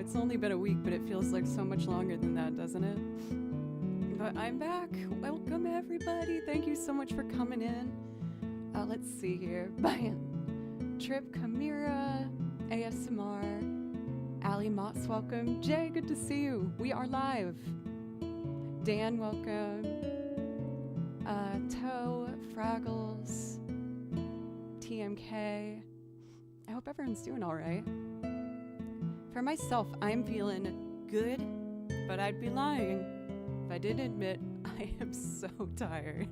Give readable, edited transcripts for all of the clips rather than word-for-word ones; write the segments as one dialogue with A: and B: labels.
A: it's only been a week, but it feels like so much longer than that, doesn't it? But I'm back. Welcome, everybody. Thank you so much for coming in. Let's see here. Bye. Trip, Kamira, ASMR, Ali Mott's welcome. Jay, good to see you. We are live. Dan, welcome. Toe, Fraggles, TMK. I hope everyone's doing all right. For myself, I'm feeling good, but I'd be lying if I didn't admit I am so tired.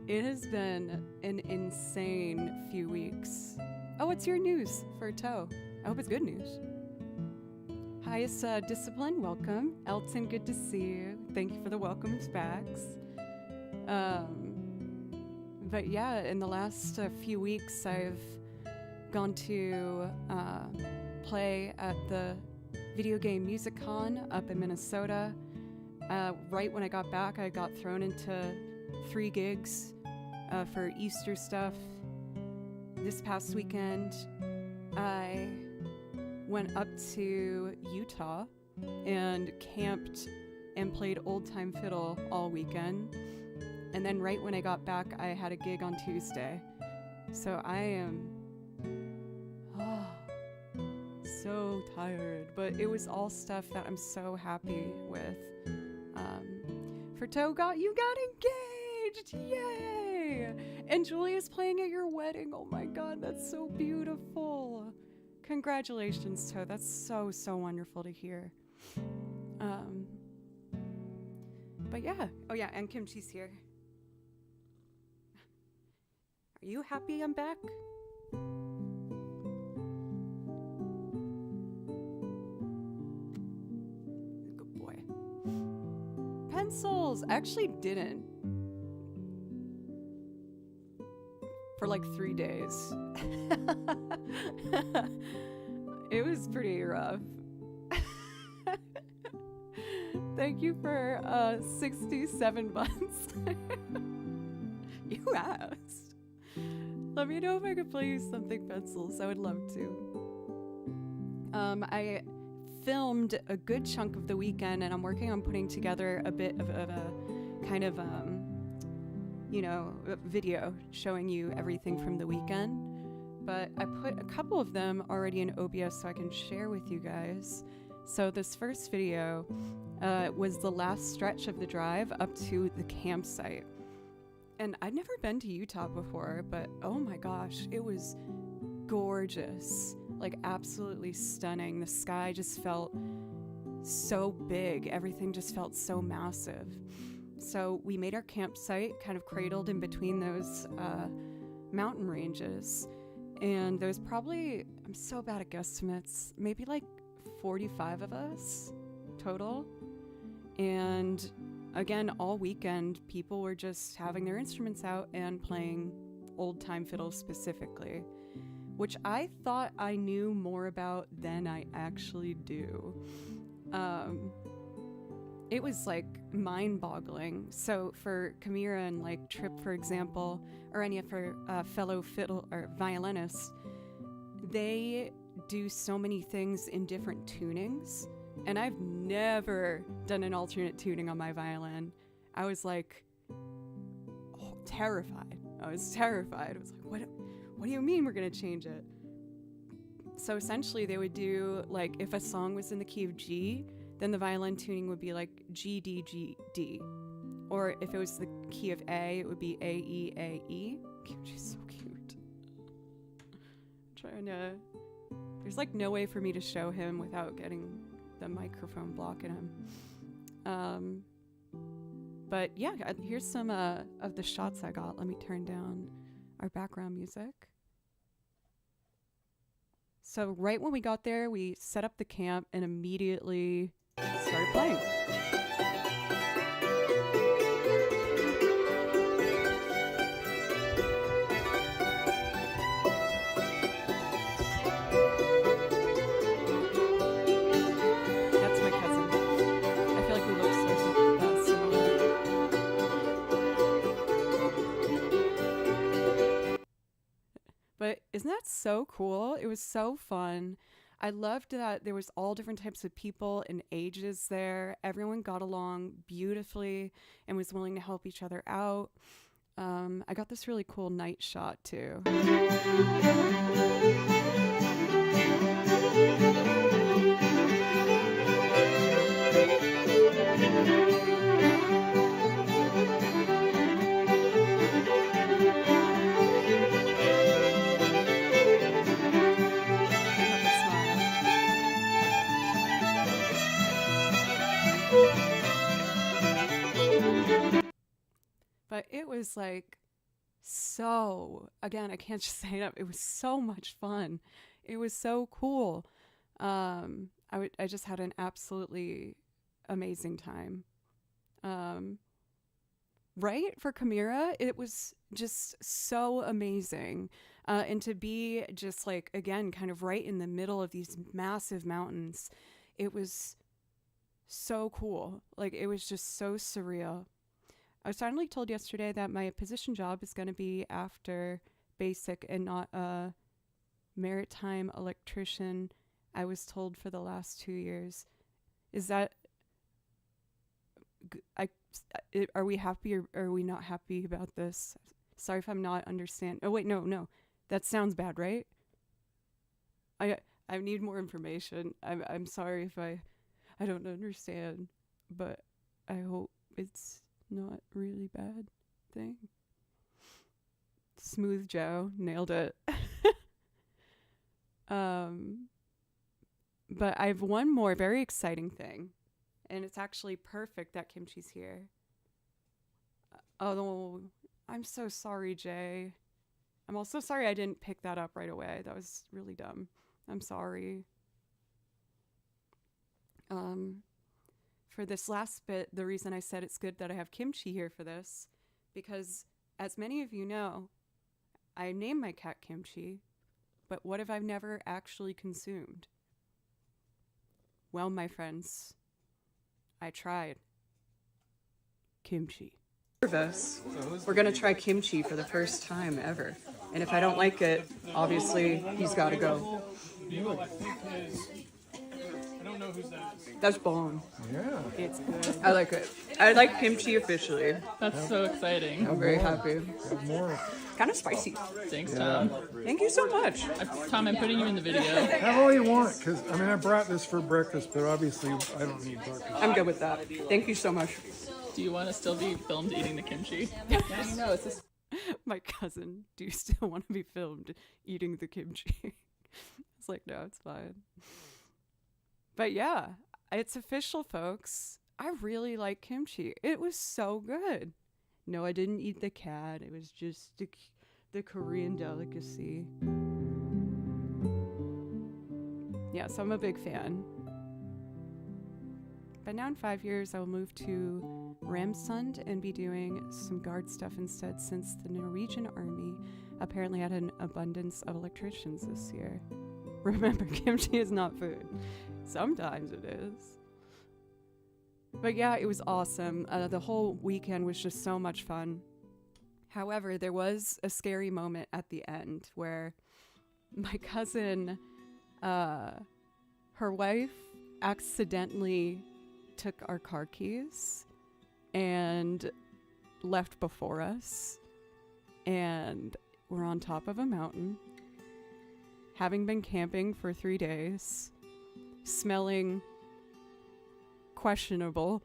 A: It has been an insane few weeks. Oh, what's your news for Toe? I hope it's good news. Highest Discipline, welcome. Elton, good to see you. Thank you for the welcomes backs. But yeah, in the last few weeks, I've gone to play at the Video Game Music Con up in Minnesota. Right when I got back, I got thrown into 3 gigs for Easter stuff. This past weekend, I went up to Utah and camped and played old time fiddle all weekend. And then right when I got back, I had a gig on Tuesday. So I am so tired, but it was all stuff that I'm so happy with. For Toe, you got engaged! Yay! And Julia's playing at your wedding. Oh my god, that's so beautiful. Congratulations, Toe. That's so, so wonderful to hear. But yeah. Oh yeah, and Kimchi's here. Are you happy I'm back? Good boy. Pencils! I actually didn't. For like 3 days. It was pretty rough. Thank you for 67 months. You asked. Let me know if I could play you something, Pencils. I would love to. I filmed a good chunk of the weekend, and I'm working on putting together a bit of a kind of a video showing you everything from the weekend. But I put a couple of them already in OBS so I can share with you guys. So this first video was the last stretch of the drive up to the campsite. And I'd never been to Utah before, but oh my gosh, it was gorgeous. Like absolutely stunning. The sky just felt so big. Everything just felt so massive. So we made our campsite kind of cradled in between those mountain ranges. And there's probably, I'm so bad at guesstimates, maybe like 45 of us total. And again, all weekend, people were just having their instruments out and playing old time fiddle specifically, which I thought I knew more about than I actually do. It was like mind-boggling. So for Kamira and like Trip, for example, or any of her fellow fiddle or violinists, they do so many things in different tunings. And I've never done an alternate tuning on my violin. I was like terrified. I was terrified. I was like, what do you mean we're gonna change it? So essentially they would do like if a song was in the key of G, then the violin tuning would be like G, D, G, D. Or if it was the key of A, it would be A, E, A, E. She's so cute. There's like no way for me to show him without getting the microphone blocking him. But yeah, here's some of the shots I got. Let me turn down our background music. So right when we got there, we set up the camp and immediately started playing. That's my cousin. I feel like we look so similar. But isn't that so cool? It was so fun. I loved that there was all different types of people and ages there. Everyone got along beautifully and was willing to help each other out. I got this really cool night shot too. But it was like so, again, I can't just say it up. It was so much fun. It was so cool. I just had an absolutely amazing time. Right? For Chimera, it was just so amazing. And to be just like, again, kind of right in the middle of these massive mountains, it was so cool. Like, it was just so surreal. I was finally told yesterday that my position job is going to be after basic and not a maritime electrician. I was told for the last 2 years. Is that, are we happy or are we not happy about this? Sorry if I'm not understand. Oh wait, no, that sounds bad, right? I need more information. I'm sorry if I don't understand, but I hope it's not really bad thing. Smooth Joe nailed it. But I have one more very exciting thing, and it's actually perfect that Kimchi's here. Oh, I'm so sorry, Jay. I'm also sorry I didn't pick that up right away. That was really dumb. I'm sorry. For this last bit, the reason I said it's good that I have Kimchi here for this, because as many of you know, I named my cat Kimchi, but what if I've never actually consumed? Well, my friends, I tried kimchi. This, we're gonna try kimchi for the first time ever. And if I don't like it, obviously he's gotta go. That's bomb.
B: Yeah.
A: It's good. I like it. I like kimchi officially.
C: That's so exciting.
A: I'm very happy.
B: More.
A: Kind of spicy.
C: Thanks, Tom.
A: Thank you so much.
C: Tom, I'm putting you in the video.
B: Have all you want, because, I mean, I brought this for breakfast, but obviously I don't need breakfast.
A: I'm good with that. Thank you so much.
C: Do you want to still be filmed eating the kimchi?
A: No, it's just my cousin. Do you still want to be filmed eating the kimchi? It's like, no, it's fine. But yeah, it's official, folks. I really like kimchi. It was so good. No, I didn't eat the cat. It was just the Korean delicacy. Yeah, so I'm a big fan. But now in 5 years, I will move to Ramsund and be doing some guard stuff instead, since the Norwegian army apparently had an abundance of electricians this year. Remember, kimchi is not food. Sometimes it is. But yeah, it was awesome. The whole weekend was just so much fun. However, there was a scary moment at the end where my cousin, her wife accidentally took our car keys and left before us. And we're on top of a mountain, having been camping for 3 days, smelling questionable,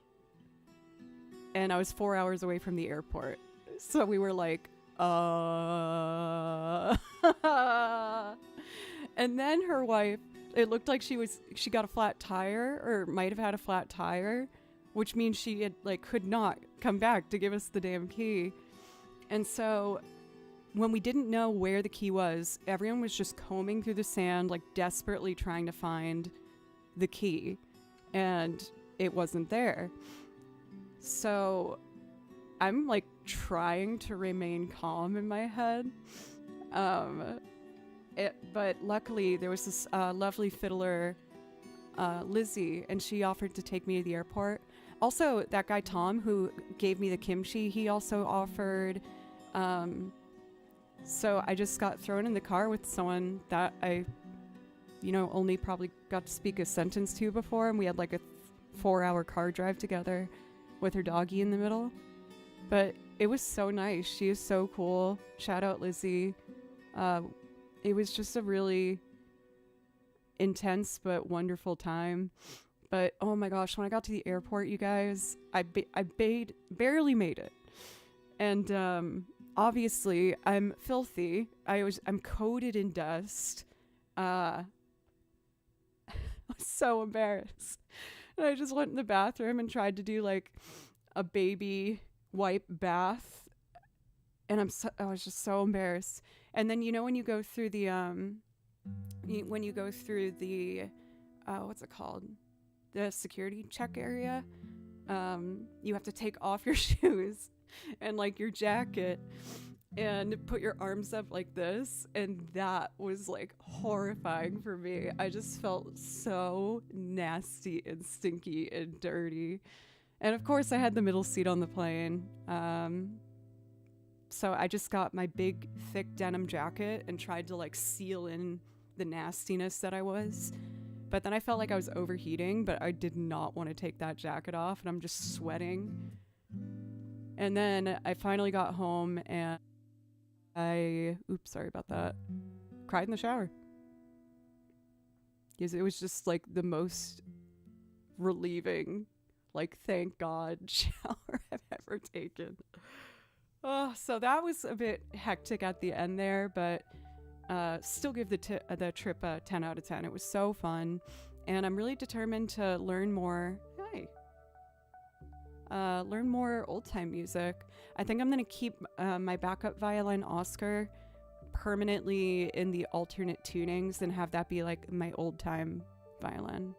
A: and I was 4 hours away from the airport. So we were like, and then her wife, it looked like she got a flat tire, or might have had a flat tire, which means she had could not come back to give us the damn key. And so when we didn't know where the key was, everyone was just combing through the sand, desperately trying to find the key, and it wasn't there. So I'm trying to remain calm in my head. But luckily there was this lovely fiddler, Lizzie, and she offered to take me to the airport. Also, that guy Tom who gave me the kimchi, he also offered. So I just got thrown in the car with someone that I only probably got to speak a sentence to before, and we had like a 4-hour car drive together with her doggy in the middle. But it was so nice. She is so cool. Shout out Lizzie. It was just a really intense but wonderful time. But oh my gosh, when I got to the airport, you guys, I barely made it. And obviously I'm filthy. I'm coated in dust. I was so embarrassed. And I just went in the bathroom and tried to do like a baby wipe bath. And I was just so embarrassed. And then when you go through the what's it called? The security check area, you have to take off your shoes and like your jacket and put your arms up like this, and that was like horrifying for me. I just felt so nasty and stinky and dirty. And of course I had the middle seat on the plane, so I just got my big thick denim jacket and tried to like seal in the nastiness that I was. But then I felt like I was overheating, but I did not want to take that jacket off, and I'm just sweating. And then I finally got home, and sorry about that, cried in the shower. Because it was just like the most relieving, like, thank God shower I've ever taken. Oh, so that was a bit hectic at the end there, but still give the trip a 10 out of 10. It was so fun, and I'm really determined to learn more. Learn more old time music. I think I'm gonna keep my backup violin Oscar permanently in the alternate tunings and have that be like my old time violin.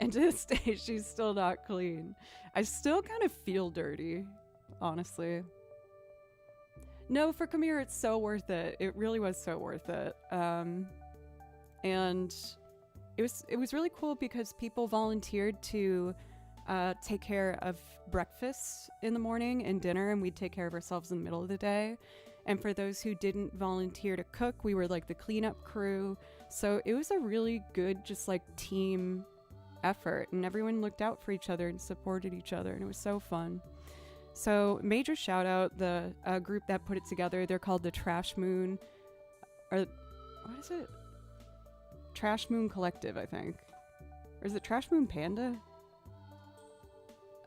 A: And to this day, she's still not clean. I still kind of feel dirty, honestly. No, for Come Here, it's so worth it. It really was so worth it. And it was really cool because people volunteered to take care of breakfast in the morning and dinner, and we'd take care of ourselves in the middle of the day. And for those who didn't volunteer to cook, we were like the cleanup crew. So it was a really good, just like team effort, and everyone looked out for each other and supported each other, and it was so fun. So major shout out the group that put it together. They're called the Trash Moon, or what is it? Trash Moon Collective, I think. Or is it Trash Moon Panda?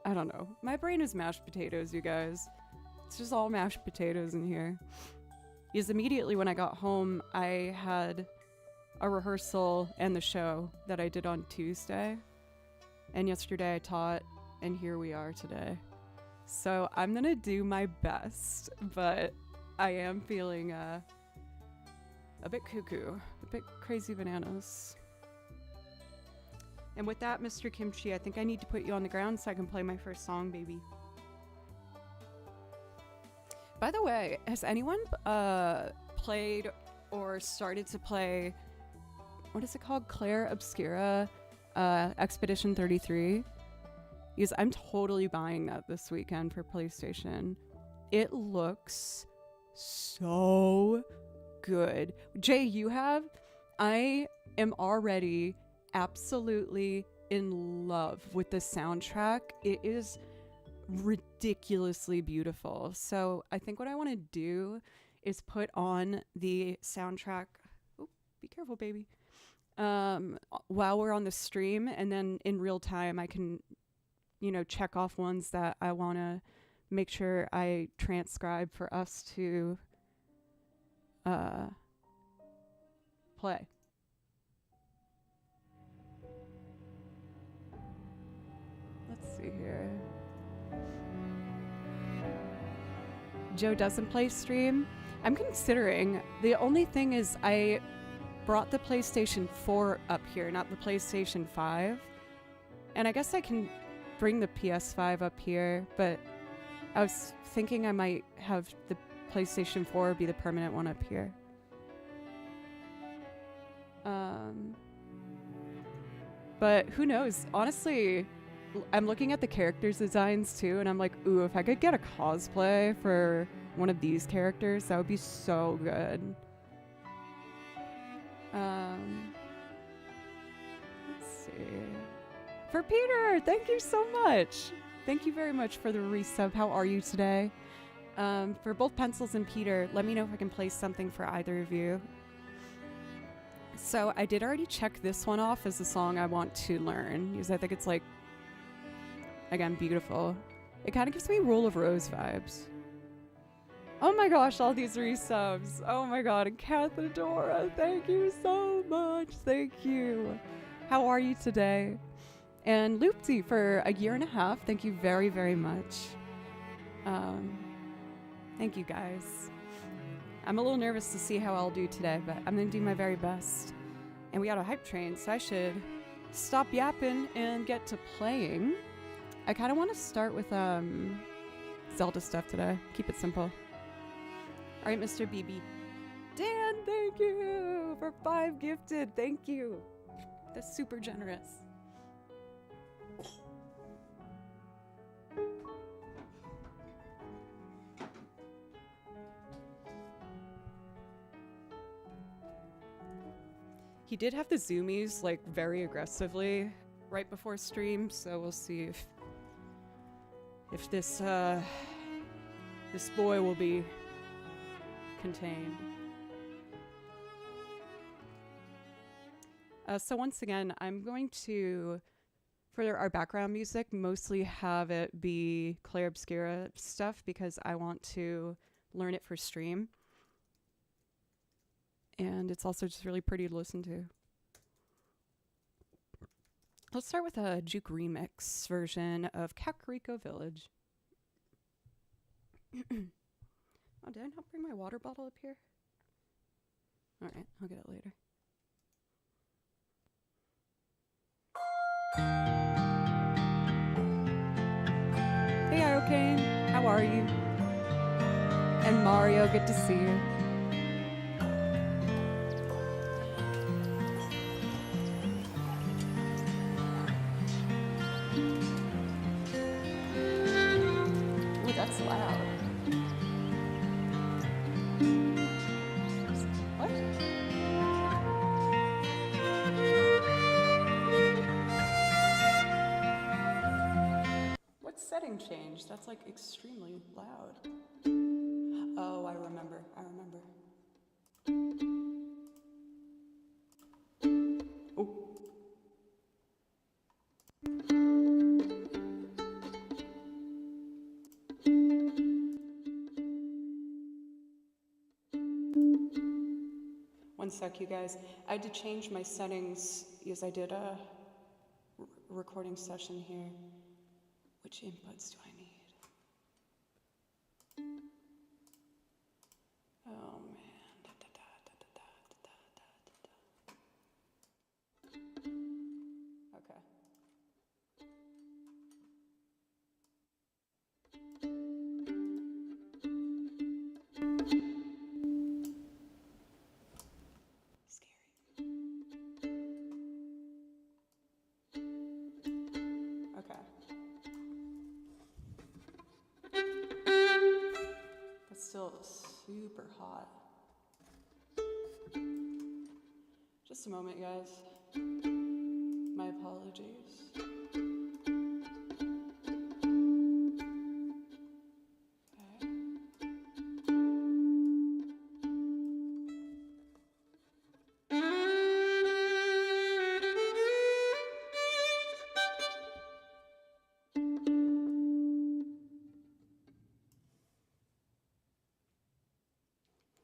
A: I don't know. My brain is mashed potatoes, you guys. It's just all mashed potatoes in here. Because immediately when I got home, I had a rehearsal and the show that I did on Tuesday. And yesterday I taught, and here we are today. So I'm gonna do my best, but I am feeling a bit cuckoo, a bit crazy bananas. And with that, Mr. Kimchi, I think I need to put you on the ground so I can play my first song, baby. By the way, has anyone played or started to play, what is it called? Claire Obscura Expedition 33? Because I'm totally buying that this weekend for PlayStation. It looks so good. Jay, you have? I am already absolutely in love with the soundtrack. It is ridiculously beautiful. So I think what I want to do is put on the soundtrack. Oh, be careful, baby. While we're on the stream, and then in real time I can, check off ones that I want to make sure I transcribe for us to play. Let's see here. Joe doesn't play stream. I'm considering. The only thing is I brought the PlayStation 4 up here, not the PlayStation 5. And I guess I can bring the PS5 up here, but I was thinking I might have the PlayStation 4 be the permanent one up here. But who knows? Honestly, I'm looking at the characters' designs too, and I'm like, ooh, if I could get a cosplay for one of these characters, that would be so good. Let's see. For Peter, thank you so much. Thank you very much for the resub. How are you today? For both Pencils and Peter, let me know if I can play something for either of you. So I did already check this one off as a song I want to learn, because I think it's like, again, beautiful. It kind of gives me Rule of Rose vibes. Oh my gosh, all these resubs. Oh my god, and Cathedora, thank you so much. Thank you. How are you today? And Loopsy for a year and a half. Thank you very, very much. Thank you guys. I'm a little nervous to see how I'll do today, but I'm gonna do my very best. And we got a hype train, so I should stop yapping and get to playing. I kind of want to start with Zelda stuff today. Keep it simple. All right, Mr. BB. Dan, thank you for 5 gifted. Thank you. That's super generous. He did have the zoomies like very aggressively right before stream, so we'll see if this this boy will be contained. So once again, I'm going to, for our background music, mostly have it be Claire Obscura stuff because I want to learn it for stream. And it's also just really pretty to listen to. Let's start with a Juke remix version of Kakariko Village. Oh, did I not bring my water bottle up here? Alright, I'll get it later. Hey, Iocane, how are you? And Mario, good to see you. Ooh, that's loud. What? What setting changed? That's like extremely loud. Oh, I remember. Oh. One sec, you guys. I had to change my settings because I did a recording session here. Which inputs do I need? Oh man. Okay. Okay. That's still super hot. Just a moment, guys. My apologies. Okay.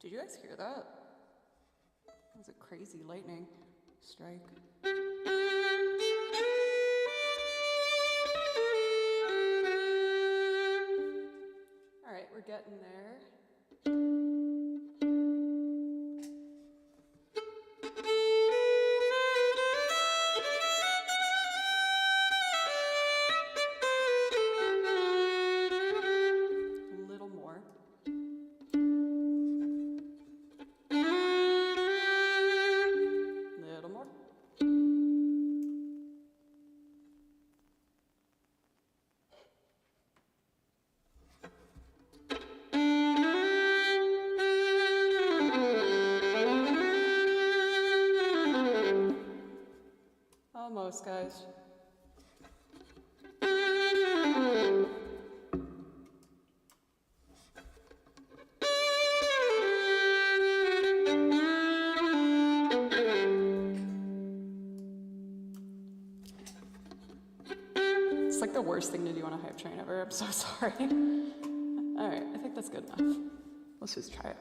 A: Did you guys hear that? That was a crazy lightning strike. All right, we're getting there. A little more. Little more. guys. It's like the worst thing to do on a hype train ever. I'm so sorry. All right, I think that's good enough. Let's just try it.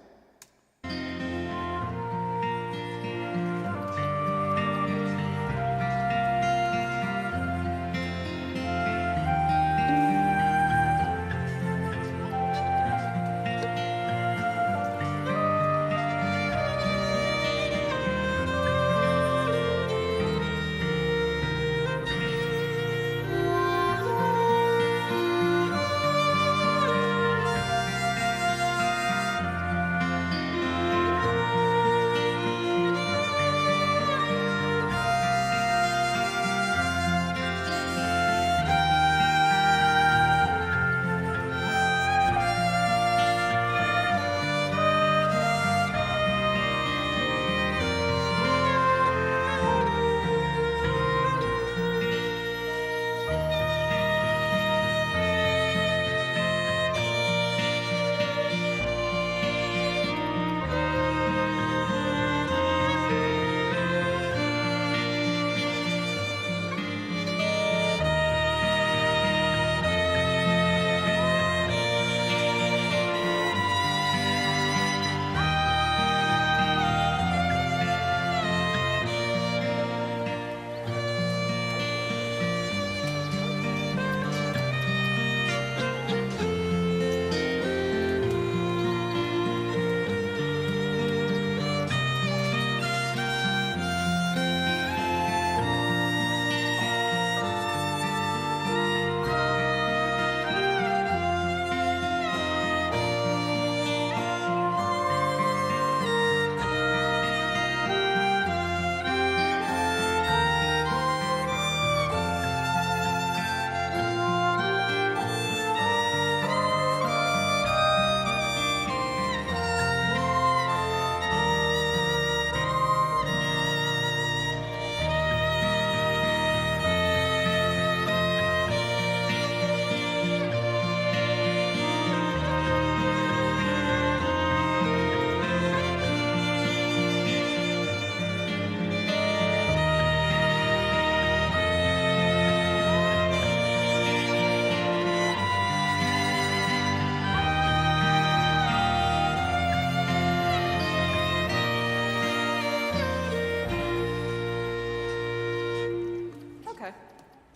A: Okay,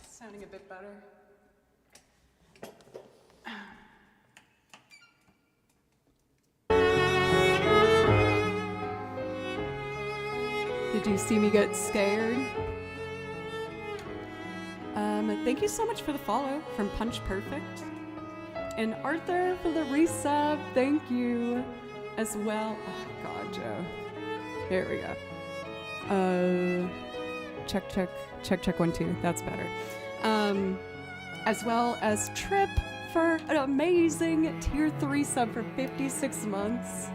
A: sounding a bit better. Did you see me get scared? Thank you so much for the follow from Punch Perfect. And Arthur for the resub, thank you as well. Oh god, Joe. Here we go. Check 1 2. That's better. As well as Trip for an amazing tier 3 sub for 56 months.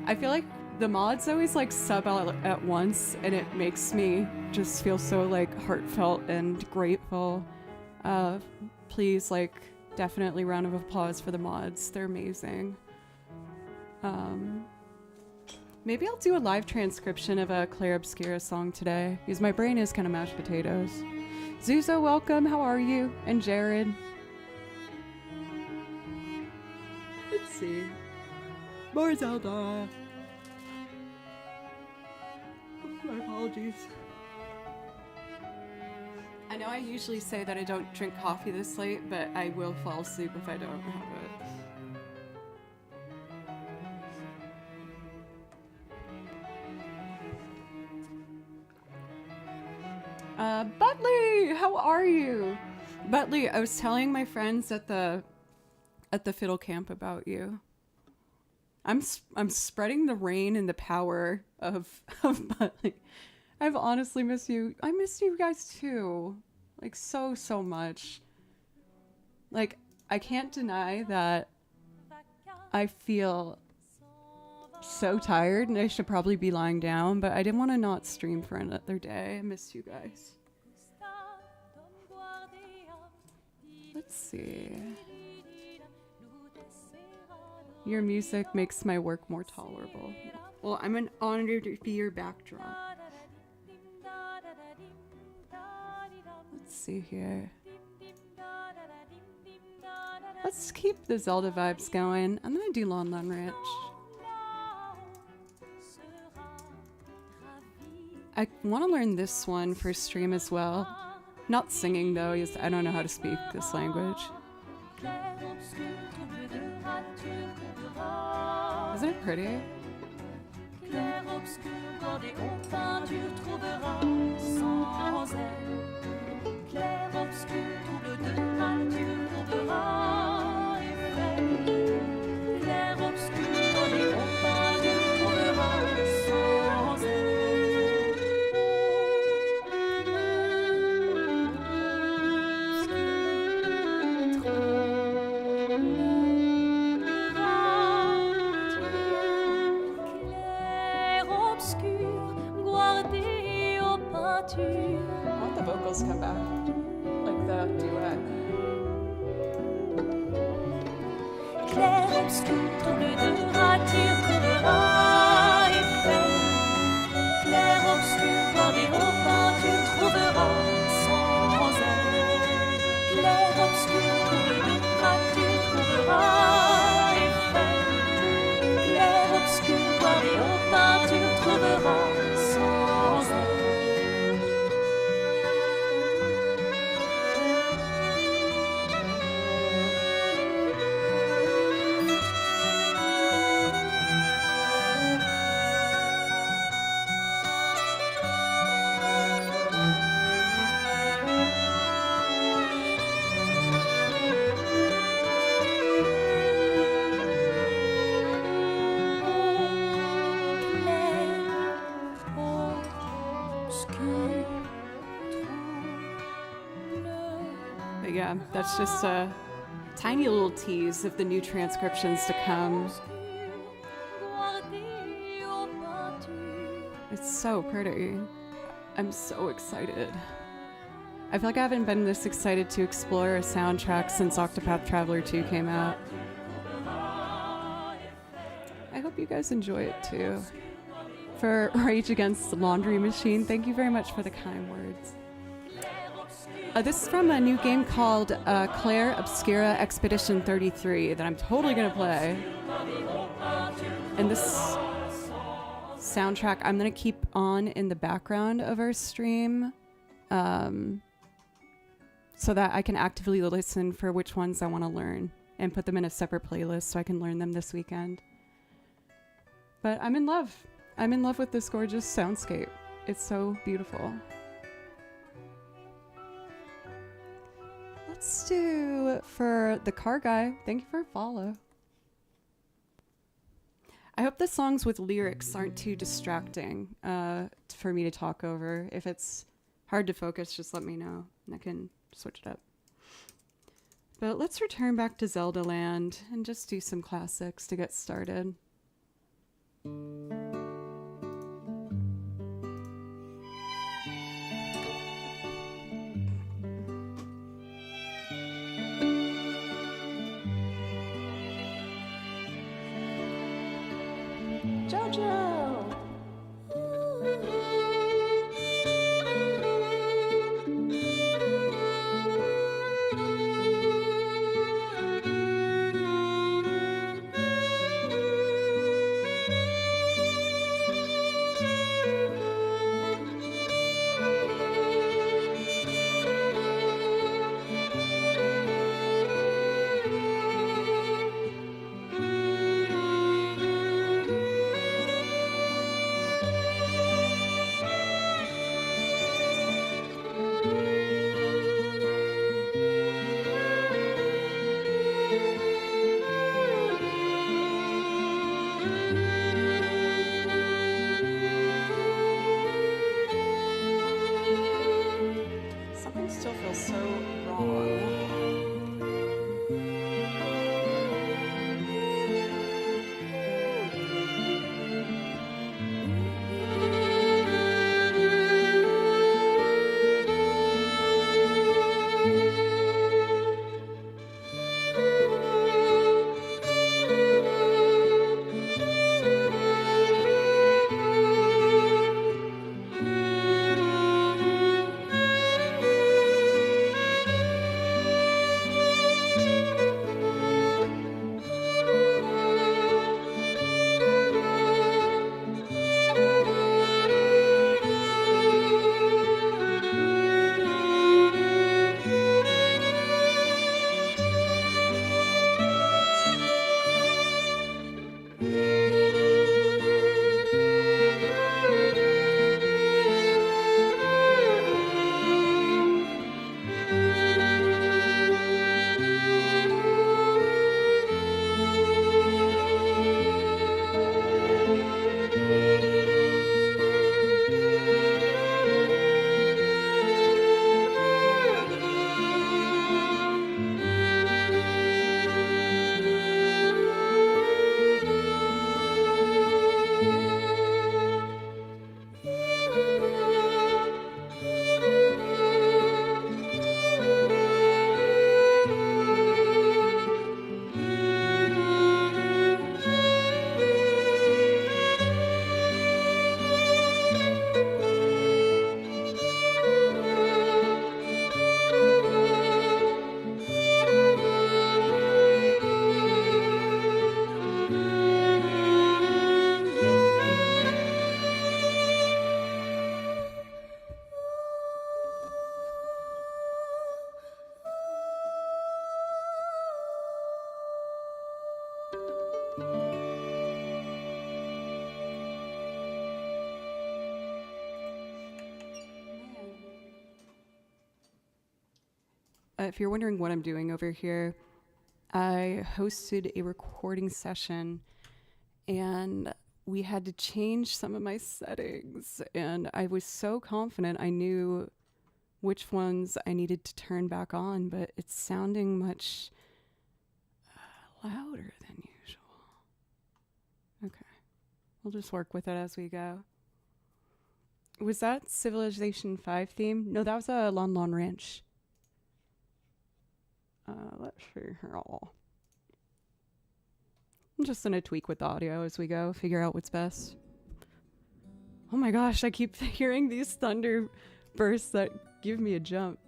A: I feel like the mods always like sub out at once, and it makes me just feel so like heartfelt and grateful. Please, like, definitely round of applause for the mods. They're amazing. Maybe I'll do a live transcription of a Claire Obscura song today, because my brain is kind of mashed potatoes. Zuzo, welcome. How are you? And Jared. Let's see. More Zelda. My apologies. I know I usually say that I don't drink coffee this late, but I will fall asleep if I don't have it. Butley, how are you? Butley, I was telling my friends at the fiddle camp about you. I'm spreading the rain and the power of Butley. I've honestly missed you. I missed you guys too. Like so much. Like I can't deny that I feel so tired and I should probably be lying down, but I didn't want to not stream for another day. I miss you guys. Let's see. Your music makes my work more tolerable. Well, I'm an honor to be your backdrop. Let's see here. Let's keep the Zelda vibes going. I'm gonna do Lon Lon Ranch. I want to learn this one for stream as well. Not singing though, because I don't know how to speak this language. Isn't it pretty? I want the vocals to come back, like the duet.
D: Clair obscur, trouble de rature, courera et fait. Clair obscur, voir des hauts pins, tu trouveras sans aide. Clair obscur, trouble de rature, courera et fait. Clair obscur, voir des hauts pins, tu trouveras sans aide.
A: But yeah, that's just a tiny little tease of the new transcriptions to come. It's so pretty. I'm so excited. I feel like I haven't been this excited to explore a soundtrack since Octopath Traveler 2 came out. I hope you guys enjoy it too. For Rage Against the Laundry Machine, thank you very much for the kind words. This is from a new game called Clair Obscura Expedition 33 that I'm totally going to play. And this soundtrack I'm going to keep on in the background of our stream so that I can actively listen for which ones I want to learn and put them in a separate playlist so I can learn them this weekend. But I'm in love. I'm in love with this gorgeous soundscape. It's so beautiful. Let's do for the car guy. Thank you for a follow. I hope the songs with lyrics aren't too distracting for me to talk over. If it's hard to focus, just let me know and I can switch it up. But let's return back to Zelda Land and just do some classics to get started. Jojo! if you're wondering what I'm doing over here, I hosted a recording session and we had to change some of my settings. And I was so confident I knew which ones I needed to turn back on, but it's sounding much louder than usual. Okay. We'll just work with it as we go. Was that Civilization 5 theme? No, that was a Lon Lon Ranch. Let's see here. I'm just gonna tweak with the audio as we go, figure out what's best. Oh my gosh, I keep hearing these thunder bursts that give me a jump.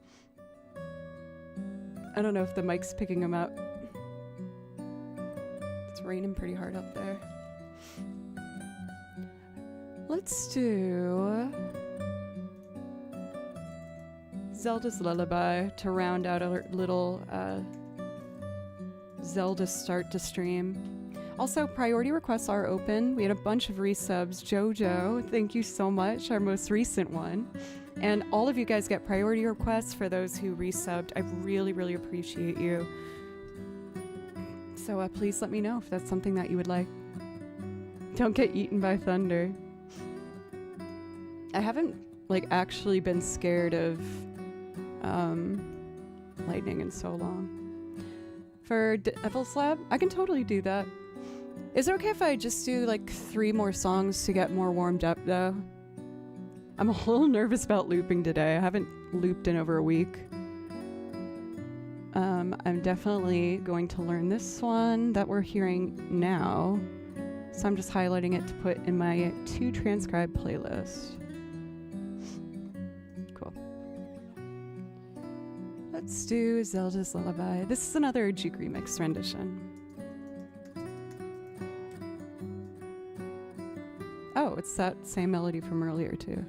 A: I don't know if the mic's picking them up. It's raining pretty hard up there. Let's do Zelda's Lullaby to round out a little Zelda start to stream. Also, priority requests are open. We had a bunch of resubs. Jojo, thank you so much, our most recent one. And all of you guys get priority requests for those who resubbed. I really, really appreciate you. So please let me know if that's something that you would like. Don't get eaten by thunder. I haven't actually been scared of lightning in so long. For Devil's Lab, I can totally do that. Is it okay if I just do 3 more songs to get more warmed up though? I'm a little nervous about looping today. I haven't looped in over a week. I'm definitely going to learn this one that we're hearing now. So I'm just highlighting it to put in my to transcribe playlist. Cool. Let's do Zelda's Lullaby. This is another Juke remix rendition. Oh, it's that same melody from earlier too.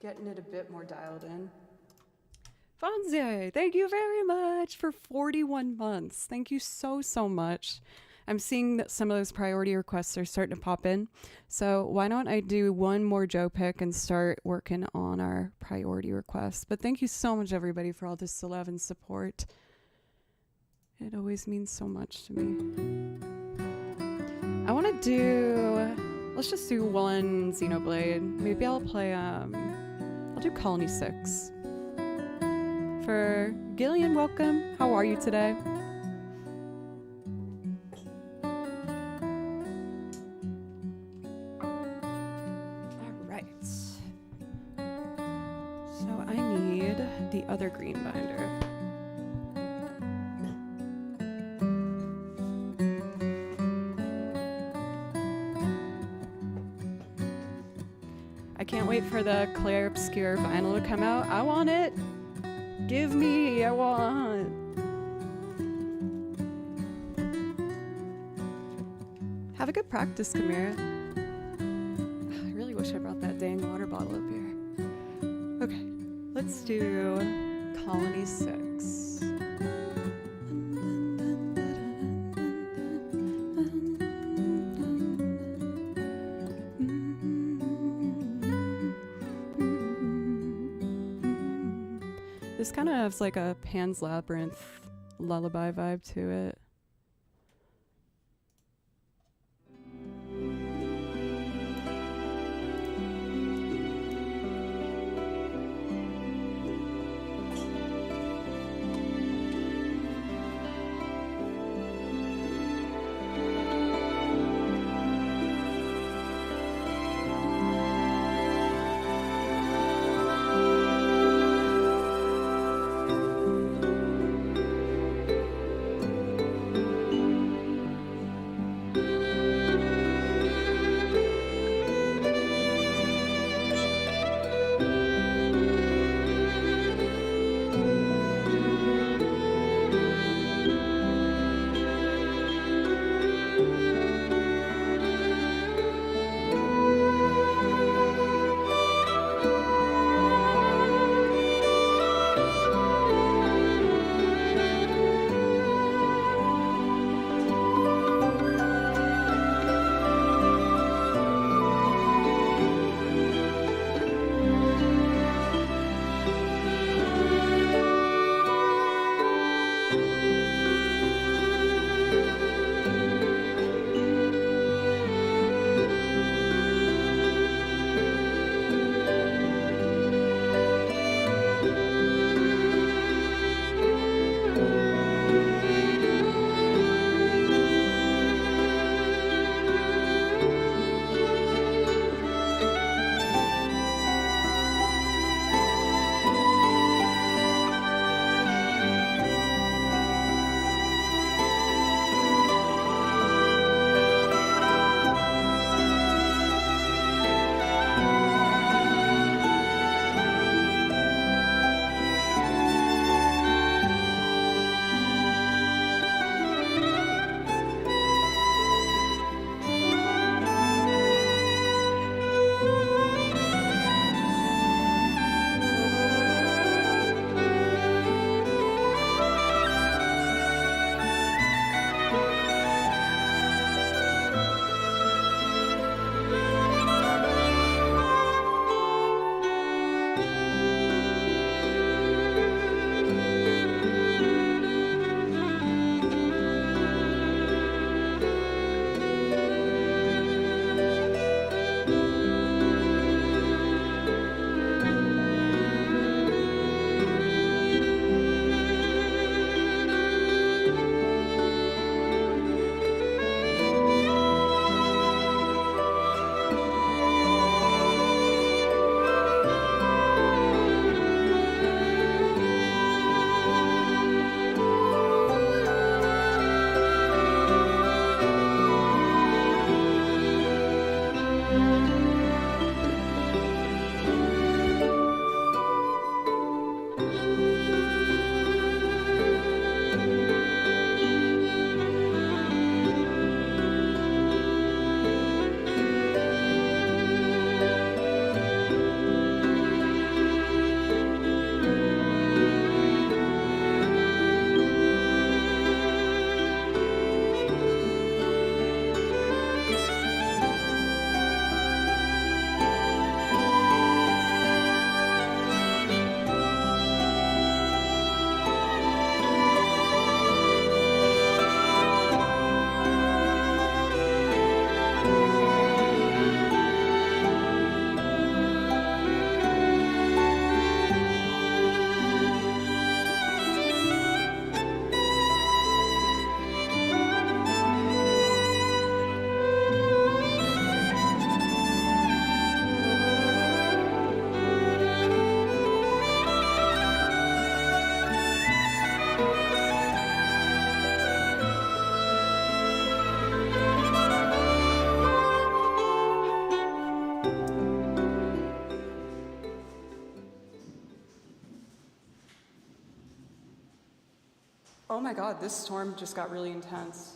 A: Getting it a bit more dialed in. Fonzie, thank you very much for 41 months. Thank you so, so much. I'm seeing that some of those priority requests are starting to pop in. So why don't I do one more Joe pick and start working on our priority requests. But thank you so much, everybody, for all this love and support. It always means so much to me. I want to do let's just do one Xenoblade. Maybe I'll play, I'll do Colony 6. For Gillian, welcome. How are you today? Alright. So I need the other green binder. I can't wait for the Claire Obscure vinyl to come out. I want it. Give me, I want. Have a good practice, Kamira. I really wish I brought that dang water bottle up here. Okay, let's do Colony 6. This kind of has like a Pan's Labyrinth lullaby vibe to it. Oh my God, this storm just got really intense.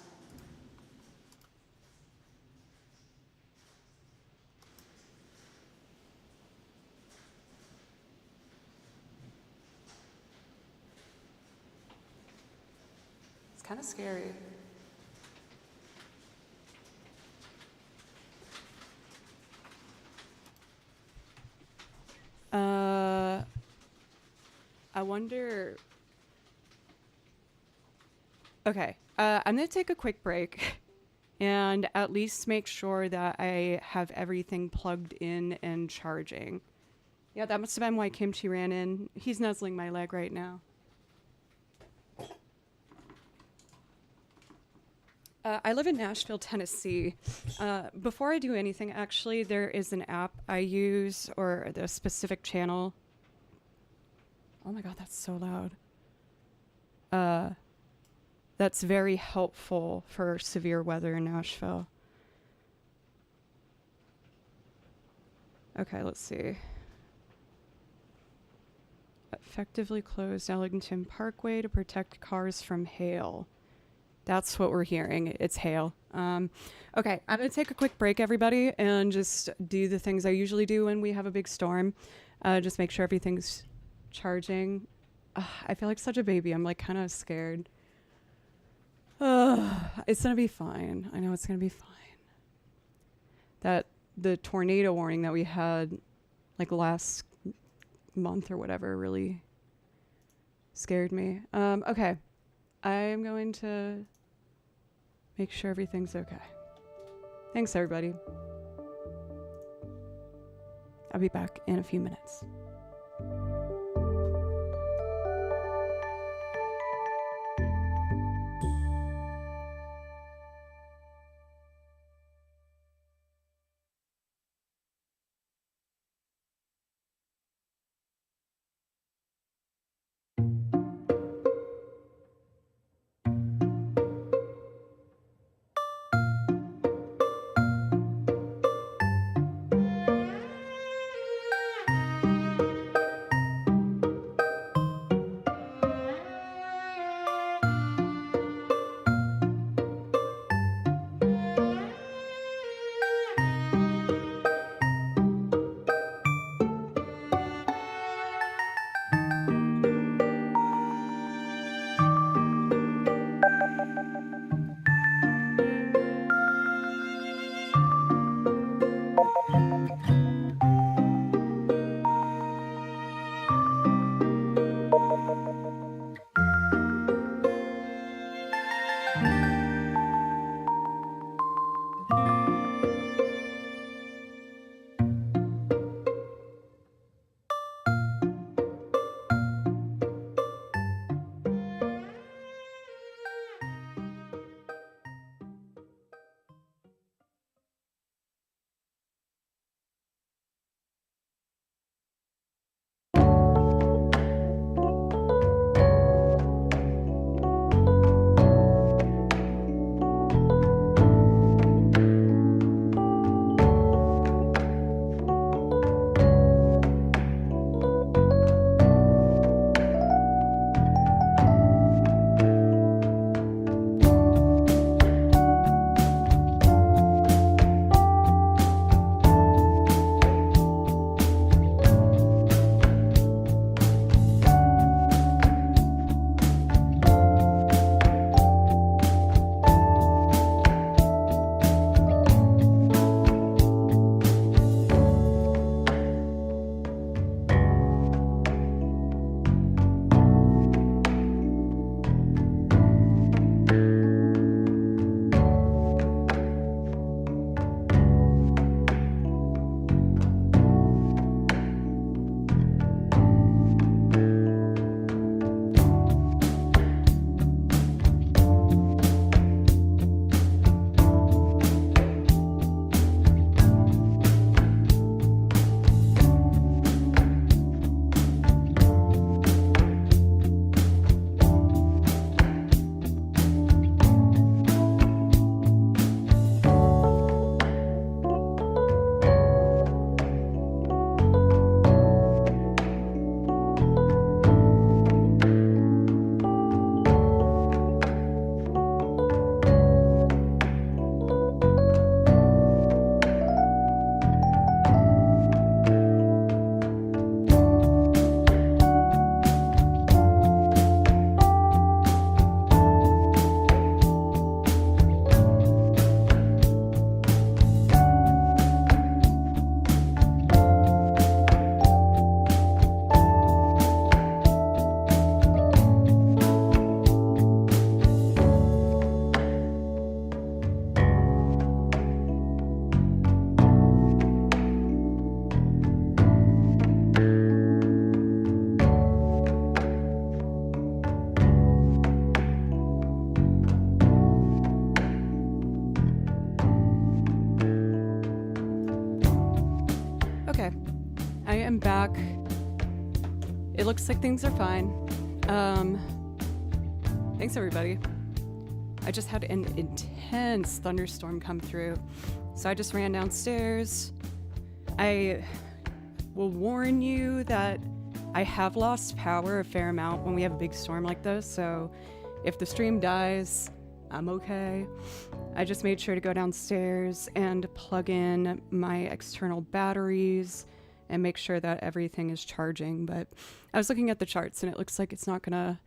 A: It's kind of scary. I wonder. Okay, I'm gonna take a quick break and at least make sure that I have everything plugged in and charging. Yeah, that must have been why Kimchi ran in. He's nuzzling my leg right now. I live in Nashville, Tennessee. Before I do anything, actually, there is an app I use, or the specific channel. Oh my God, that's so loud. That's very helpful for severe weather in Nashville. Okay, let's see. Effectively closed Ellington Parkway to protect cars from hail. That's what we're hearing. It's hail. Okay, I'm going to take a quick break, everybody, and just do the things I usually do when we have a big storm. Just make sure everything's charging. I feel like such a baby. I'm like kind of scared. It's going to be fine. I know it's going to be fine. The tornado warning that we had like last month or whatever really scared me. Okay. I'm going to make sure everything's okay. Thanks, everybody. I'll be back in a few minutes. back. It looks like things are fine. Thanks everybody. I just had an intense thunderstorm come through, so I just ran downstairs. I will warn you that I have lost power a fair amount when we have a big storm like this, so if the stream dies, I'm okay. I just made sure to go downstairs and plug in my external batteries and make sure that everything is charging. But I was looking at the charts and it looks like it's not gonna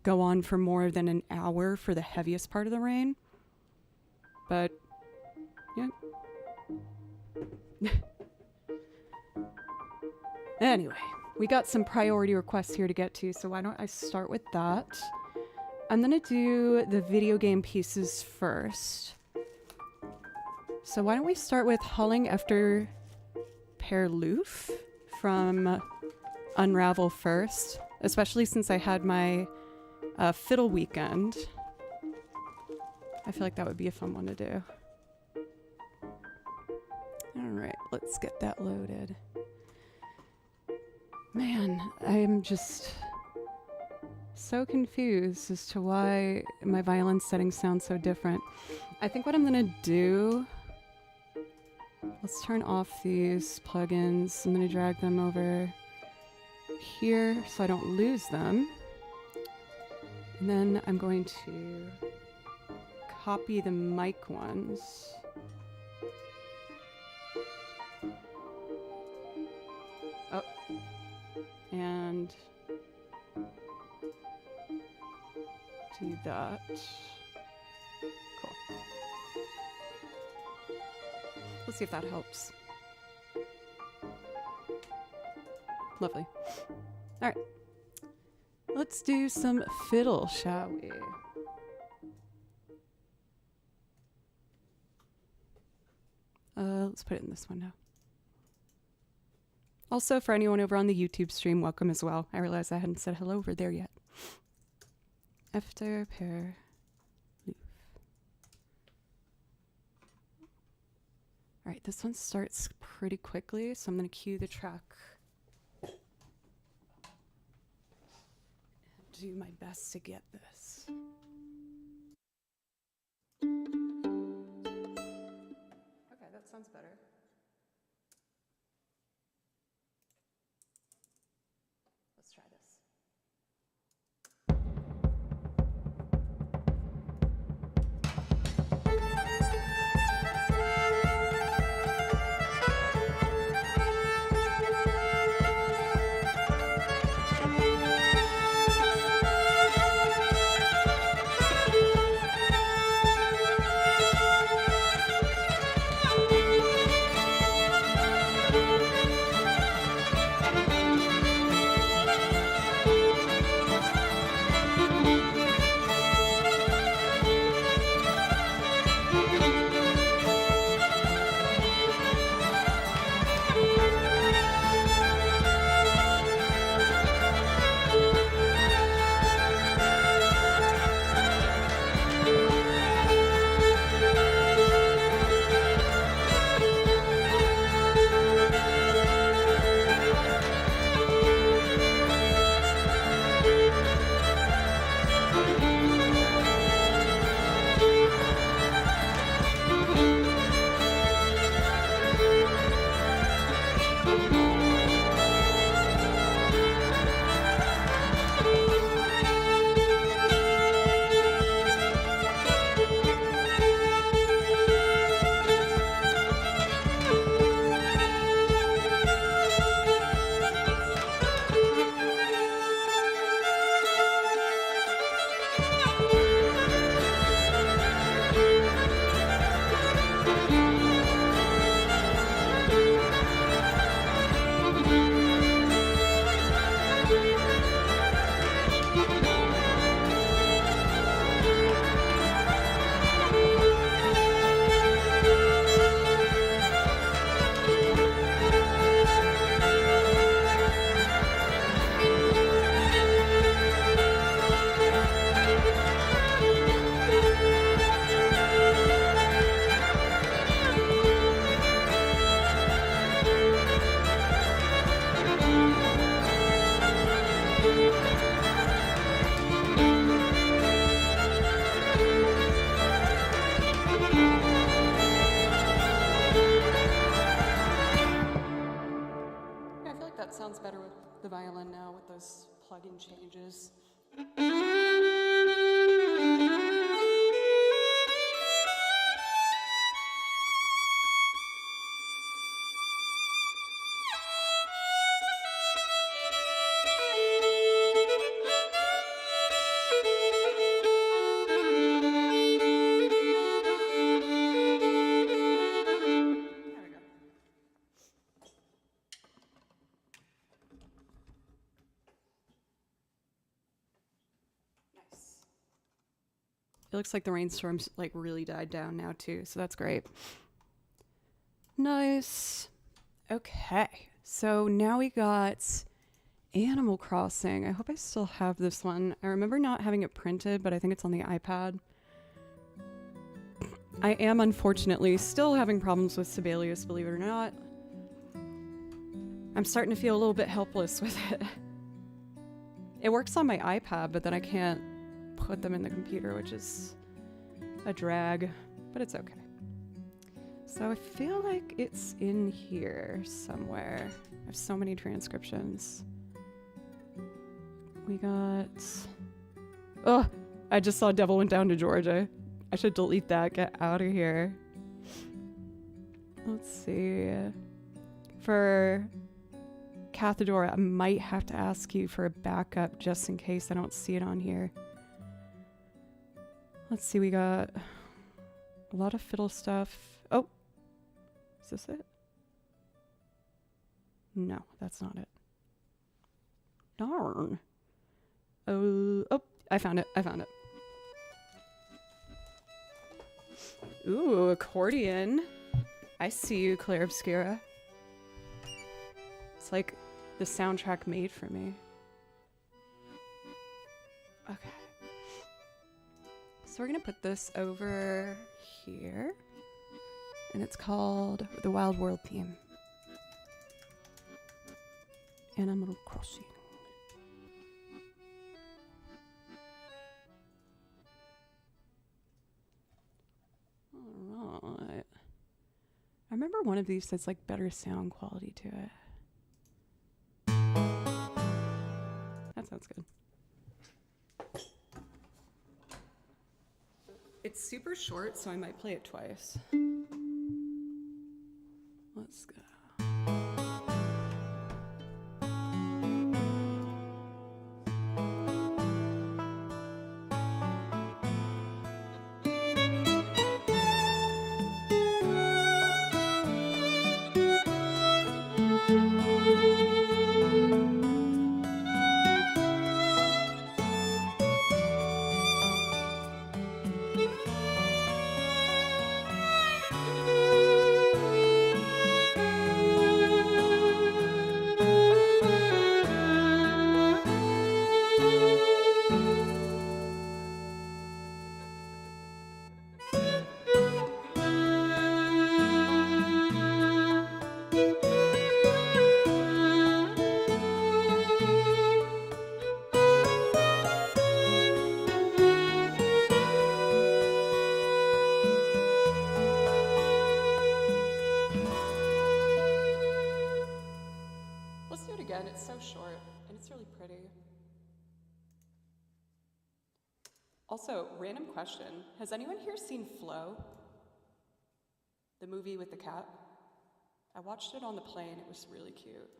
A: go on for more than an hour for the heaviest part of the rain. But yeah. Anyway, we got some priority requests here to get to, so why don't I start with that? I'm gonna do the video game pieces first. So why don't we start with Hauling After Perloof from Unravel first, especially since I had my fiddle weekend. I feel like that would be a fun one to do. Alright, let's get that loaded. Man, I'm just so confused as to why my violin settings sound so different. I think what I'm gonna do, let's turn off these plugins. I'm gonna drag them over here so I don't lose them. And then I'm going to copy the mic ones. Oh. And do that. Cool. Let's see if that helps. Lovely. All right. Let's do some fiddle, shall we? Let's put it in this window. Also, for anyone over on the YouTube stream, welcome as well. I realized I hadn't said hello over there yet. After pair leaf. All right, this one starts pretty quickly, so I'm going to cue the track. Do my best to get this. Okay, that sounds better. Let's try this. the violin now with those plug-in changes. It looks like the rainstorm's like really died down now too, so that's great. Nice. Okay, so now we got Animal Crossing. I hope I still have this one. I remember not having it printed, but I think it's on the iPad. I am unfortunately still having problems with Sibelius, believe it or not. I'm starting to feel a little bit helpless with it. It works on my iPad, but then I can't put them in the computer, which is a drag, but it's okay. So I feel like it's in here somewhere. I have so many transcriptions. We got... Oh, I just saw Devil Went Down to Georgia. I should delete that. Get out of here. Let's see. For Cathedora, I might have to ask you for a backup just in case I don't see it on here. Let's see, we got a lot of fiddle stuff. Oh, is this it? No, that's not it. Darn. Oh, I found it. Ooh, accordion. I see you, Claire Obscura. It's like the soundtrack made for me. Okay. So we're gonna put this over here. And it's called the Wild World theme. Animal Crossing. Alright. I remember one of these that's like better sound quality to it. That sounds good. It's super short, so I might play it twice. Let's go. It's so short, and it's really pretty. Also, random question. Has anyone here seen Flow? The movie with the cat? I watched it on the plane. It was really cute.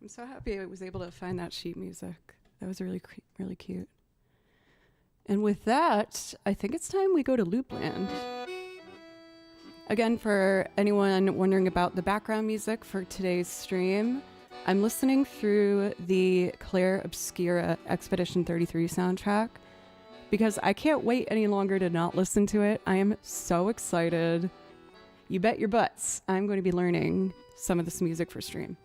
A: I'm so happy I was able to find that sheet music. That was really, really cute. And with that, I think it's time we go to Loopland. Again, for anyone wondering about the background music for today's stream, I'm listening through the Claire Obscura Expedition 33 soundtrack because I can't wait any longer to not listen to it. I am so excited. You bet your butts I'm going to be learning some of this music for stream.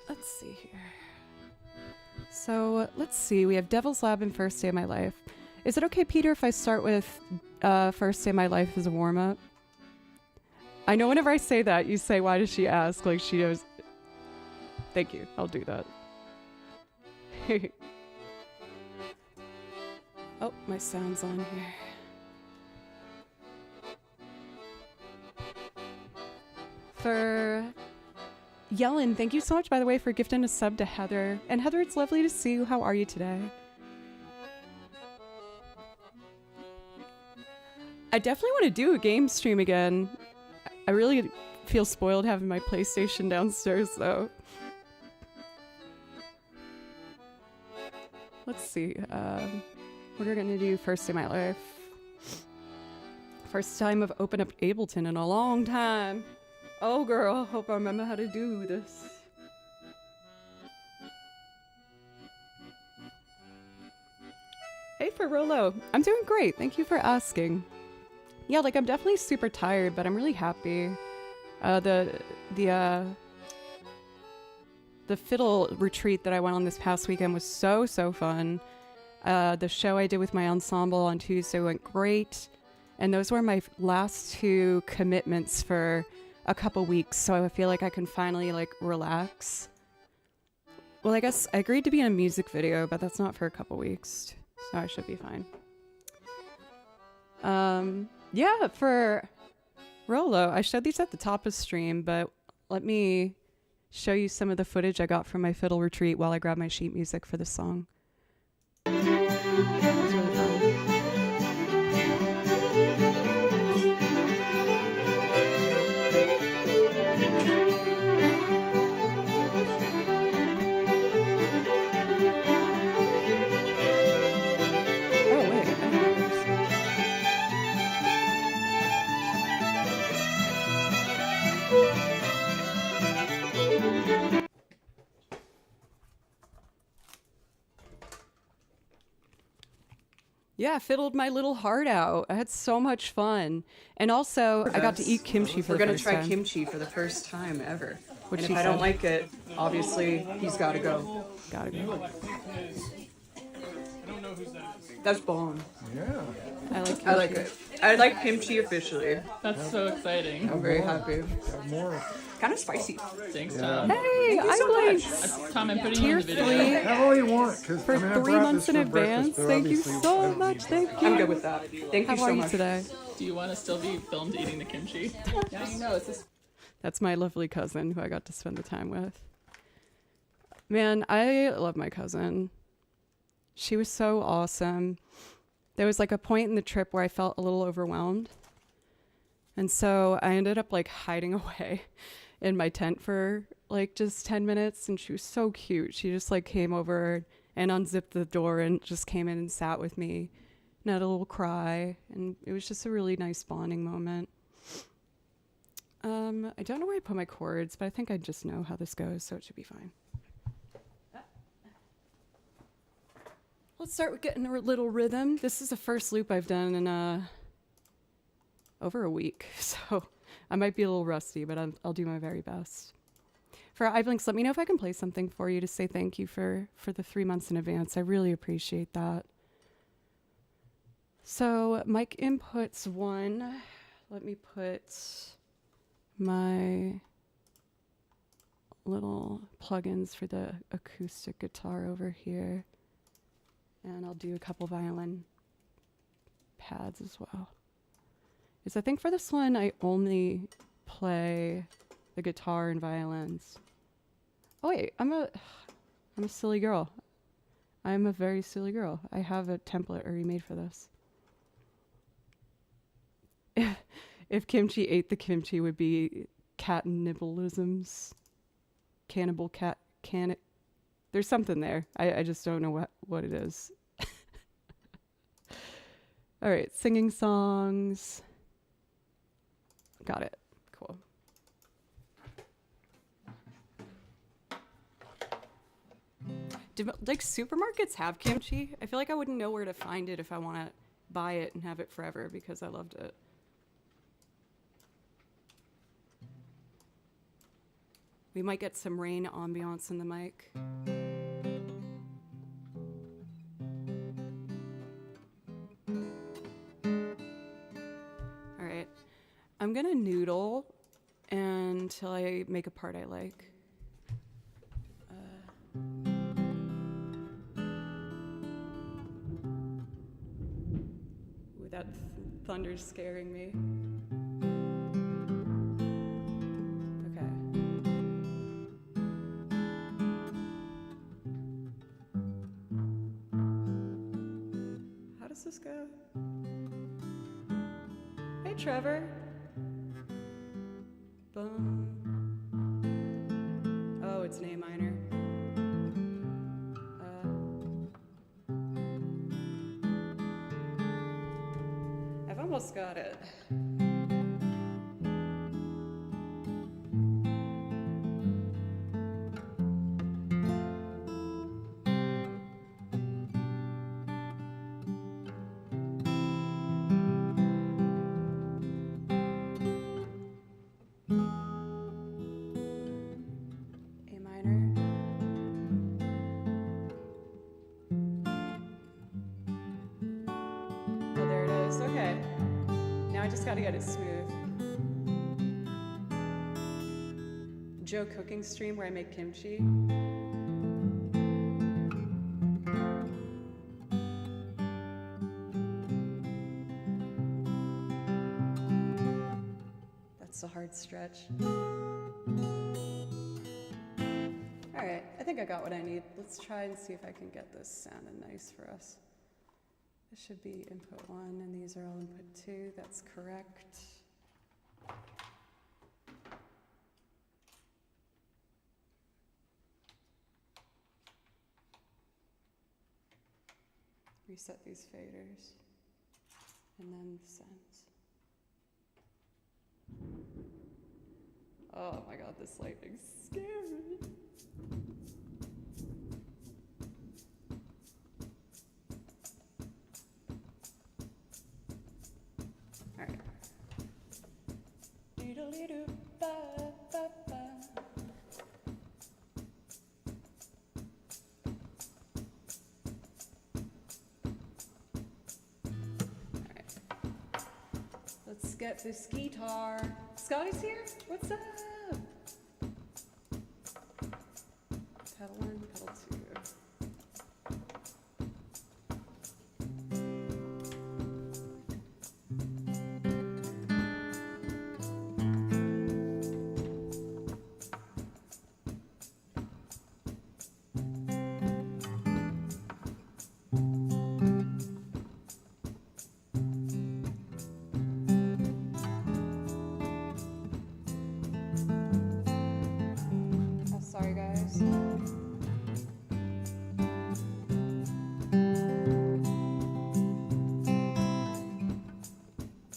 A: Let's see here. So let's see. We have Devil's Lab and First Day of My Life. Is it okay, Peter, if I start with First Day of My Life as a warm-up? I know whenever I say that, you say, why does she ask? Like she knows. Thank you. I'll do that. Oh, my sound's on here. For Yellen, thank you so much, by the way, for gifting a sub to Heather. And Heather, it's lovely to see you. How are you today? I definitely want to do a game stream again. I really feel spoiled having my PlayStation downstairs, though. Let's see. What are we going to do First Day of My Life? First time I've opened up Ableton in a long time. Oh, girl, hope I remember how to do this. Hey, Ferrolo. I'm doing great. Thank you for asking. Yeah, like, I'm definitely super tired, but I'm really happy. The fiddle retreat that I went on this past weekend was so fun. The show I did with my ensemble on Tuesday went great. And those were my last two commitments for a couple weeks, so I feel like I can finally, like, relax. Well, I guess I agreed to be in a music video, but that's not for a couple weeks, so I should be fine. Yeah, for Rolo, I showed these at the top of stream, but let me show you some of the footage I got from my fiddle retreat while I grab my sheet music for this song. It was really fun. Yeah, I fiddled my little heart out. I had so much fun. And also, I got to eat kimchi for the first time. We're going to try kimchi for the first time ever. And if I don't like it, obviously, he's got to go. Gotta go. That's bomb.
B: Yeah.
A: I like kimchi.
E: I like it. I like kimchi officially.
C: That's so exciting.
E: I'm very happy.
B: Got more.
E: Kind of spicy.
C: Thanks,
B: Yeah.
C: Tom.
A: Hey, I like
C: Tom, I'm putting you in the
A: tier
C: video.
A: 3
B: Have all you want, because
A: for
B: I mean, I
A: 3
B: brought
A: months
B: this
A: in
B: for breakfast,
A: advance.
B: but
A: Thank you
B: obviously I
A: so
B: don't
A: much.
B: need-
A: Thank you.
E: I'm good with that. Thank
A: How
E: you so
A: are you
E: much.
A: today?
C: Do you want to still be filmed eating the kimchi?
E: Yeah, you know, it's just
A: That's my lovely cousin who I got to spend the time with. Man, I love my cousin. She was so awesome. There was like a point in the trip where I felt a little overwhelmed. And so I ended up like hiding away in my tent for like just 10 minutes. And she was so cute. She just like came over and unzipped the door and just came in and sat with me and had a little cry. And it was just a really nice bonding moment. I don't know where I put my chords, but I think I just know how this goes, so it should be fine. Let's start with getting a little rhythm. This is the first loop I've done in over a week, so I might be a little rusty, but I'll do my very best. For iBlinks, let me know if I can play something for you to say thank you for the 3 months in advance. I really appreciate that. So mic inputs 1. Let me put my little plugins for the acoustic guitar over here. And I'll do a couple violin pads as well. Because I think for this one, I only play the guitar and violins. Oh wait, I'm a silly girl. I'm a very silly girl. I have a template already made for this. if kimchi ate the kimchi would be cannibalisms. Cannibal cat can. There's something there. I just don't know what it is. All right, singing songs. Got it. Cool. Do like supermarkets have kimchi? I feel like I wouldn't know where to find it if I want to buy it and have it forever because I loved it. We might get some rain ambiance in the mic. All right. I'm gonna noodle until I make a part I like. Ooh, that thunder's scaring me. This go? Hey, Trevor. Boom. Oh, it's an A minor. I've almost got it. Okay, now I just gotta get it smooth. Joe cooking stream where I make kimchi. That's a hard stretch. All right, I think I got what I need. Let's try and see if I can get this sounding nice for us. This should be input 1, and these are all input 2. That's correct. Reset these faders, and then sends. Oh my god, this lightning's scary. Let's get this guitar. Scotty's here? What's up? Pedal 1, pedal 2. Sorry, guys.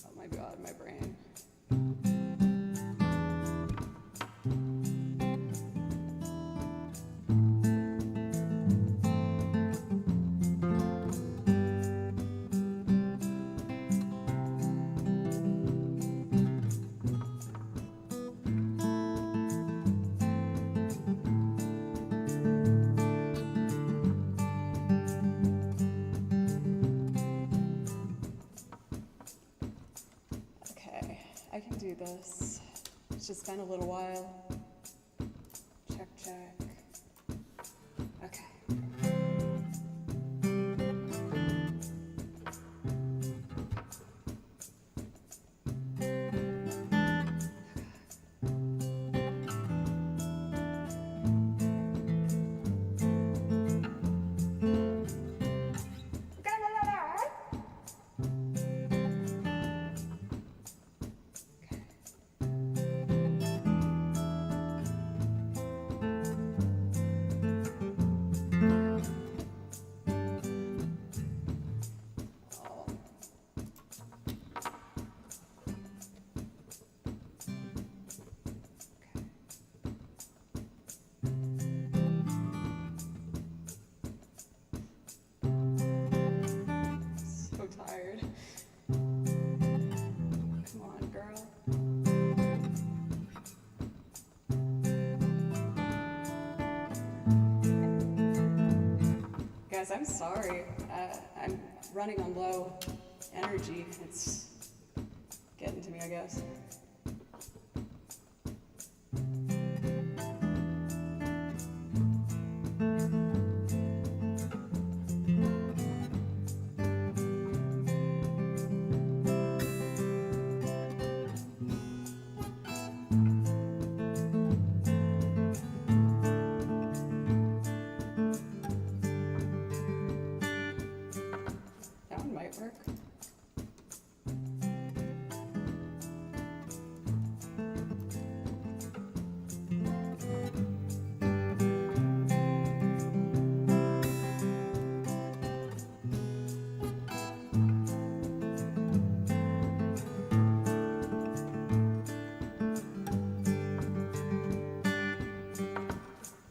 A: Oh my god, my brain. I can do this. It's just been a little while. Check, check. Okay. Guys, I'm sorry. I'm running on low energy. It's getting to me, I guess. That one might work.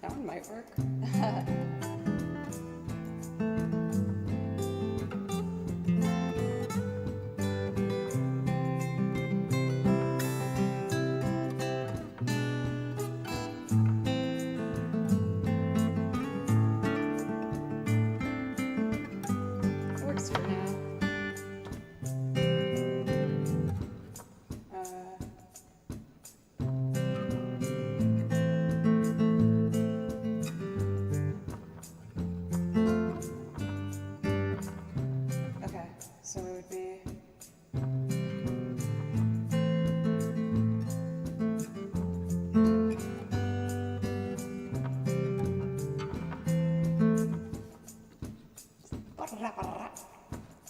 A: That one might work. Works for now. Okay, so it would be.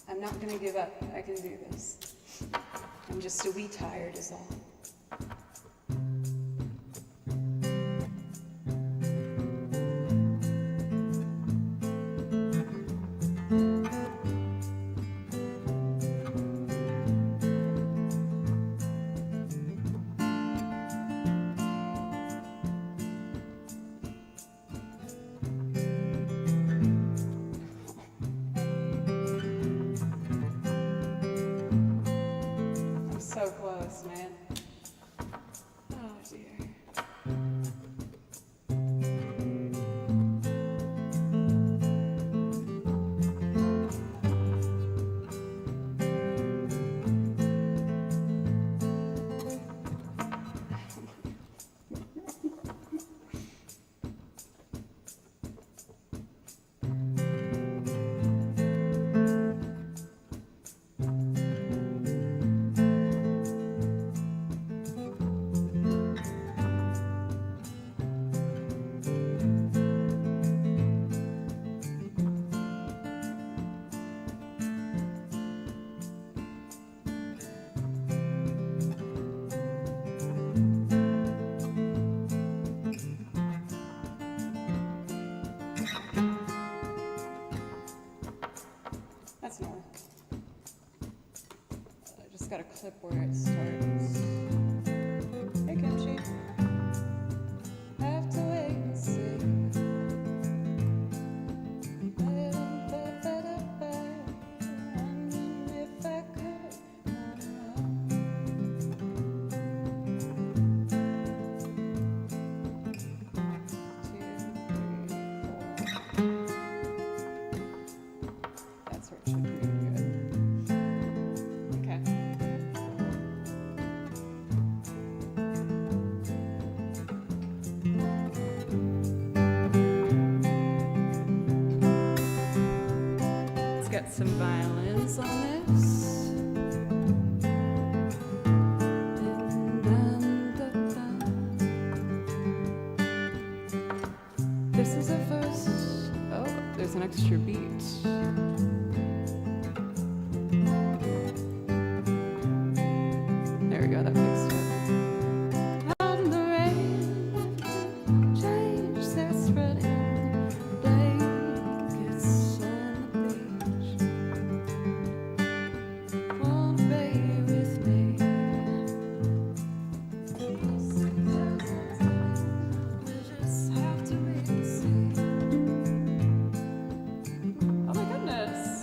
A: I'm not gonna give up. I can do this. I'm just a wee tired is all. I'm so close, man. Oh dear. That's not. I just got a clip where it starts. Hey, Kimchi. I have to wait and see. And if I could, that's where it should be good. Okay. Let's get some violins on this. This is a first. Oh, there's an extra beat. There we go, that fixed it. On the rain, change they're spreading blankets on the beach. Wanna be with me? We just have to wait and see. Oh my goodness.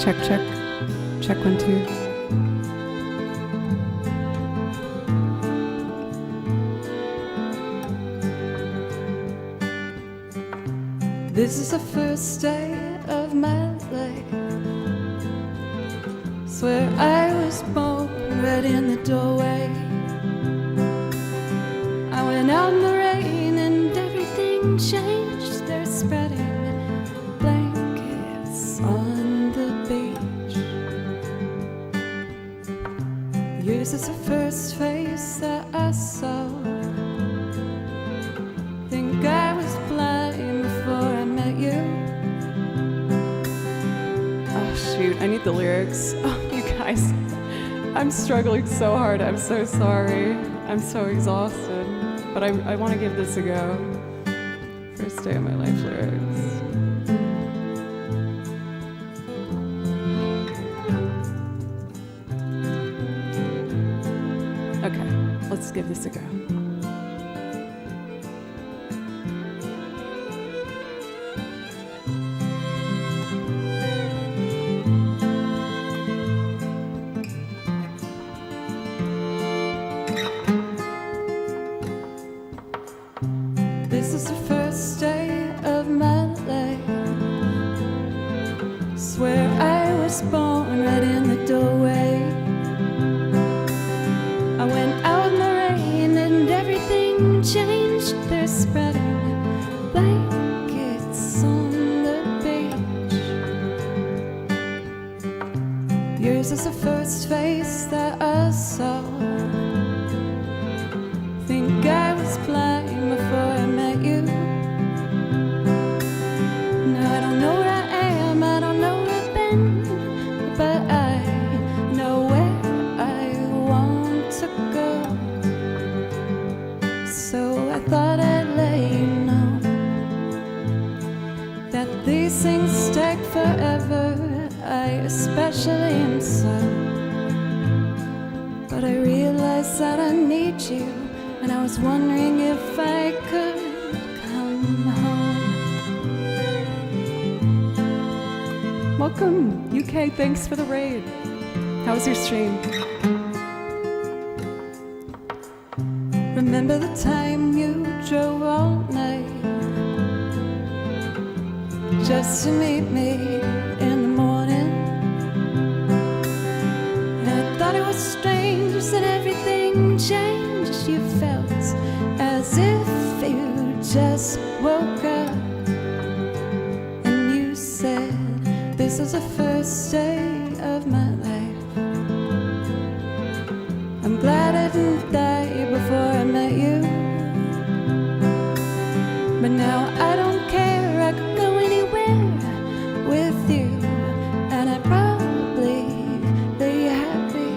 A: Check, check. Check 1, 2. This is the first day of my life. Swear I was born right in the doorway. I went out in the rain and everything changed. They're spreading blankets on the beach. Yours is the first face that I saw. Think I was blind before I met you. Oh shoot, I need the lyrics. Oh, you guys, I'm struggling so hard. I'm so sorry. I'm so exhausted. But I want to give this a go. First day of my life lyrics. Okay, let's give this a go. This is the first day of my life. Swear I was born right in the doorway. I went out in the rain and everything changed. They're spreading blankets on the beach. Yours is the first face that I saw. Think I was blind before I met you. Now I don't know where I am, I don't know where I've been, but I know where I want to go. So I thought I'd let you know that these things take forever. I especially am so. But I realized that I need you, and I was wondering if I could come home. Welcome, UK. Thanks for the raid. How was your stream? Remember the time you drove all night just to meet me in the morning? And I thought it was strange that everything changed. You felt as if you just woke up, and you said, this is the first day of my life. I'm glad I didn't die before I met you, but now I don't care. I could go anywhere with you, and I'd probably be happy.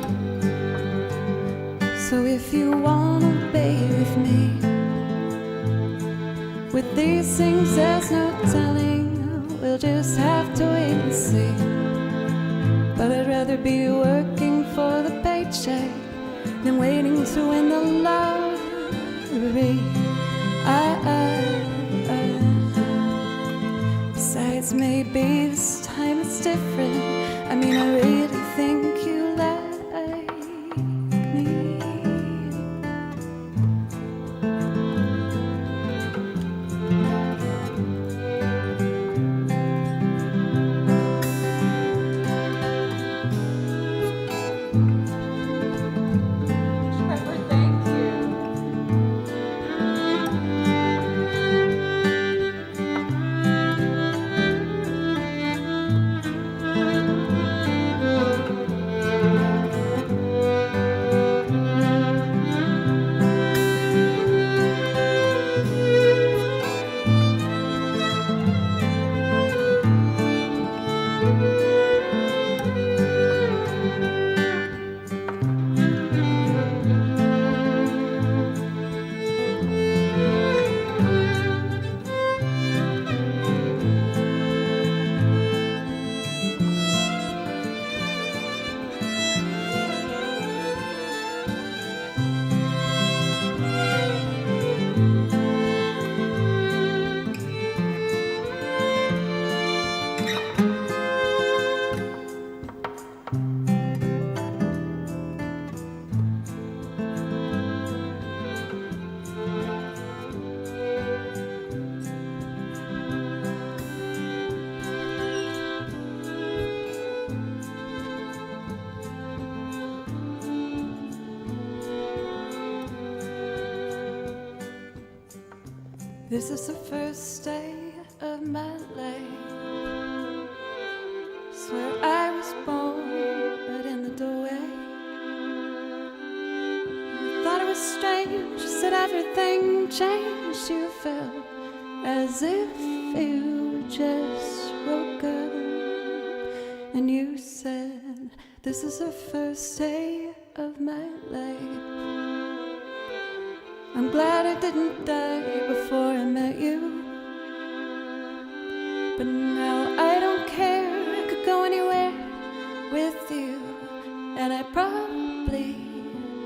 A: So if you wanna be with me, with these things there's no telling. We'll just have to wait and see. But I'd rather be working for the paycheck than waiting to win the lottery. Besides, maybe this time it's different. I mean, I really think you like me. Trevor, thank you. This is the first day of my life. Swear I was born right in the doorway. I thought it was strange that everything changed. You felt as if you just woke up. And you said, this is the first day of my life. I'm glad I didn't die before I met you. But now I don't care, I could go anywhere with you. And I'd probably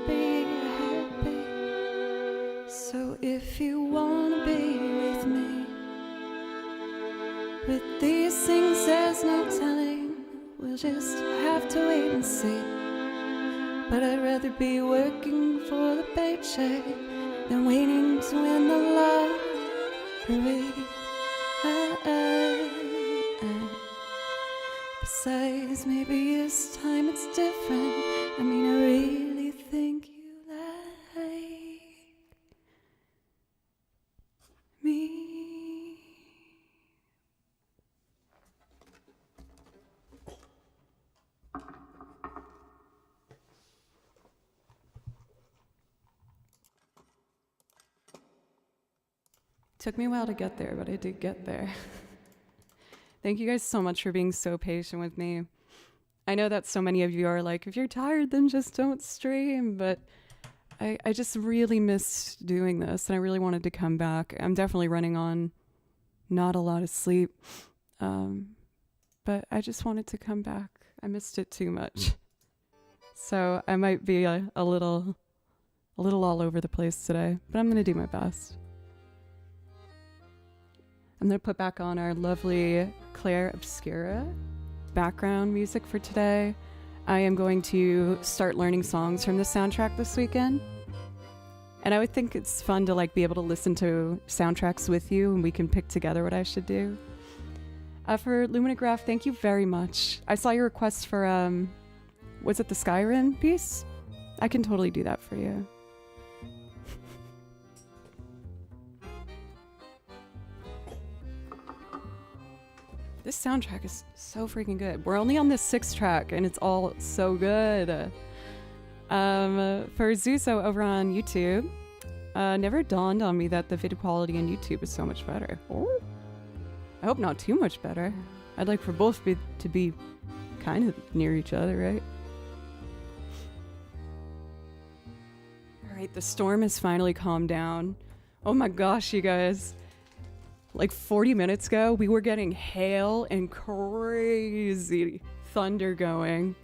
A: be happy. So if you wanna be with me, with these things there's no telling. We'll just have to wait and see. But I'd rather be working for the paycheck than waiting to win the lottery. Besides, maybe this time it's different. I mean, I really think you like me. Took me a while to get there, but I did get there. Thank you guys so much for being so patient with me. I know that so many of you are like, if you're tired, then just don't stream. But I just really missed doing this, and I really wanted to come back. I'm definitely running on not a lot of sleep. But I just wanted to come back. I missed it too much. So I might be a little all over the place today, but I'm going to do my best. I'm going to put back on our lovely Claire Obscura background music for today. I am going to start learning songs from the soundtrack this weekend. And I would think it's fun to like be able to listen to soundtracks with you, and we can pick together what I should do. For Luminograph, thank you very much. I saw your request for, was it the Skyrim piece? I can totally do that for you. This soundtrack is so freaking good. We're only on this 6th track, and it's all so good. For Zuzo over on YouTube, never dawned on me that the video quality on YouTube is so much better. Oh, I hope not too much better. I'd like for both to be kind of near each other, right? All right, the storm has finally calmed down. Oh my gosh, you guys. Like 40 minutes ago, we were getting hail and crazy thunder going.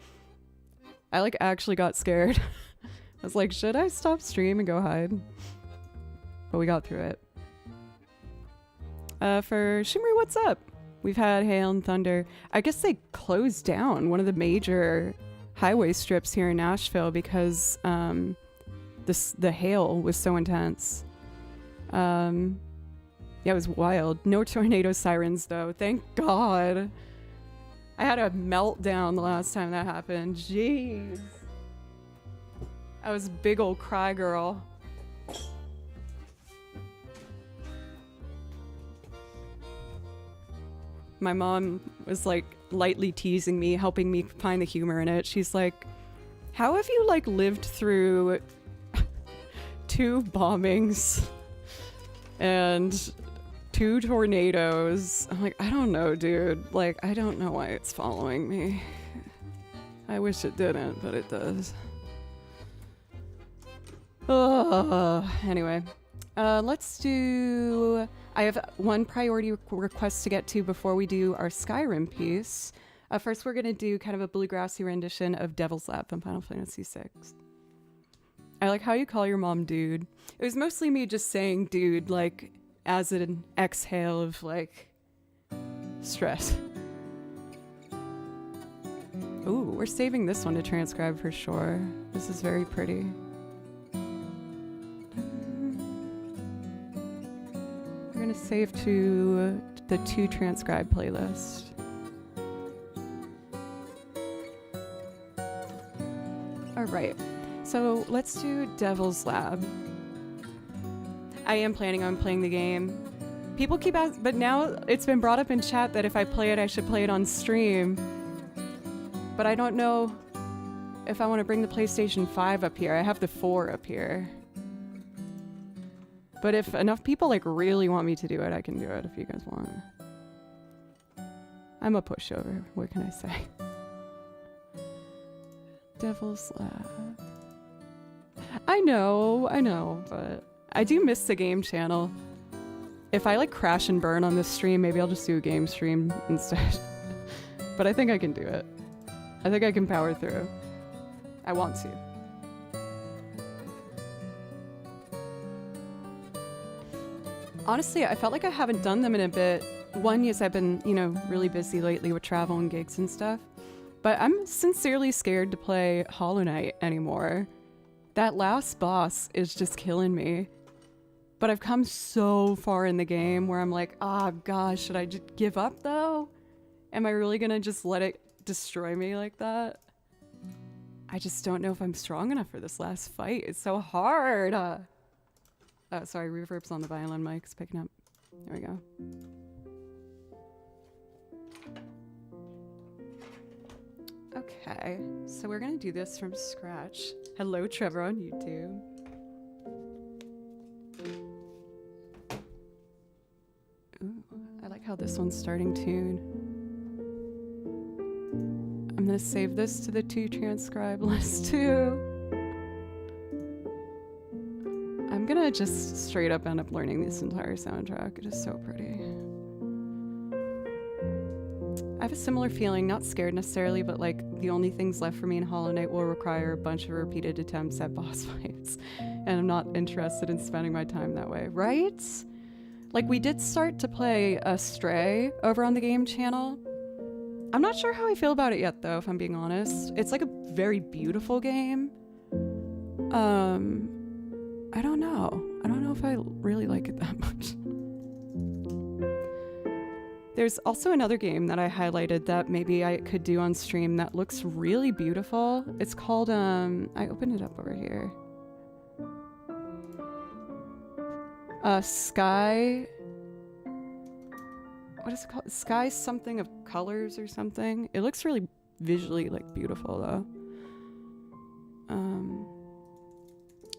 A: I like actually got scared. I was like, should I stop stream and go hide? But we got through it. For Shimri, what's up? We've had hail and thunder. I guess they closed down one of the major highway strips here in Nashville because the hail was so intense. Yeah, it was wild. No tornado sirens, though. Thank God. I had a meltdown the last time that happened. Jeez. I was a big old cry girl. My mom was like lightly teasing me, helping me find the humor in it. She's like, how have you like lived through 2 bombings and 2 tornadoes? I'm like, I don't know, dude. Like, I don't know why it's following me. I wish it didn't, but it does. Anyway, let's do... I have one priority request to get to before we do our Skyrim piece. First, we're going to do kind of a bluegrassy rendition of Devil's Lap from Final Fantasy VI. I like how you call your mom dude. It was mostly me just saying dude, like, as an exhale of, like, stress. Ooh, we're saving this one to transcribe for sure. This is very pretty. We're gonna save to the to transcribe playlist. All right, so let's do Devil's Lab. I am planning on playing the game. People keep asking, but now it's been brought up in chat that if I play it, I should play it on stream. But I don't know if I want to bring the PlayStation 5 up here. I have the 4 up here. But if enough people like really want me to do it, I can do it if you guys want. I'm a pushover. What can I say? Devil's Lab. I know, but I do miss the game channel. If I like crash and burn on this stream, maybe I'll just do a game stream instead. But I think I can do it. I think I can power through. I want to. Honestly, I felt like I haven't done them in a bit. One, yes, I've been, you know, really busy lately with travel and gigs and stuff. But I'm sincerely scared to play Hollow Knight anymore. That last boss is just killing me. But I've come so far in the game where I'm like, oh gosh, should I just give up though? Am I really gonna just let it destroy me like that? I just don't know if I'm strong enough for this last fight. It's so hard. Oh, sorry, reverb's on the violin mic. It's picking up. There we go. Okay, so we're gonna do this from scratch. Hello, Trevor on YouTube. Ooh, I like how this one's starting tune. I'm gonna save this to the to transcribe list too. I'm gonna just straight up end up learning this entire soundtrack. It is so pretty. I have a similar feeling, not scared necessarily, but like the only things left for me in Hollow Knight will require a bunch of repeated attempts at boss fights. And I'm not interested in spending my time that way, right? Like we did start to play Stray over on the game channel. I'm not sure how I feel about it yet though, if I'm being honest. It's like a very beautiful game. I don't know. I don't know if I really like it that much. There's also another game that I highlighted that maybe I could do on stream that looks really beautiful. It's called, I opened it up over here. Sky... What is it called? Sky something of colors or something. It looks really visually, like, beautiful, though.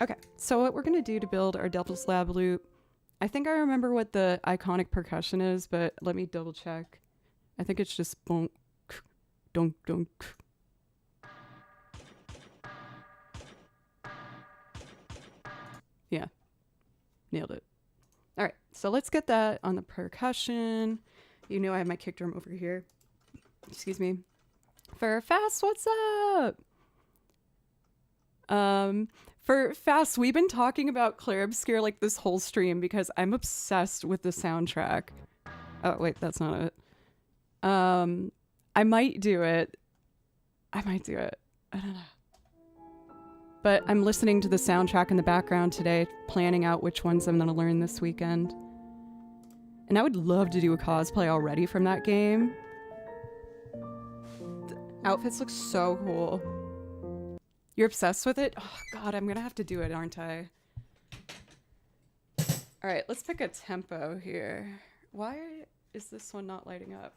A: Okay, so what we're gonna do to build our Devil's Lab loop, I think I remember what the iconic percussion is, but let me double check. I think it's just bonk, donk, donk. Yeah, nailed it. All right, so let's get that on the percussion. You know I have my kick drum over here. Excuse me. For Fast, what's up? For Fast, we've been talking about Clair Obscure like this whole stream because I'm obsessed with the soundtrack. Oh, wait, that's not it. I might do it. I don't know. But I'm listening to the soundtrack in the background today, planning out which ones I'm going to learn this weekend. And I would love to do a cosplay already from that game. The outfits look so cool. You're obsessed with it? Oh god, I'm gonna have to do it, aren't I? Alright, let's pick a tempo here. Why is this one not lighting up?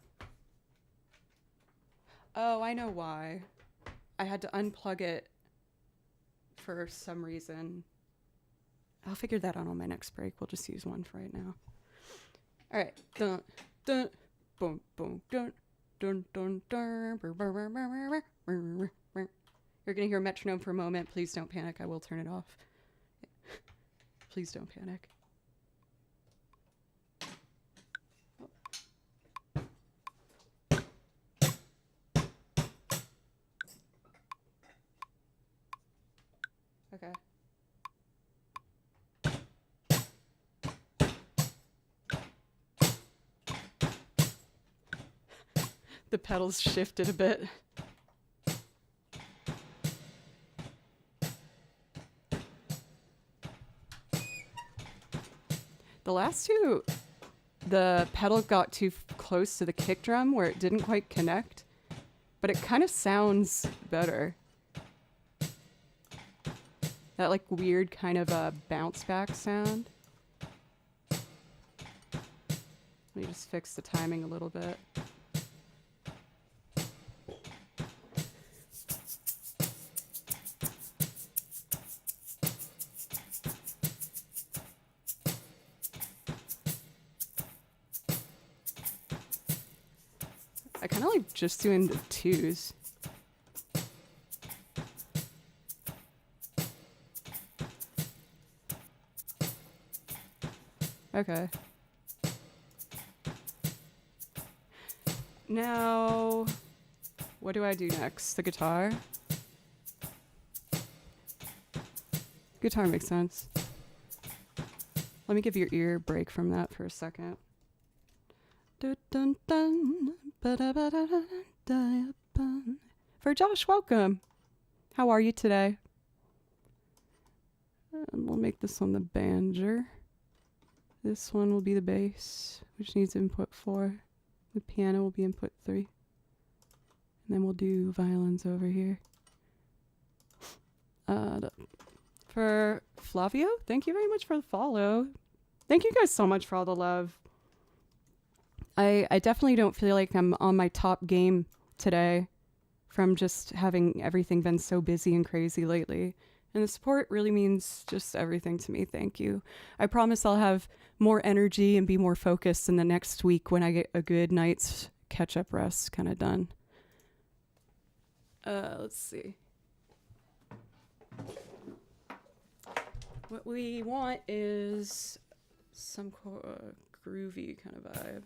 A: Oh, I know why. I had to unplug it for some reason. I'll figure that out on my next break. We'll just use one for right now. Alright. Dun, dun, boom, boom, dun, dun, dun, dun, brr, brr, brr, brr, brr, brr, brr. You're gonna hear a metronome for a moment. Please don't panic. I will turn it off. Please don't panic. Okay. The pedals shifted a bit. The last two, the pedal got too close to the kick drum where it didn't quite connect, but it kind of sounds better. That like weird kind of bounce back sound. Let me just fix the timing a little bit. I kind of like just doing the twos. Okay. Now, what do I do next? The guitar? Guitar makes sense. Let me give your ear a break from that for a second. For Josh, welcome. How are you today? And we'll make this one the banjo. This one will be the bass, which needs input 4. The piano will be input 3. And then we'll do violins over here. For Flavio, thank you very much for the follow. Thank you guys so much for all the love. I definitely don't feel like I'm on my top game today from just having everything been so busy and crazy lately. And the support really means just everything to me. Thank you. I promise I'll have more energy and be more focused in the next week when I get a good night's catch-up rest kind of done. Let's see. What we want is some groovy kind of vibe.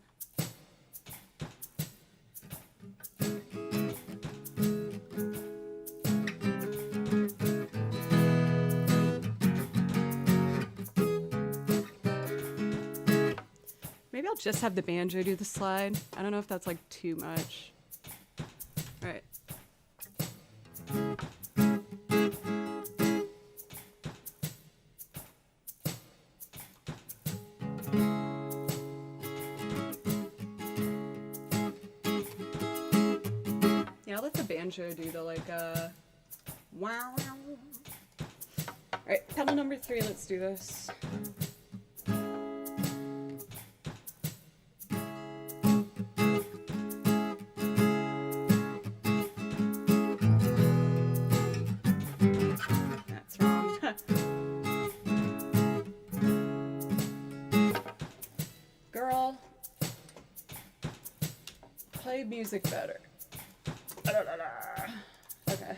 A: Maybe I'll just have the banjo do the slide. I don't know if that's like too much. All right. Yeah, I'll let the banjo do the like wow. All right, pedal number 3, let's do this. That's wrong. Girl, play music better. Okay.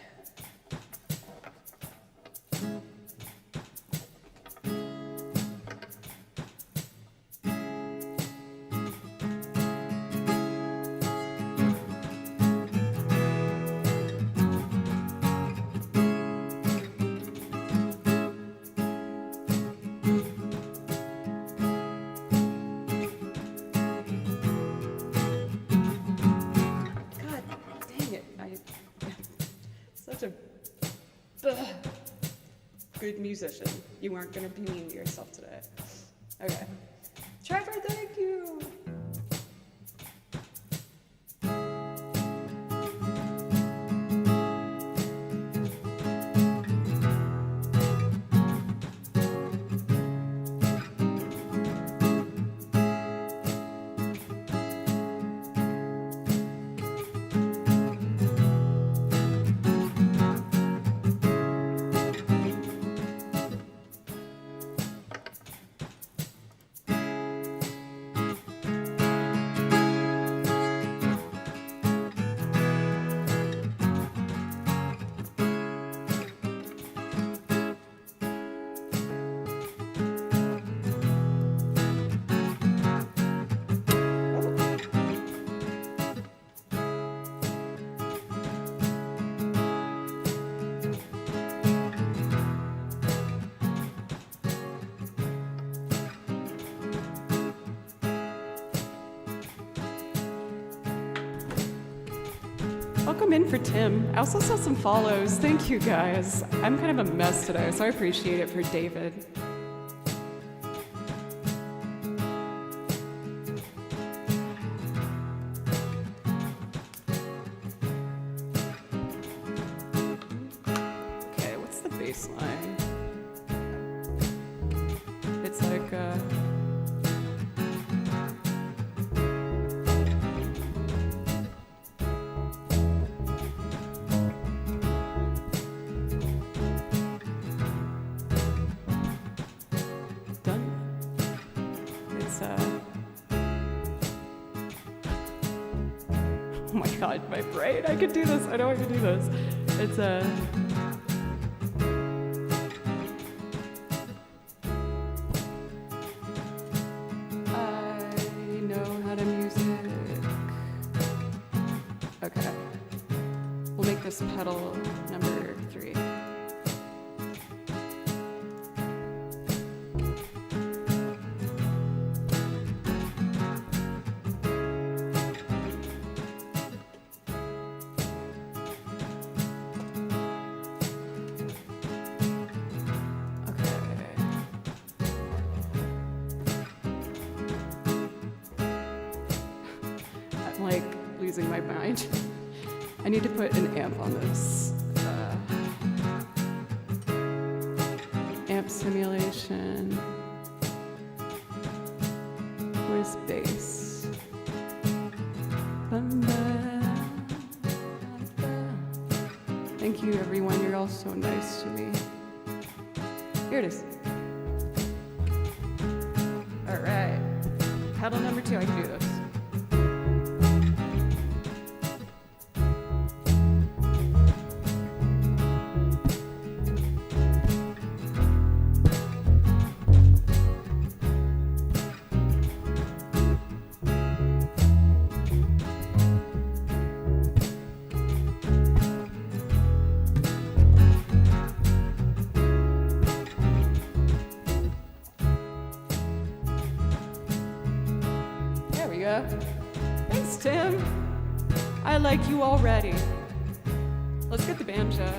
A: Good musician. You aren't gonna be mean to yourself today. Okay. Trevor, thank you. Welcome in for Tim. I also saw some follows. Thank you guys. I'm kind of a mess today, so I appreciate it for David. Okay, what's the bass line? It's like my god, my brain, I could do this. I know I could do this. It's a... I know how to music. Okay. We'll make this pedal number 3. I'm like losing my mind. I need to put an amp on this. Amp simulation. Where's bass? Thank you, everyone. You're all so nice to me. Here it is. All right. Pedal number 2. I can do this. There we go. Thanks, Tim. I like you already. Let's get the banjo.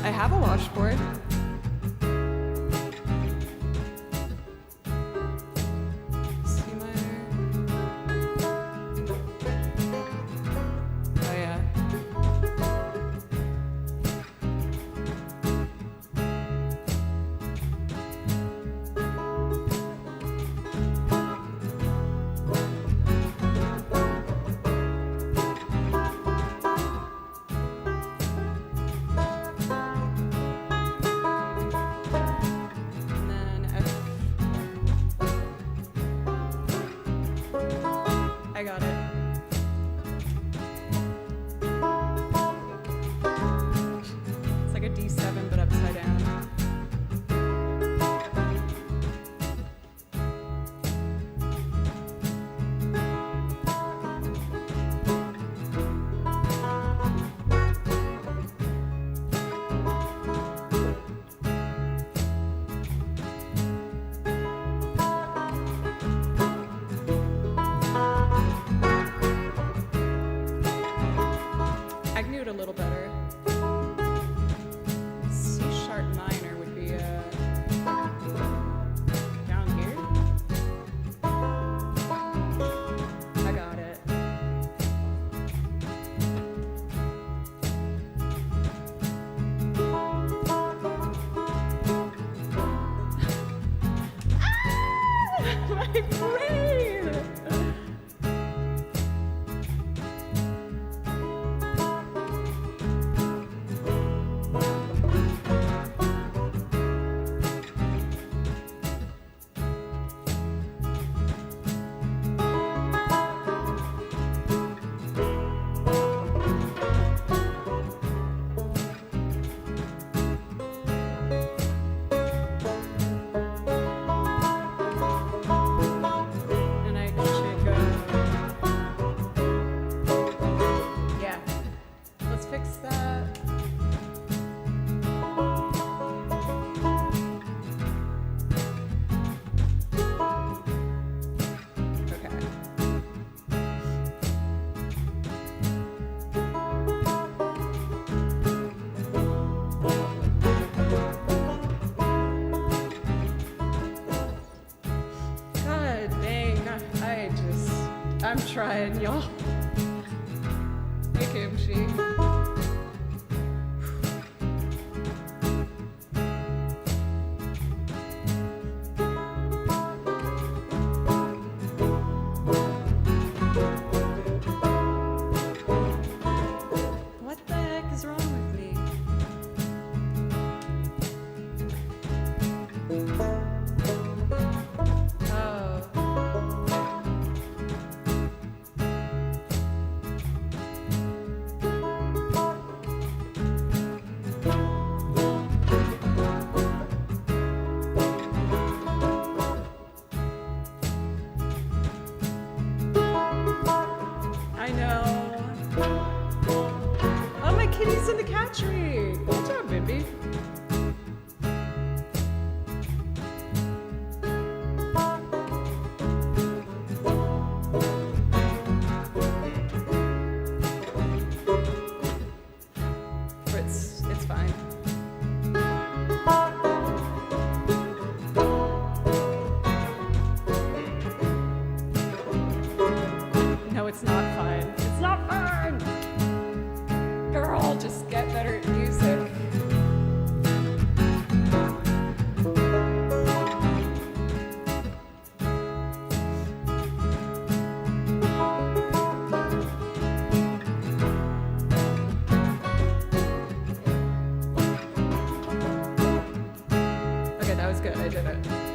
A: I have a washboard. C minor. Oh yeah. And then F. I got it. It's like a D7 but upside down. I can do it a little better. C sharp minor would be down here. I got it. My brain! And I should go. Yeah. Let's fix that. Okay. God dang, I'm trying, y'all. Hey, Kimchi. What the heck is wrong with me?
E: That's good. I did it.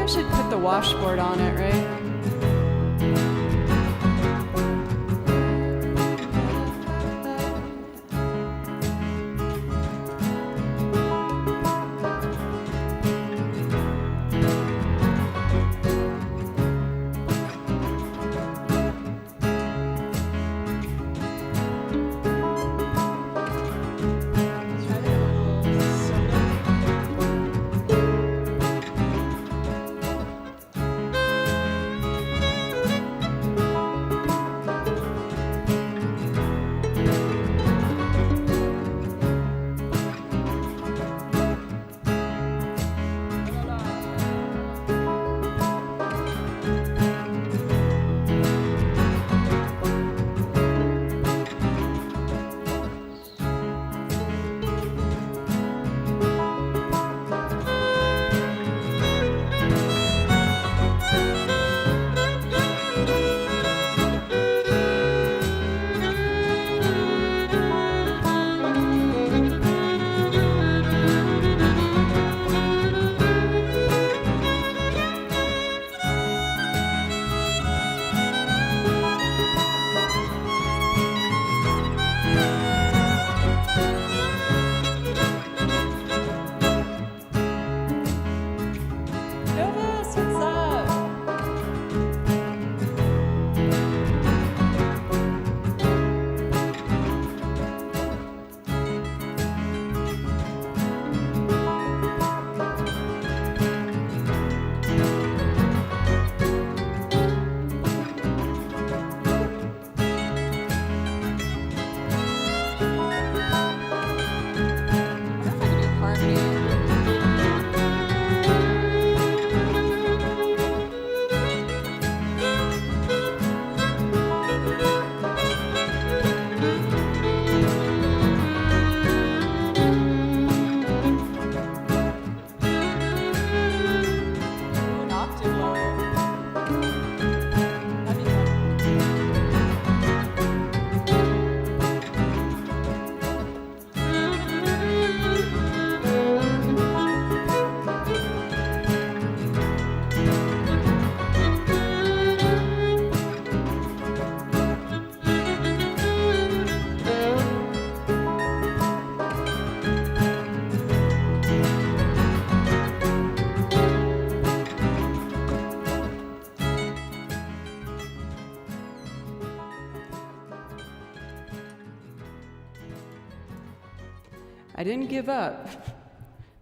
A: I should put the washboard on it, right? I didn't give up,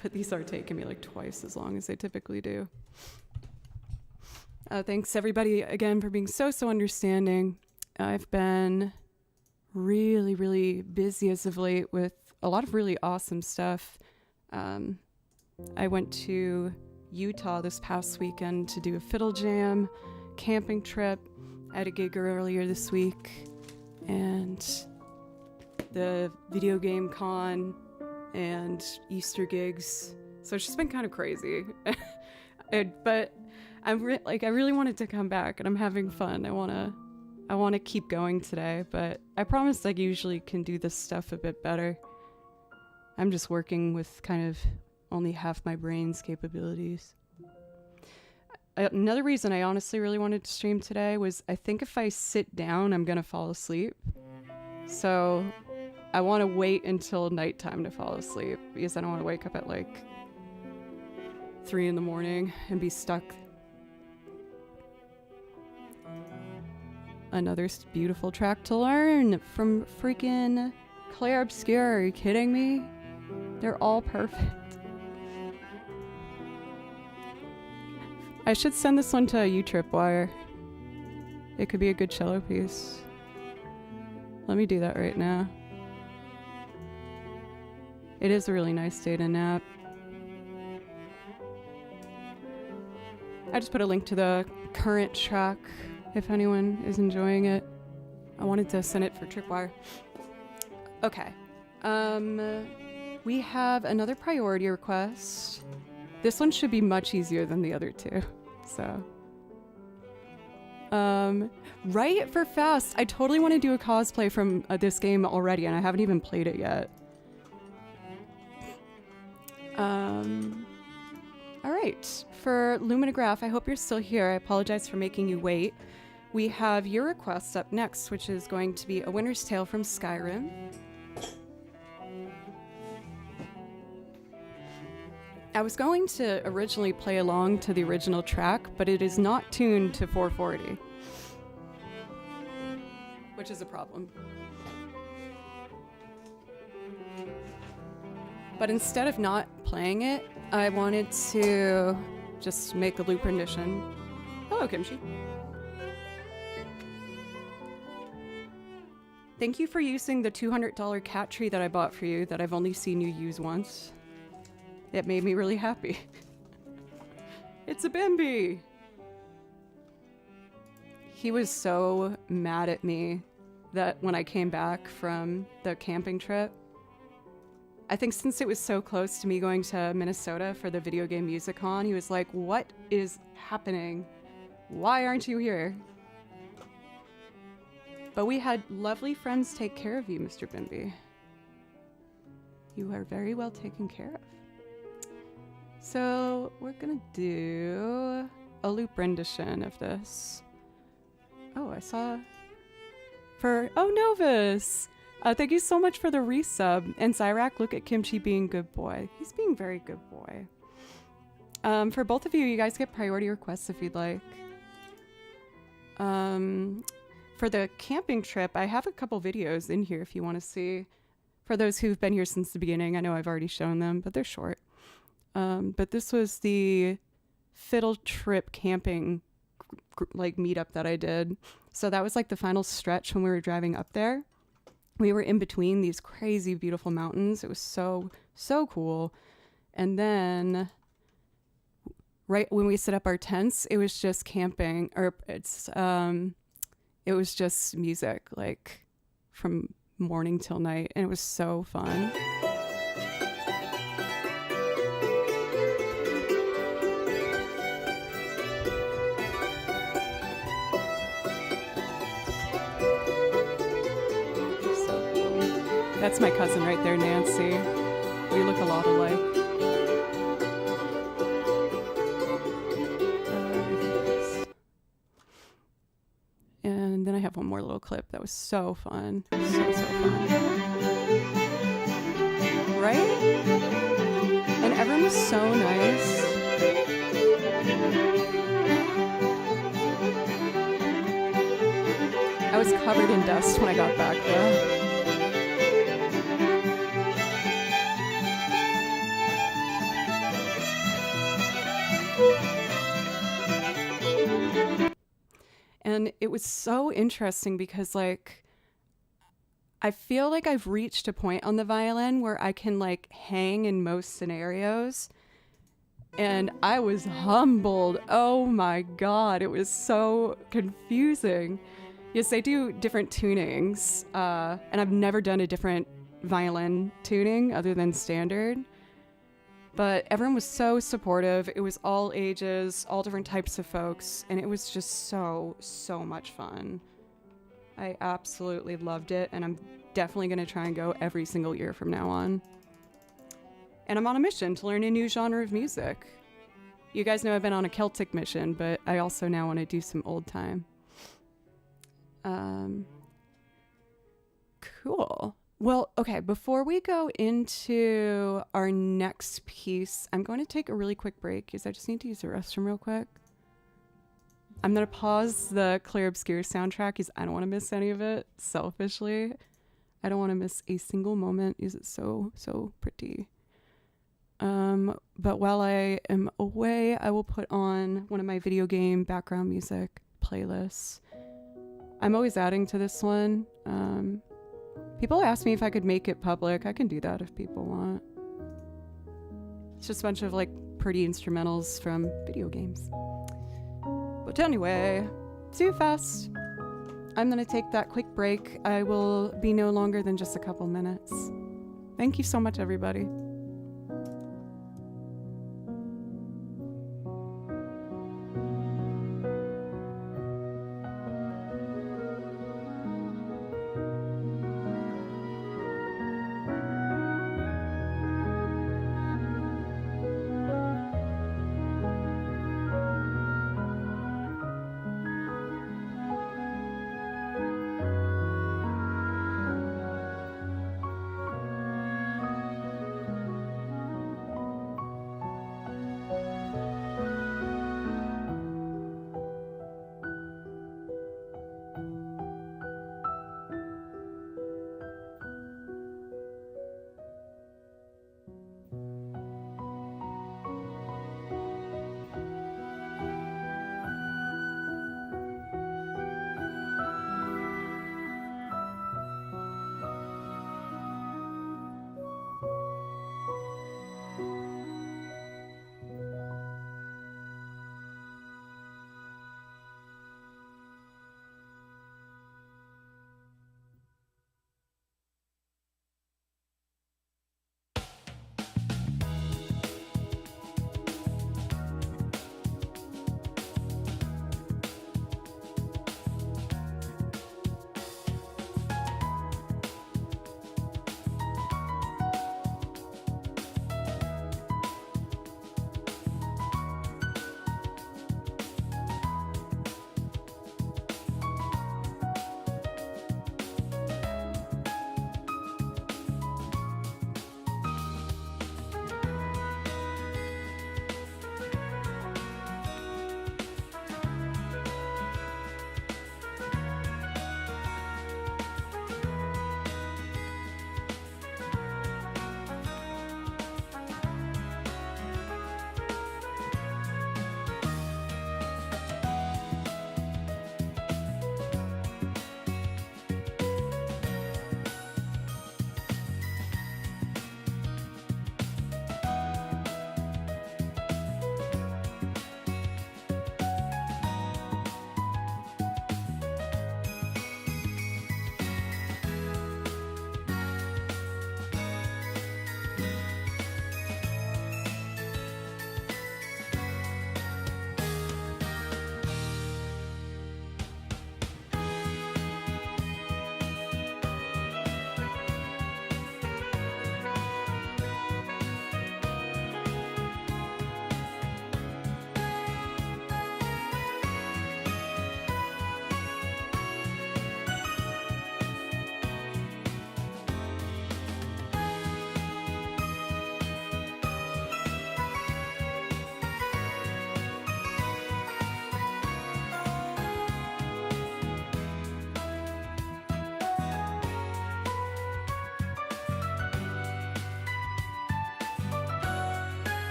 A: but these are taking me like twice as long as they typically do. Thanks everybody again for being so understanding. I've been really, really busy as of late with a lot of really awesome stuff. I went to Utah this past weekend to do a fiddle jam, camping trip. I had a gig earlier this week, and the video game con and Easter gigs. So it's just been kind of crazy. But I really wanted to come back, and I'm having fun. I want to keep going today, but I promise I usually can do this stuff a bit better. I'm just working with kind of only half my brain's capabilities. Another reason I honestly really wanted to stream today was I think if I sit down, I'm gonna fall asleep. So I want to wait until nighttime to fall asleep because I don't want to wake up at like 3 a.m. and be stuck. Another beautiful track to learn from freaking Claire Obscure. Are you kidding me? They're all perfect. I should send this one to a U-Tripwire. It could be a good cello piece. Let me do that right now. It is a really nice day to nap. I just put a link to the current track if anyone is enjoying it. I wanted to send it for Tripwire. Okay. We have another priority request. This one should be much easier than the other two. So. Right for Fast. I totally want to do a cosplay from this game already, and I haven't even played it yet. Alright, for Luminograph, I hope you're still here. I apologize for making you wait. We have your request up next, which is going to be A Winter's Tale from Skyrim. I was going to originally play along to the original track, but it is not tuned to 440. Which is a problem. But instead of not playing it, I wanted to just make a loop rendition. Hello, Kimchi. Thank you for using the $200 cat tree that I bought for you that I've only seen you use once. It made me really happy. It's a Bimby! He was so mad at me that when I came back from the camping trip, I think since it was so close to me going to Minnesota for the Video Game Music Con, he was like, "What is happening? Why aren't you here?" But we had lovely friends take care of you, Mr. Bimby. You are very well taken care of. So we're gonna do a loop rendition of this. Oh, I saw for Novus. Thank you so much for the resub. And Zyrak, look at Kimchi being good boy. He's being very good boy. For both of you, you guys get priority requests if you'd like. For the camping trip, I have a couple videos in here if you want to see. For those who've been here since the beginning, I know I've already shown them, but they're short. But this was the fiddle trip camping like meetup that I did. So that was like the final stretch when we were driving up there. We were in between these crazy beautiful mountains. It was so cool. And then right when we set up our tents, it was just camping, or it was just music like from morning till night, and it was so fun. That's my cousin right there, Nancy. We look a lot alike. And then I have one more little clip that was so fun. So fun. Right? And everyone was so nice. I was covered in dust when I got back though. And it was so interesting because like I feel like I've reached a point on the violin where I can like hang in most scenarios. And I was humbled. Oh my God, it was so confusing. Yes, they do different tunings, and I've never done a different violin tuning other than standard. But everyone was so supportive. It was all ages, all different types of folks, and it was just so much fun. I absolutely loved it, and I'm definitely going to try and go every single year from now on. And I'm on a mission to learn a new genre of music. You guys know I've been on a Celtic mission, but I also now want to do some old time. Cool. Well, okay, before we go into our next piece, I'm going to take a really quick break because I just need to use the restroom real quick. I'm going to pause the Clear Obscure soundtrack because I don't want to miss any of it, selfishly. I don't want to miss a single moment because it's so pretty. But while I am away, I will put on one of my video game background music playlists. I'm always adding to this one. People ask me if I could make it public. I can do that if people want. It's just a bunch of like pretty instrumentals from video games. But anyway, too fast. I'm gonna take that quick break. I will be no longer than just a couple minutes. Thank you so much, everybody.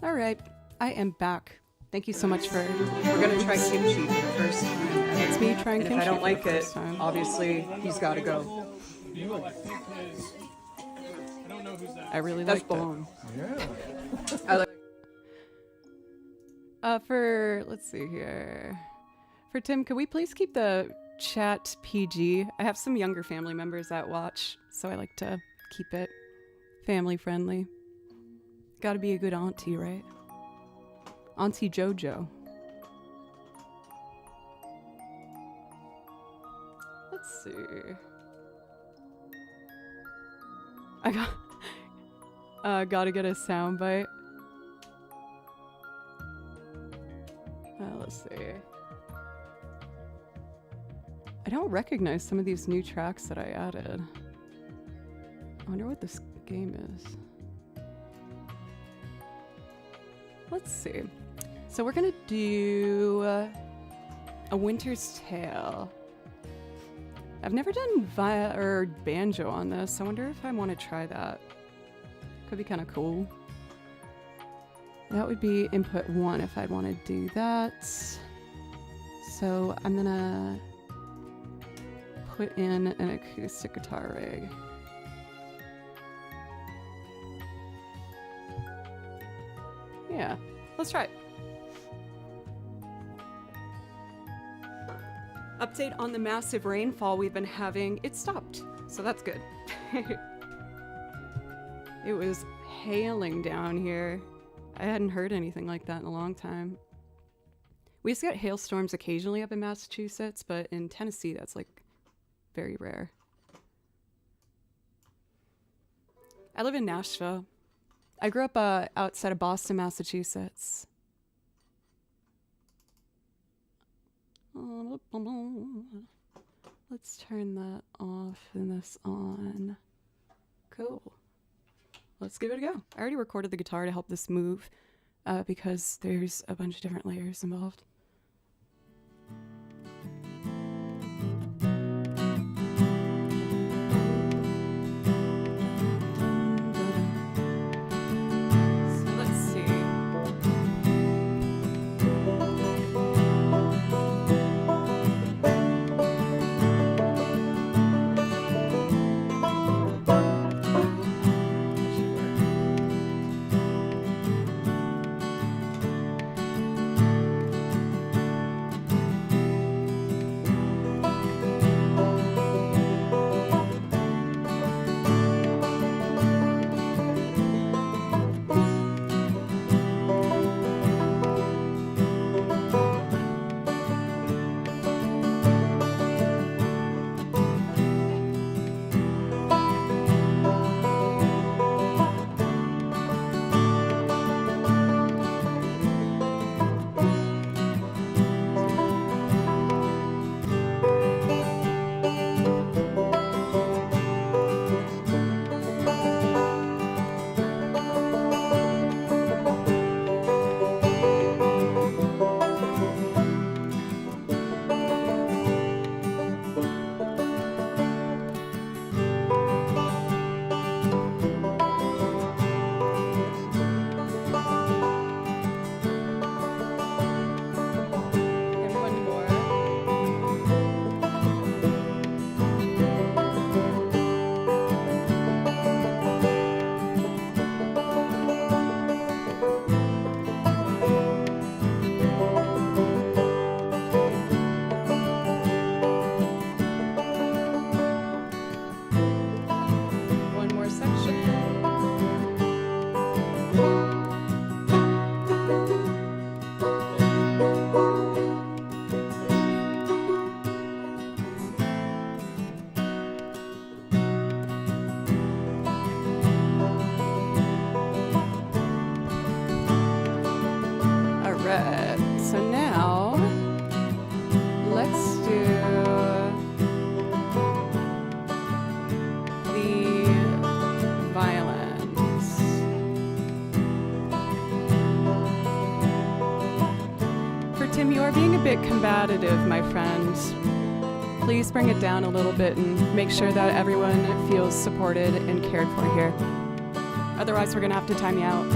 A: All right, I am back. Thank you so much for.
E: We're gonna try kimchi for the first time.
A: It's me trying
E: And
A: kimchi
E: if I don't
A: for
E: like
A: the
E: it,
A: first time.
E: obviously he's got to go.
A: I really
E: That's
A: like
E: bomb.
B: Yeah.
E: I like.
A: Let's see here. For Tim, could we please keep the chat PG? I have some younger family members that watch, so I like to keep it family friendly. Gotta be a good auntie, right? Auntie Jojo. Let's see. Gotta get a soundbite. Let's see. I don't recognize some of these new tracks that I added. I wonder what this game is. Let's see. So we're gonna do A Winter's Tale. I've never done banjo on this. I wonder if I want to try that. Could be kind of cool. That would be input 1 if I'd want to do that. So I'm gonna put in an acoustic guitar rig. Yeah, let's try it. Update on the massive rainfall we've been having. It stopped, so that's good. It was hailing down here. I hadn't heard anything like that in a long time. We used to get hailstorms occasionally up in Massachusetts, but in Tennessee, that's like very rare. I live in Nashville. I grew up outside of Boston, Massachusetts. Let's turn that off and this on. Cool. Let's give it a go. I already recorded the guitar to help this move because there's a bunch of different layers involved. So let's see. So now, let's do the violins. For Tim, you are being a bit combative, my friend. Please bring it down a little bit and make sure that everyone feels supported and cared for here. Otherwise, we're gonna have to time you out.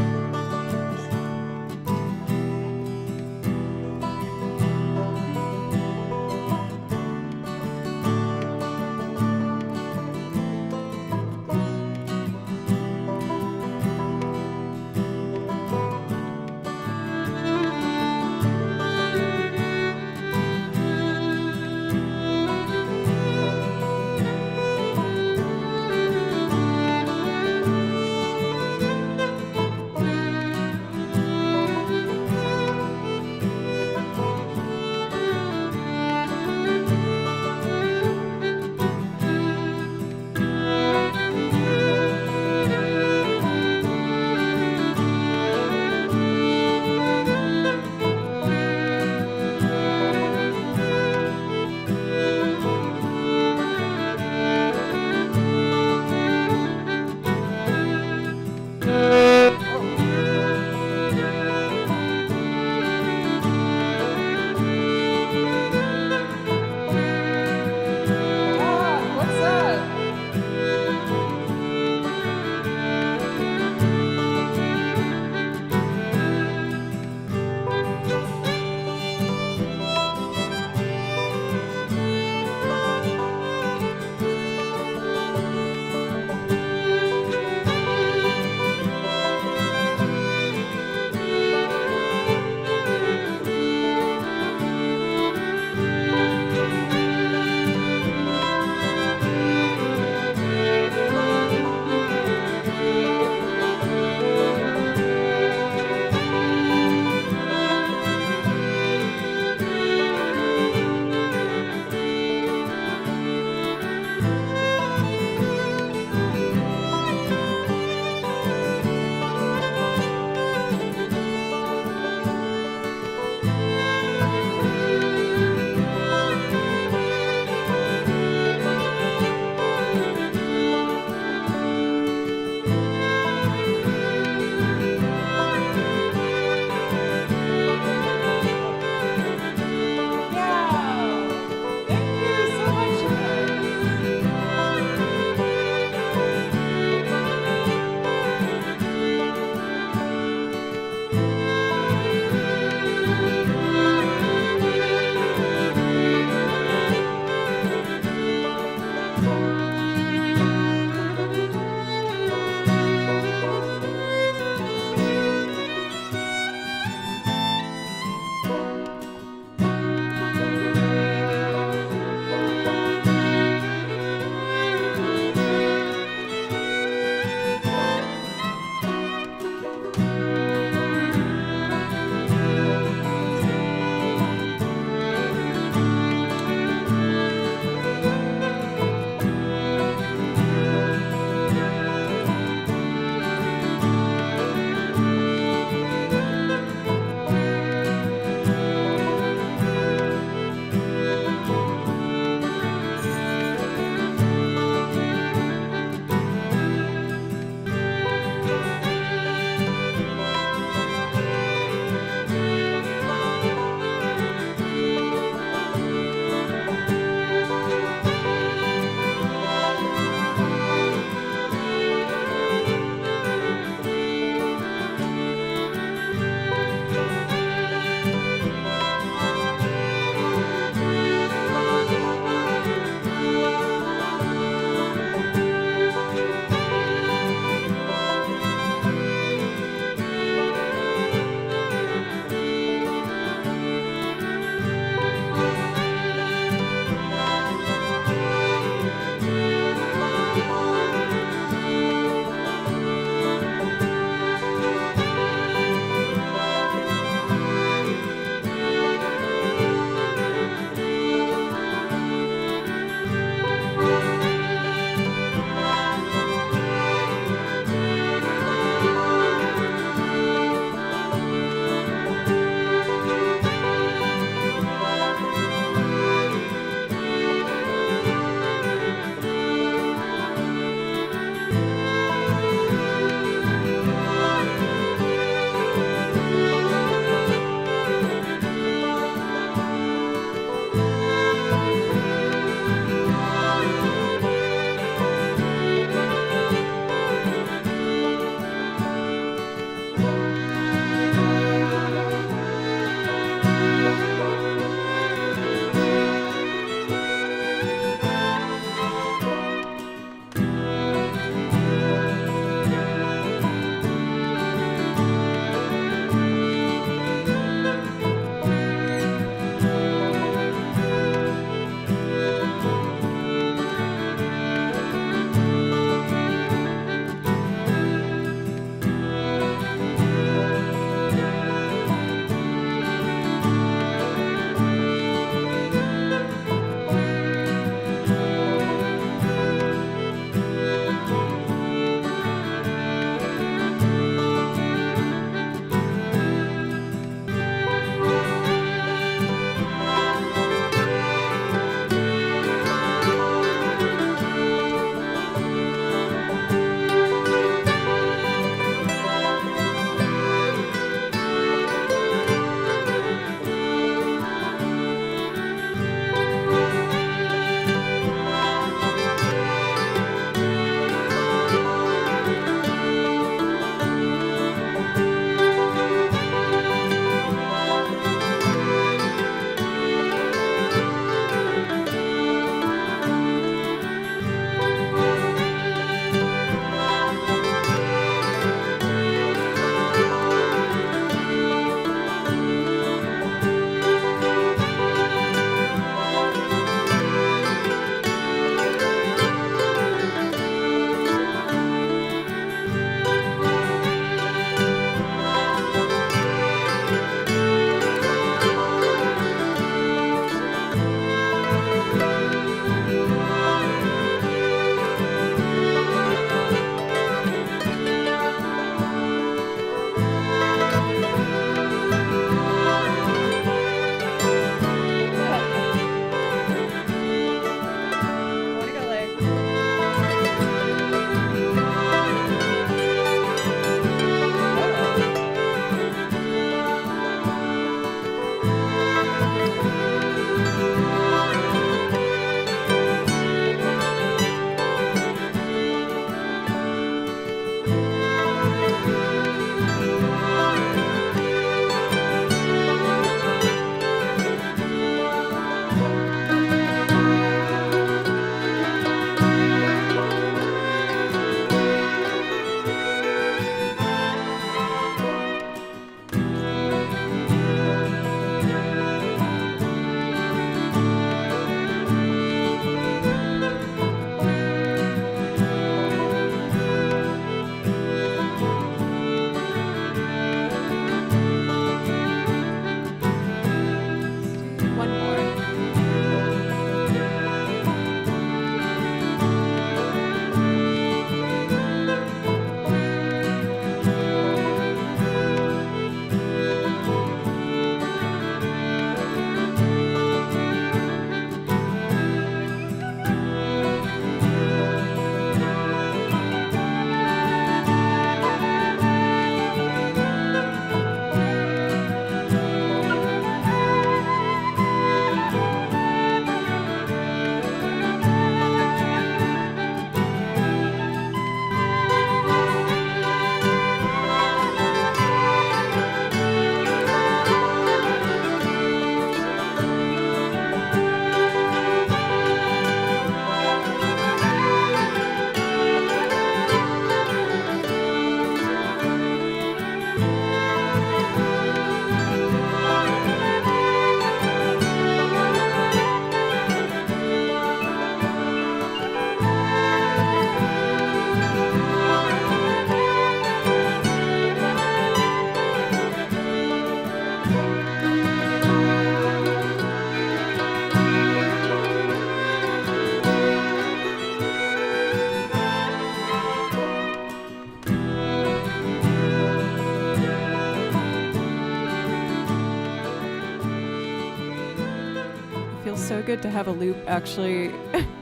A: so good to have a loop actually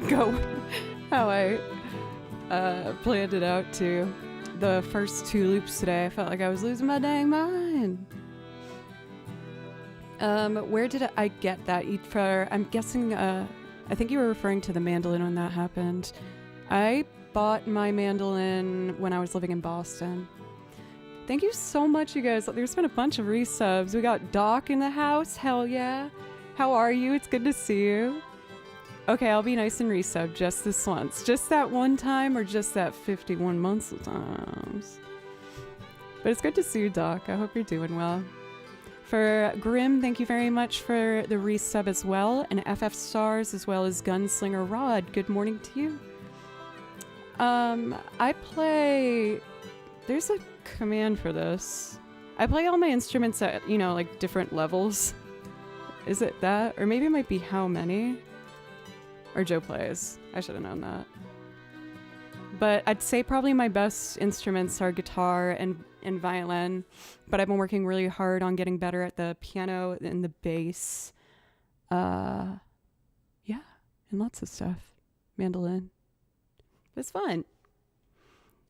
A: go how I planned it out to. The first 2 loops today, I felt like I was losing my dang mind. Where did I get that? I'm guessing, I think you were referring to the mandolin when that happened. I bought my mandolin when I was living in Boston. Thank you so much, you guys. There's been a bunch of resubs. We got Doc in the house. Hell yeah. How are you? It's good to see you. Okay, I'll be nice and resub just this once. Just that one time or just that 51 months of times. But it's good to see you, Doc. I hope you're doing well. For Grim, thank you very much for the resub as well. And FF Stars as well as Gunslinger Rod. Good morning to you. I play... There's a command for this. I play all my instruments at, you know, like different levels. Is it that? Or maybe it might be how many? Or Joe plays. I should have known that. But I'd say probably my best instruments are guitar and violin. But I've been working really hard on getting better at the piano and the bass. Yeah, and lots of stuff. Mandolin. It's fun.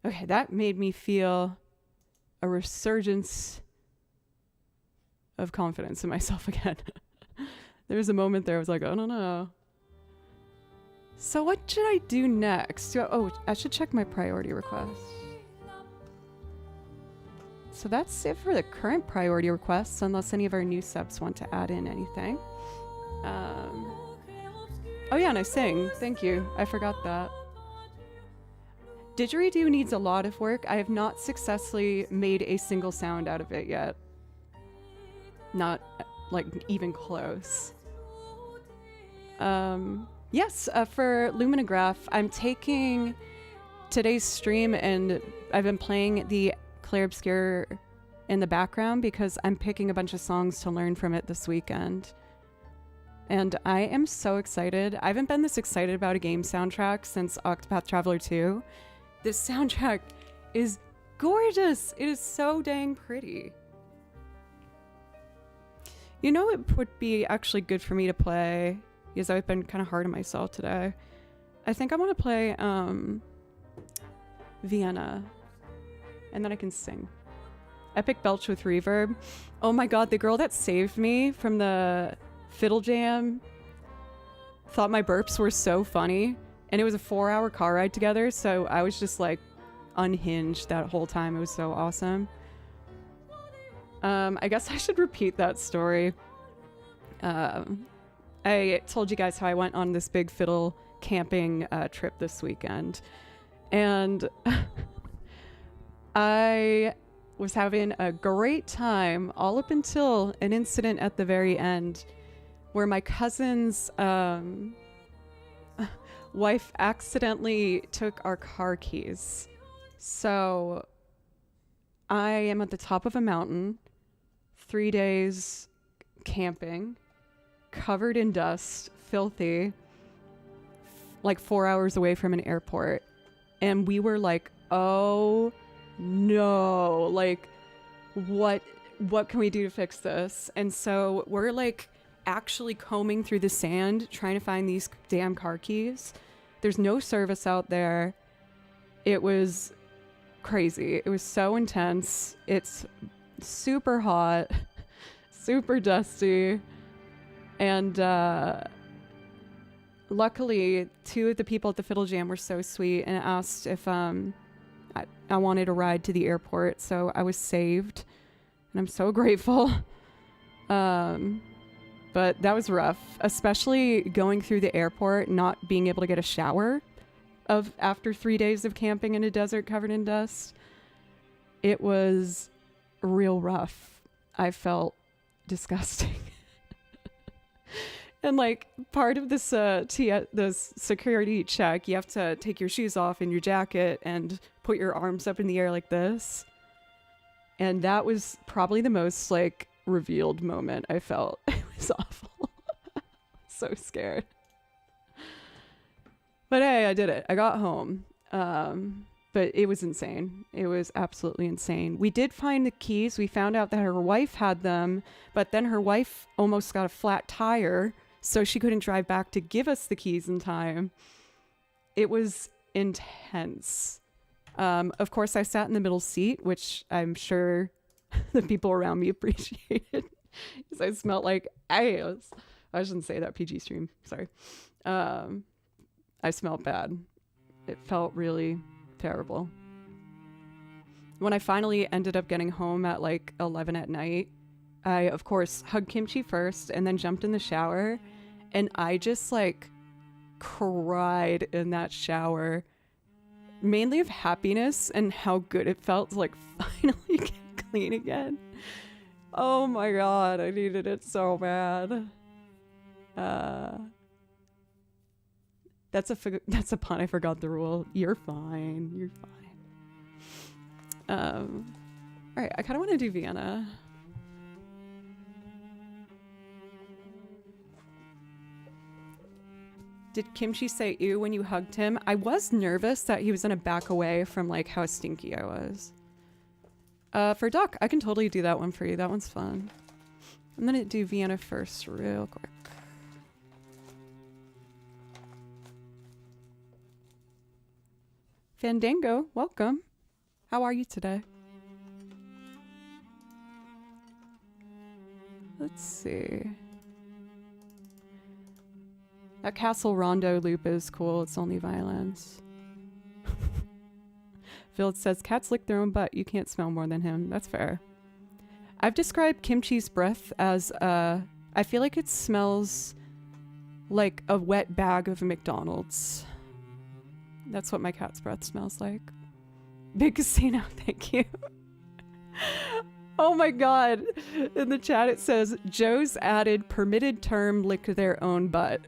A: Okay, that made me feel a resurgence of confidence in myself again. There was a moment there I was like, I don't know. So what should I do next? I should check my priority requests. So that's it for the current priority requests, unless any of our new subs want to add in anything. Oh yeah, and I sing. Thank you. I forgot that. Didgeridoo needs a lot of work. I have not successfully made a single sound out of it yet. Not, like, even close. Yes, for Luminograph, I'm taking today's stream and I've been playing the Clair Obscur in the background because I'm picking a bunch of songs to learn from it this weekend. And I am so excited. I haven't been this excited about a game soundtrack since Octopath Traveler 2. This soundtrack is gorgeous. It is so dang pretty. You know, it would be actually good for me to play, because I've been kind of hard on myself today. I think I want to play Vienna, and then I can sing. Epic Belch with Reverb. Oh my god, the girl that saved me from the Fiddle Jam thought my burps were so funny. And it was a 4-hour car ride together, so I was just like unhinged that whole time. It was so awesome. I guess I should repeat that story. I told you guys how I went on this big fiddle camping trip this weekend. And I was having a great time all up until an incident at the very end where my cousin's wife accidentally took our car keys. So I am at the top of a mountain, 3 days camping, covered in dust, filthy, like 4 hours away from an airport. And we were like, oh no, like what can we do to fix this? And so we're like actually combing through the sand trying to find these damn car keys. There's no service out there. It was crazy. It was so intense. It's super hot, super dusty. And luckily, 2 of the people at the Fiddle Jam were so sweet and asked if I wanted a ride to the airport. So I was saved. And I'm so grateful. But that was rough, especially going through the airport, not being able to get a shower after 3 days of camping in a desert covered in dust. It was real rough. I felt disgusting. And like part of this this security check, you have to take your shoes off and your jacket and put your arms up in the air like this. And that was probably the most like revealed moment I felt. It was awful. So scared. But hey, I did it. I got home. But it was insane. It was absolutely insane. We did find the keys. We found out that her wife had them, but then her wife almost got a flat tire. so she couldn't drive back to give us the keys in time. It was intense. Of course, I sat in the middle seat, which I'm sure the people around me appreciated because I smelled like ass. I shouldn't say that, PG stream. Sorry. I smelled bad. It felt really terrible. When I finally ended up getting home at like 11 at night, I, of course, hugged Kimchi first and then jumped in the shower. And I just like cried in that shower, mainly of happiness and how good it felt to like finally get clean again. Oh my God, I needed it so bad. That's a pun. I forgot the rule. You're fine. You're fine. All right, I kind of want to do Vienna. Did Kimchi say ew when you hugged him? I was nervous that he was gonna back away from like how stinky I was. For Doc, I can totally do that one for you. That one's fun. I'm gonna do Vienna first real quick. Fandango, welcome. How are you today? Let's see. That Castle Rondo loop is cool. It's only violence. Phil says, cats lick their own butt. You can't smell more than him. That's fair. I've described Kimchi's breath as, I feel like it smells like a wet bag of McDonald's. That's what my cat's breath smells like. Big casino, thank you. Oh my God. In the chat it says, Joe's added permitted term lick their own butt.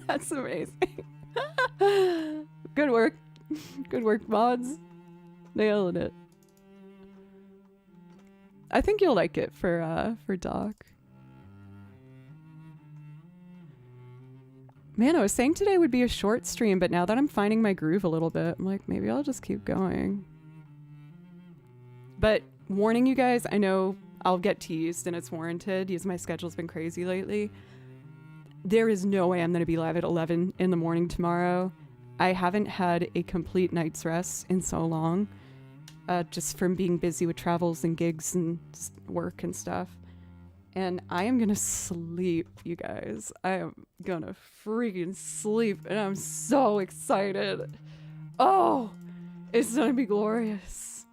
A: That's amazing. Good work. Good work, mods. Nailing it. I think you'll like it for Doc. Man, I was saying today would be a short stream, but now that I'm finding my groove a little bit, I'm like, maybe I'll just keep going. But warning you guys, I know I'll get teased and it's warranted because my schedule's been crazy lately. There is no way I'm going to be live at 11 in the morning tomorrow. I haven't had a complete night's rest in so long, just from being busy with travels and gigs and work and stuff. And I am going to sleep, you guys. I am going to freaking sleep and I'm so excited. Oh, it's going to be glorious.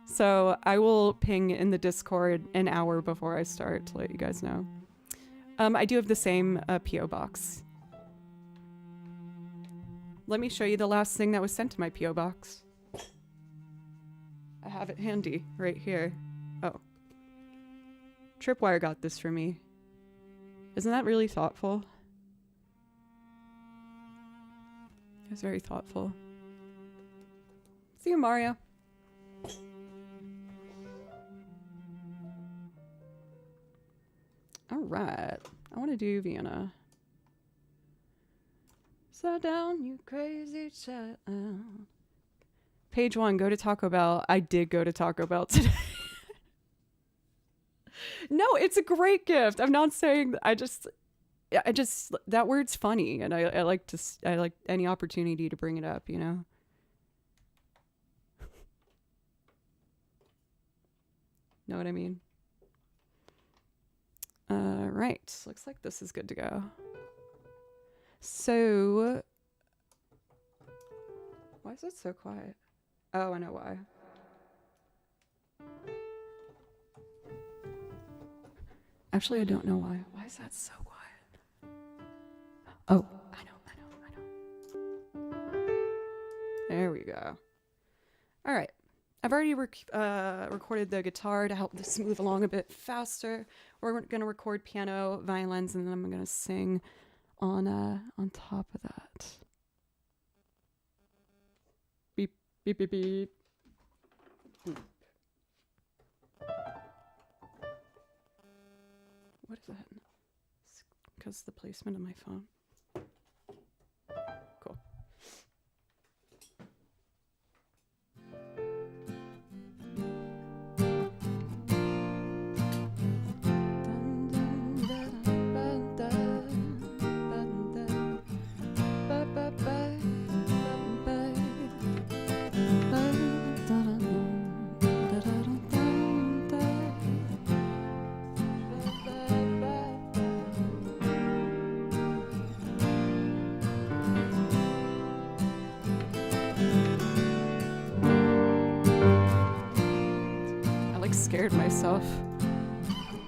A: So I will ping in the Discord an hour before I start to let you guys know. I do have the same P.O. box. Let me show you the last thing that was sent to my P.O. box. I have it handy right here. Oh. Tripwire got this for me. Isn't that really thoughtful? It's very thoughtful. See you, Mario. All right. I want to do Vienna. Sit down, you crazy child. Page 1, go to Taco Bell. I did go to Taco Bell today. No, it's a great gift. I'm not saying I just that word's funny, and I like any opportunity to bring it up, you know. Know what I mean? Right. Looks like this is good to go. So, why is it so quiet? Oh, I know why. Actually, I don't know why. Why is that so quiet? Oh, I know. There we go. All right. I've already recorded the guitar to help this move along a bit faster. We're going to record piano, violins, and then I'm going to sing on top of that. Beep, beep, beep, beep. Beep. What is that? It's because the placement of my phone. Cool. scared myself.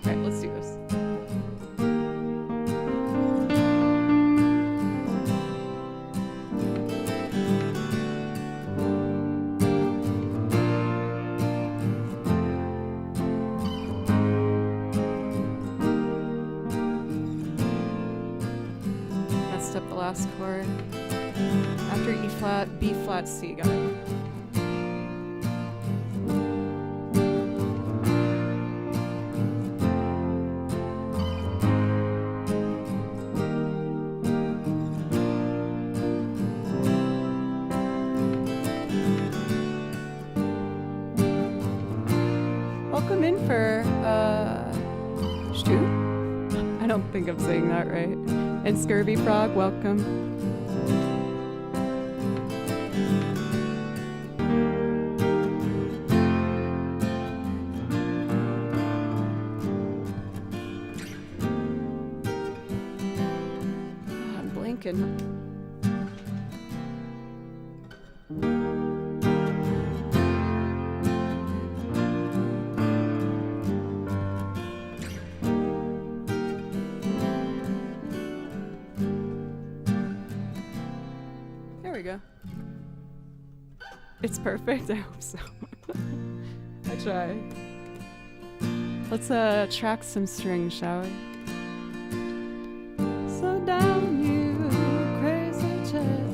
A: Alright, let's do this. Messed up the last chord. After E flat, B flat, C, got it. Welcome in for, Stu? I don't think I'm saying that right. And Scurvy Frog, welcome. I'm blinking. There we go. It's perfect. I hope so. I try. Let's track some strings, shall we? Slow down, you crazy child.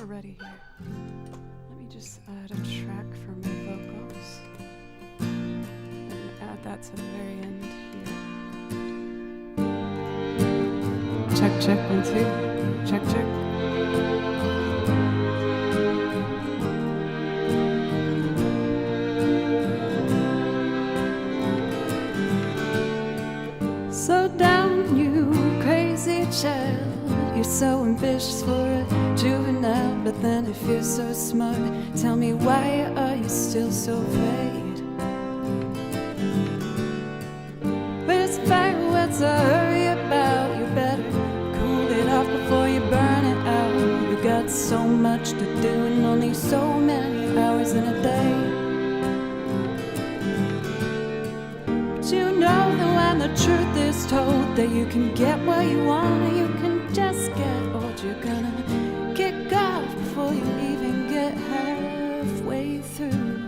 A: Ready here. Let me just add a track for my vocals and add that to the very end here. Check, check, 1, 2. Check, check. Slow down, you crazy child. You're so ambitious for a juvenile, but then if you're so smart, tell me why are you still so afraid? But it's fire, what's to hurry about? You better cool it off before you burn it out. You got so much to do and only so many hours in a day. But you know that when the truth is told, that you can get what you want or you can just get old. You're gonna kick off before you even get halfway through.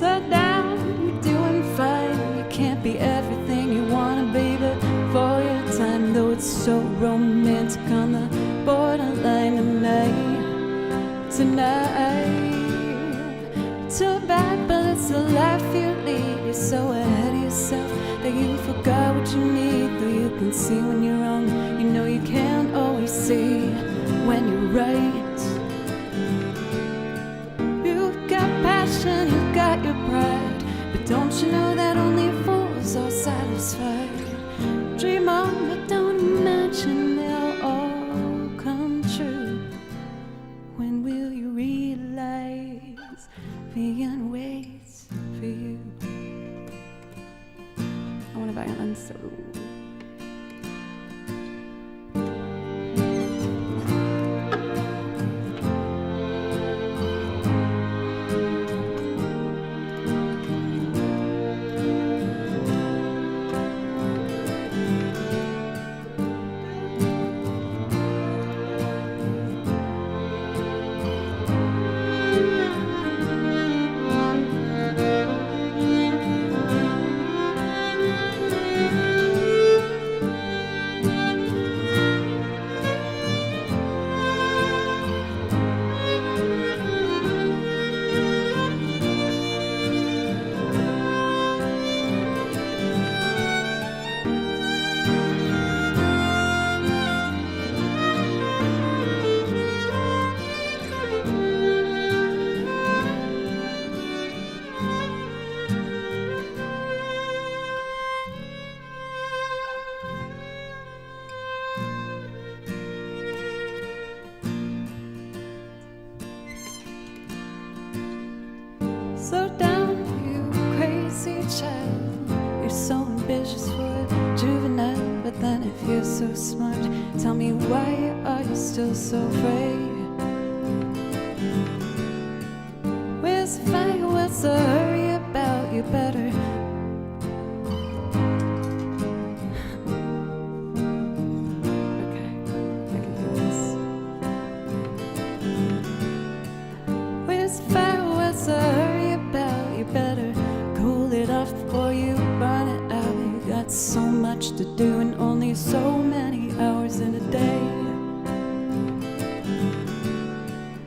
A: Slow down, you're doing fine. You can't be everything you wanna be, but for your time, though it's so romantic on the borderline tonight. Too bad, but it's the life you lead. You're so ahead of yourself that you forgot what you need. Though you can see when you're wrong, you know you can't always see when you're right. You've got passion, you've got your pride, but don't you know that only fools are satisfied? Dream on, but don't imagine they'll all come true. When will you realize Vienna waits for you? I want a violin solo. Slow down, you crazy child. You're so ambitious for a juvenile, but then if you're so smart, tell me why are you still so afraid? Where's the fire? What's the hurry about? You better so much to do and only so many hours in a day.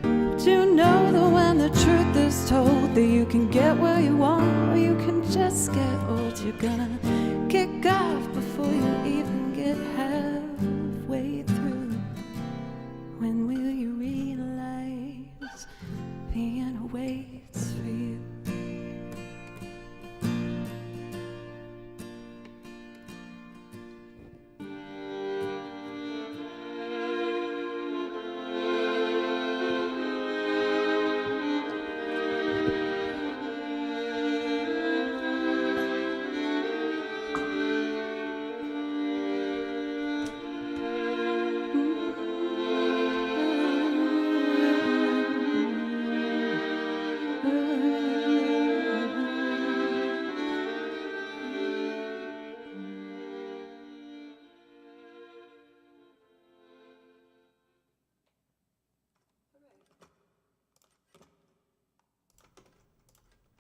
A: But you know that when the truth is told, that you can get where you want or you can just get old. You're gonna kick off before you even get halfway through. When will you realize Vienna waits for you?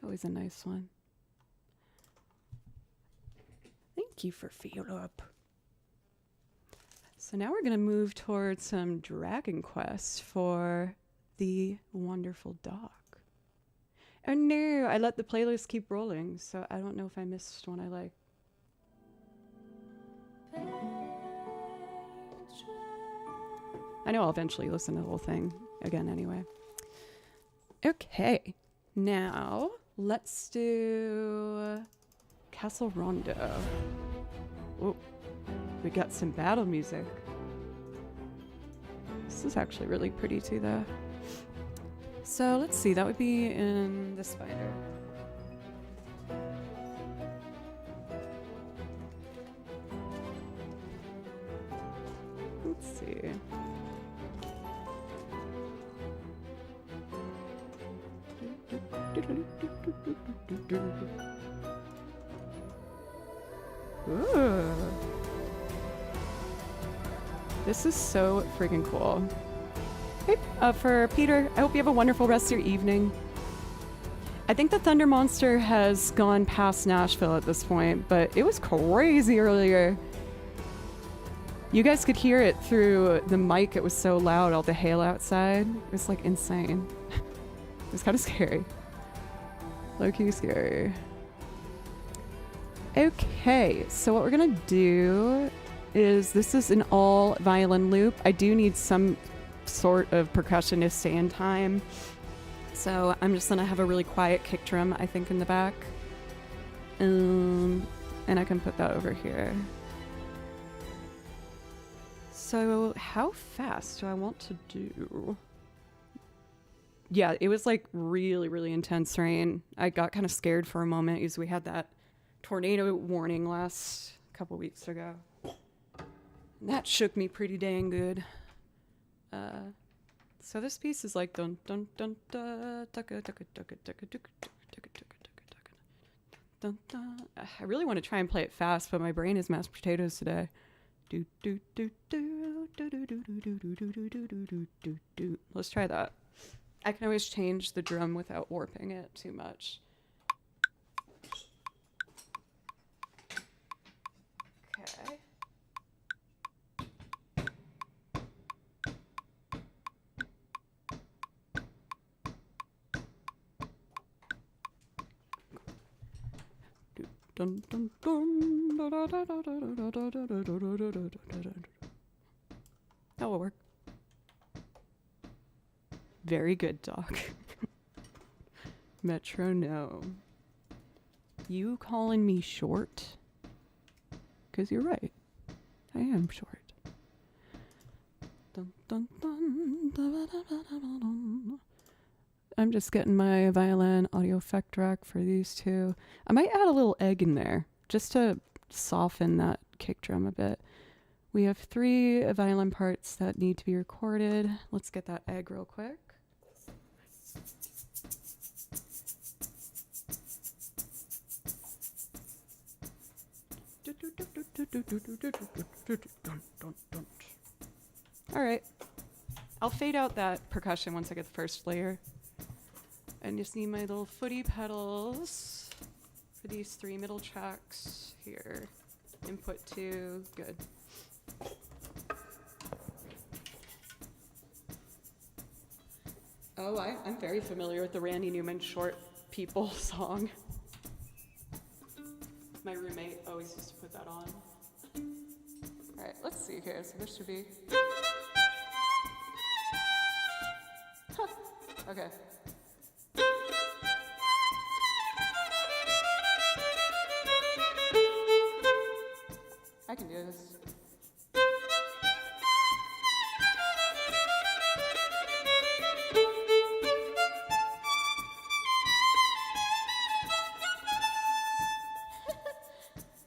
A: Always a nice one. Thank you for Philip. So now we're going to move towards some Dragon Quest for the wonderful dog. Oh no, I let the playlist keep rolling, so I don't know if I missed one I like. I know I'll eventually listen to the whole thing again anyway. Okay, now let's do Castle Rondo. Oh, we got some battle music. This is actually really pretty too, though. So let's see, that would be in the Spider. Let's see. Ooh. This is so freaking cool. Hey, for Peter, I hope you have a wonderful rest of your evening. I think the Thunder Monster has gone past Nashville at this point, but it was crazy earlier. You guys could hear it through the mic. It was so loud, all the hail outside. It was like insane. It was kind of scary. Low-key scary. Okay, so what we're gonna do is, this is an all violin loop. I do need some sort of percussion to stay in time. So I'm just gonna have a really quiet kick drum, I think, in the back. And I can put that over here. So how fast do I want to do? Yeah, it was like really, really intense rain. I got kind of scared for a moment because we had that tornado warning last couple weeks ago. And that shook me pretty dang good. So this piece is like dun dun dun dun dun dun. I really want to try and play it fast, but my brain is mashed potatoes today. Do do do do do do do do do do do do do do do. Let's try that. I can always change the drum without warping it too much. Okay. Dun, dun, dun, da, da, da, da, da, da, da, da, da, da, da, da. That will work. Very good, Doc. Metronome. You calling me short? 'Cause you're right. I am short. Dun, dun, dun, da, da, da, da, da, da. I'm just getting my violin audio effect rack for these two. I might add a little egg in there just to soften that kick drum a bit. We have 3 violin parts that need to be recorded. Let's get that egg real quick. All right. I'll fade out that percussion once I get the first layer. And just need my little footy pedals for these 3 middle tracks here. Input 2, good. Oh, I'm very familiar with the Randy Newman Short People song. My roommate always used to put that on. All right, let's see here. So this should be... Huh. Okay. I can do this.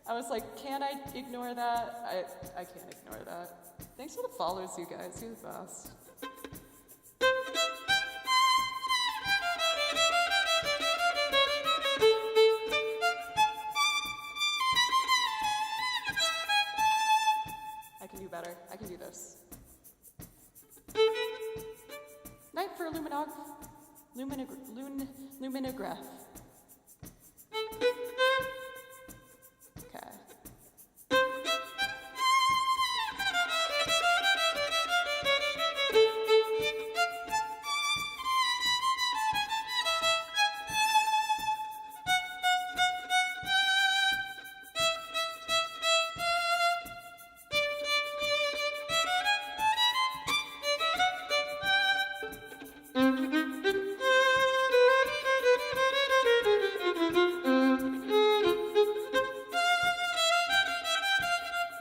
A: I was like, can I ignore that? I can't ignore that. Thanks for the follows, you guys. You're the best. I can do better. I can do this. Night for luminograph. Okay.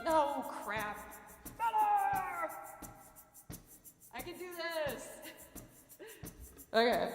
A: No, crap. Better! I can do this. Okay.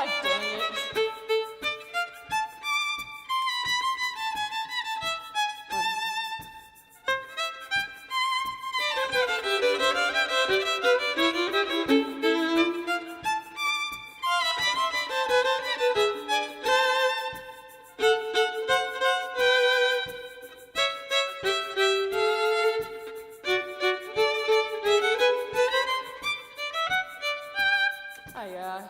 C: God dang it. Oh yeah.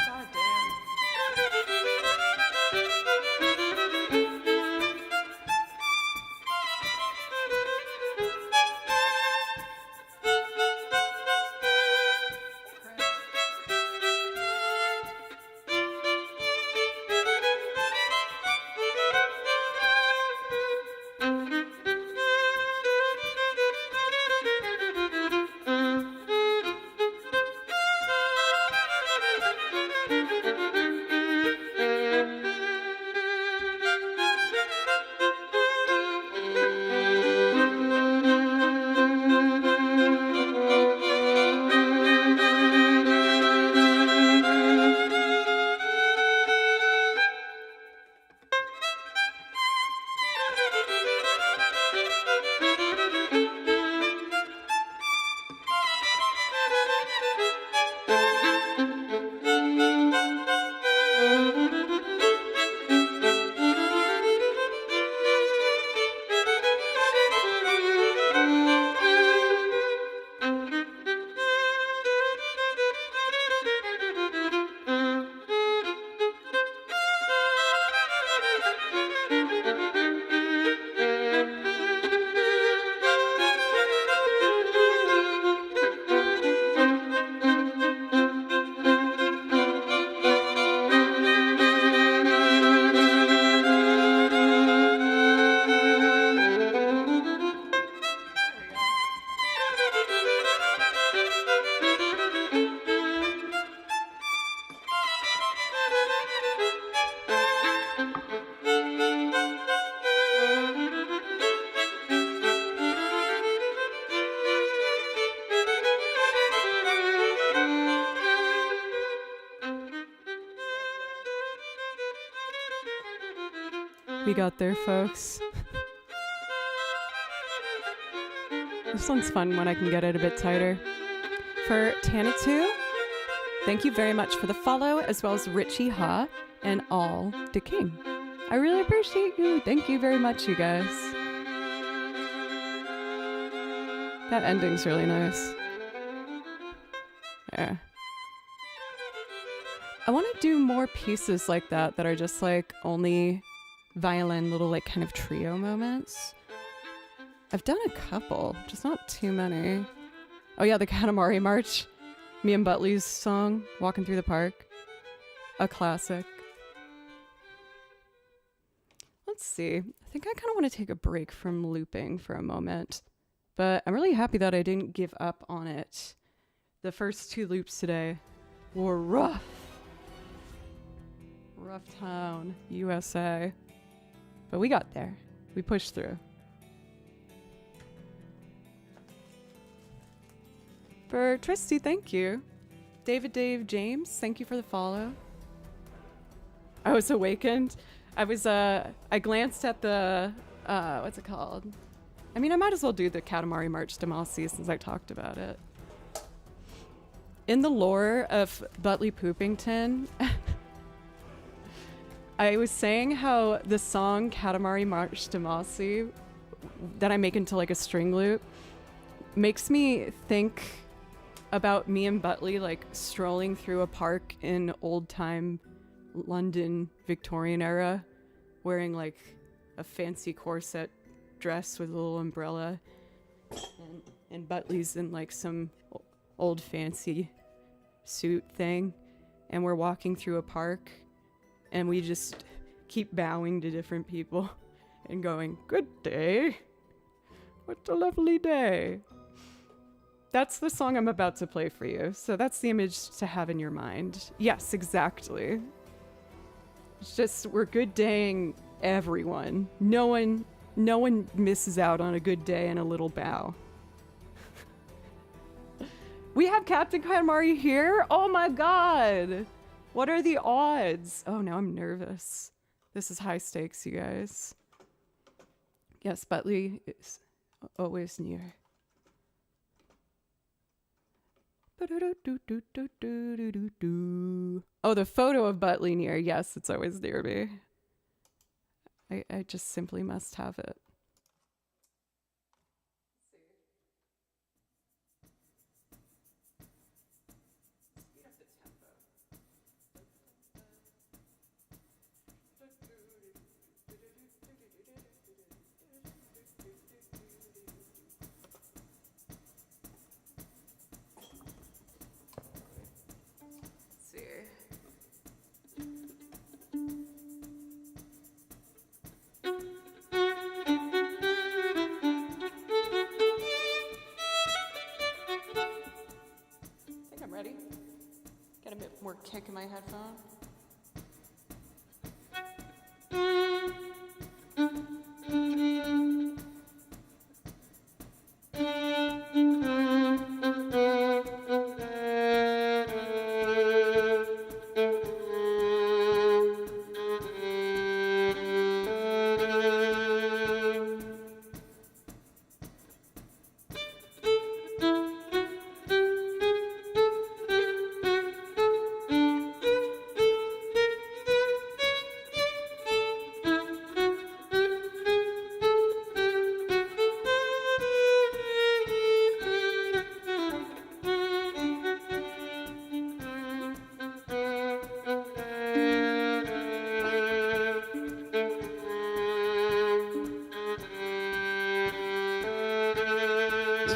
C: God damn.
A: We got there, folks. This one's fun when I can get it a bit tighter. For Tanitu, thank you very much for the follow, as well as Richie Ha and All the King. I really appreciate you. Thank you very much, you guys. That ending's really nice. Yeah. I want to do more pieces like that are just like only violin, little like kind of trio moments. I've done a couple, just not too many. Oh yeah, the Katamari March. Me and Butley's song, Walking Through the Park. A classic. Let's see. I think I kind of want to take a break from looping for a moment. But I'm really happy that I didn't give up on it. The first two loops today were rough. Rough town, USA. But we got there. We pushed through. For Tristy, thank you. Dave James, thank you for the follow. I was awakened. I glanced at the, what's it called? I mean, I might as well do the Katamari March Demasi since I talked about it. In the lore of Butley Poopington, I was saying how the song Katamari March Demasi that I make into like a string loop makes me think about me and Butley like strolling through a park in old time London Victorian era, wearing like a fancy corset dress with a little umbrella, and Butley's in like some old fancy suit thing, and we're walking through a park and we just keep bowing to different people and going, "Good day. What a lovely day." That's the song I'm about to play for you. So that's the image to have in your mind. Yes, exactly. It's just, we're good daying everyone. No one misses out on a good day and a little bow. We have Captain Katamari here? Oh my god! What are the odds? Oh, now I'm nervous. This is high stakes, you guys. Yes, Butley is always near. Oh, the photo of Butley near. Yes, it's always near me. I just simply must have it. Ready? Get a bit more kick in my headphone.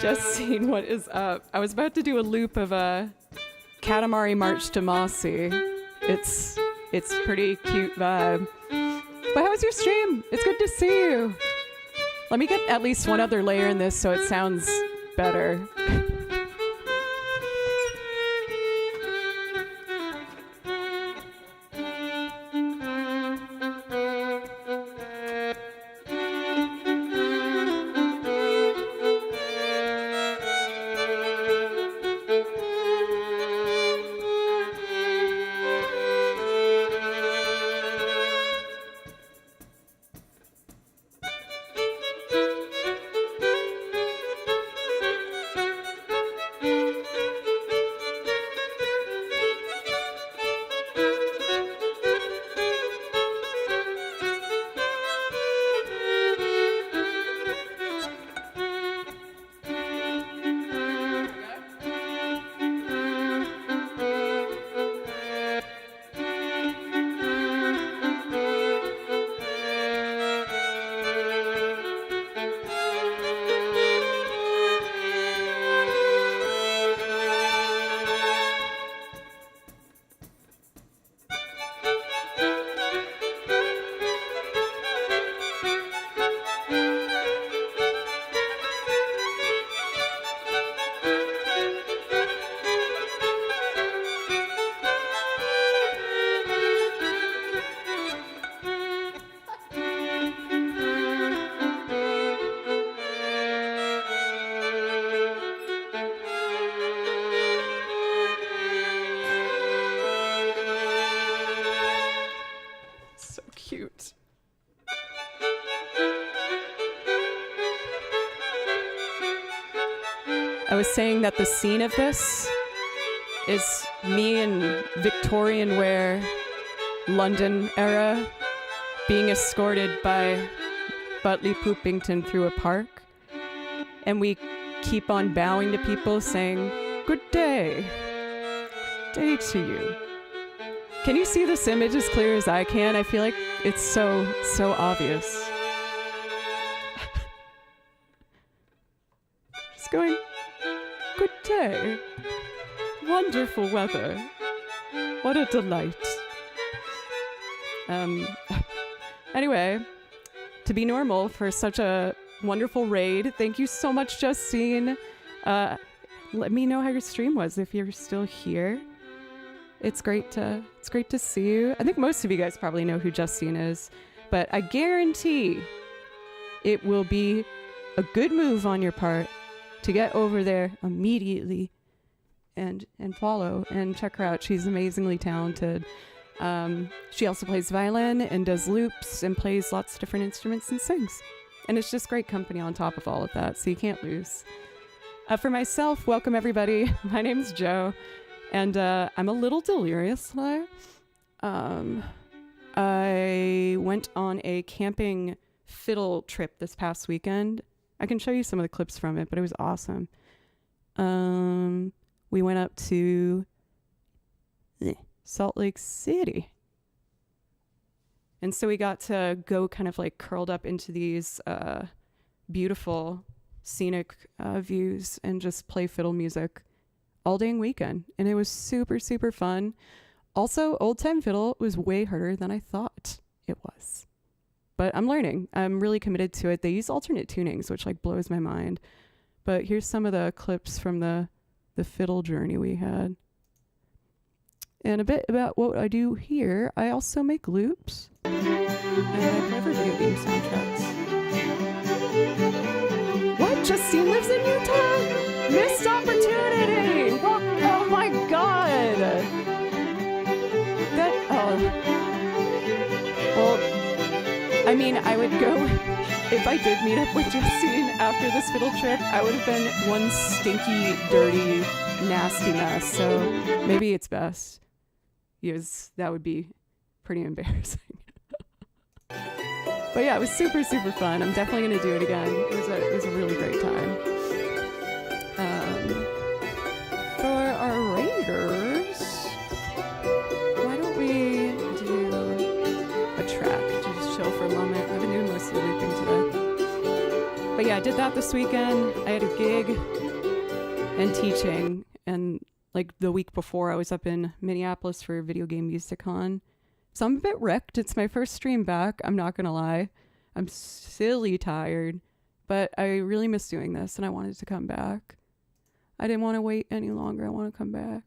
A: Just seen what is up. I was about to do a loop of a Katamari March to Mossy. It's pretty cute vibe. But how was your stream? It's good to see you. Let me get at least one other layer in this so it sounds better. Cute. I was saying that the scene of this is me in Victorian wear, London era, being escorted by Butley Poopington through a park, and we keep on bowing to people saying, "Good day. Day to you." Can you see this image as clear as I can? I feel like it's so obvious. Just going, "Good day. Wonderful weather. What a delight." Anyway, to be normal for such a wonderful raid, thank you so much, Justine. Let me know how your stream was if you're still here. It's great to see you. I think most of you guys probably know who Justine is, but I guarantee it will be a good move on your part to get over there immediately and follow and check her out. She's amazingly talented. She also plays violin and does loops and plays lots of different instruments and sings. And it's just great company on top of all of that, so you can't lose. For myself, welcome everybody. My name's Joe, and I'm a little delirious today. I went on a camping fiddle trip this past weekend. I can show you some of the clips from it, but it was awesome. We went up to Salt Lake City. And so we got to go kind of like curled up into these beautiful scenic views and just play fiddle music all day and weekend. And it was super, super fun. Also, old time fiddle was way harder than I thought it was. But I'm learning. I'm really committed to it. They use alternate tunings, which like blows my mind. But here's some of the clips from the fiddle journey we had. And a bit about what I do here. I also make loops. And I cover video game soundtracks. What? Justine lives in Utah? Missed opportunity! Oh my god! Well, I mean, I would go, if I did meet up with Justine after this fiddle trip, I would have been one stinky, dirty, nasty mess. So maybe it's best. Yes, that would be pretty embarrassing. But yeah, it was super, super fun. I'm definitely going to do it again. It was a really great time. For our raiders, why don't we do a track to just chill for a moment? I've been doing most of the looping today. But yeah, I did that this weekend. I had a gig and teaching, and like the week before I was up in Minneapolis for Video Game Music Con. So I'm a bit wrecked. It's my first stream back. I'm not going to lie. I'm silly tired, but I really miss doing this and I wanted to come back. I didn't want to wait any longer. I want to come back.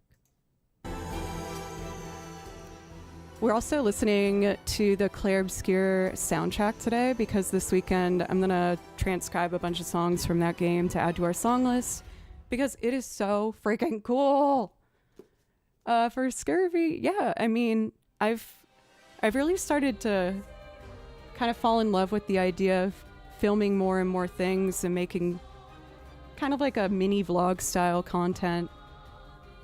A: We're also listening to the Claire Obscure soundtrack today because this weekend I'm going to transcribe a bunch of songs from that game to add to our song list because it is so freaking cool. For Scurvy, yeah, I mean, I've really started to kind of fall in love with the idea of filming more and more things and making kind of like a mini vlog style content.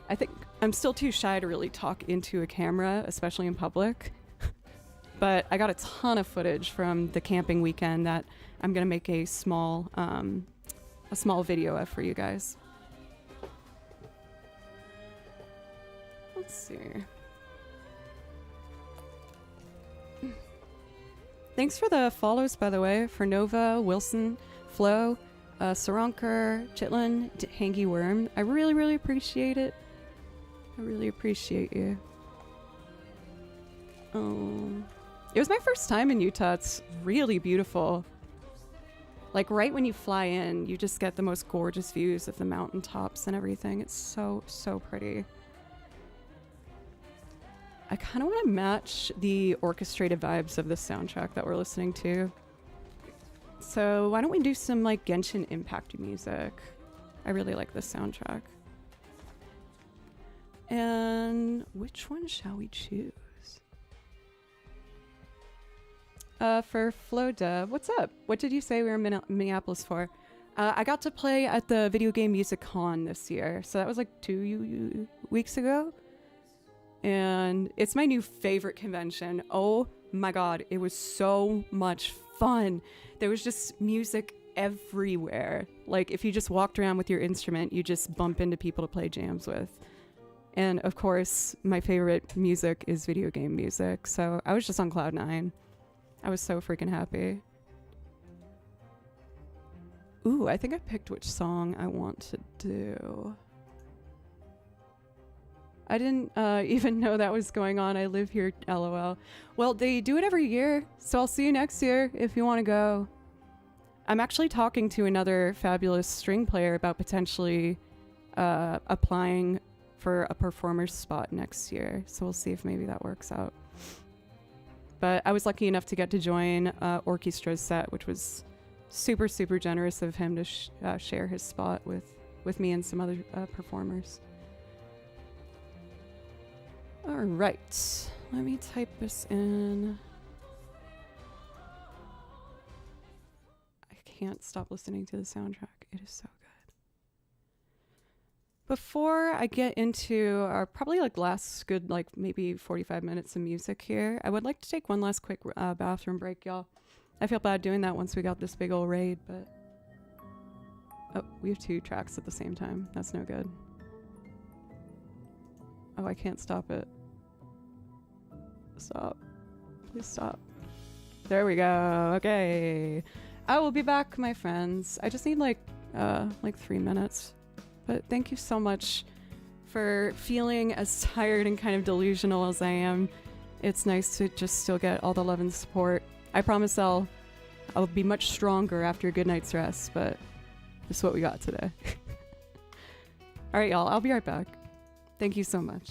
A: I think I'm still too shy to really talk into a camera, especially in public. But I got a ton of footage from the camping weekend that I'm going to make a small video of for you guys. Let's see. Thanks for the follows, by the way, for Nova, Wilson, Flo, Saranker, Chitlin, Hangy Worm. I really, really appreciate it. I really appreciate you. It was my first time in Utah. It's really beautiful. Like right when you fly in, you just get the most gorgeous views of the mountaintops and everything. It's so, so pretty. I kind of want to match the orchestrated vibes of the soundtrack that we're listening to. So why don't we do some like Genshin Impact music? I really like this soundtrack. And which one shall we choose? For Flo Dub, what's up? What did you say we were in Minneapolis for? I got to play at the Video Game Music Con this year. So that was like 2 weeks ago. And it's my new favorite convention. Oh my god, it was so much fun. There was just music everywhere. Like if you just walked around with your instrument, you just bump into people to play jams with. And of course, my favorite music is video game music. So I was just on cloud nine. I was so freaking happy. Ooh, I think I picked which song I want to do. I didn't even know that was going on. I live here, LOL. Well, they do it every year, so I'll see you next year if you want to go. I'm actually talking to another fabulous string player about potentially applying for a performer's spot next year, so we'll see if maybe that works out. But I was lucky enough to get to join Orchestra's set, which was super, super generous of him to share his spot with me and some other performers. All right, let me type this in. I can't stop listening to the soundtrack. It is so good. Before I get into our probably like last good like maybe 45 minutes of music here, I would like to take one last quick bathroom break, y'all. I feel bad doing that once we got this big old raid, but... Oh, we have 2 tracks at the same time. That's no good. Oh, I can't stop it. Stop. Please stop. There we go. Okay. I will be back, my friends. I just need like 3 minutes. But thank you so much for feeling as tired and kind of delusional as I am. It's nice to just still get all the love and support. I promise I'll be much stronger after a good night's rest, but this is what we got today. All right, y'all. I'll be right back. Thank you so much.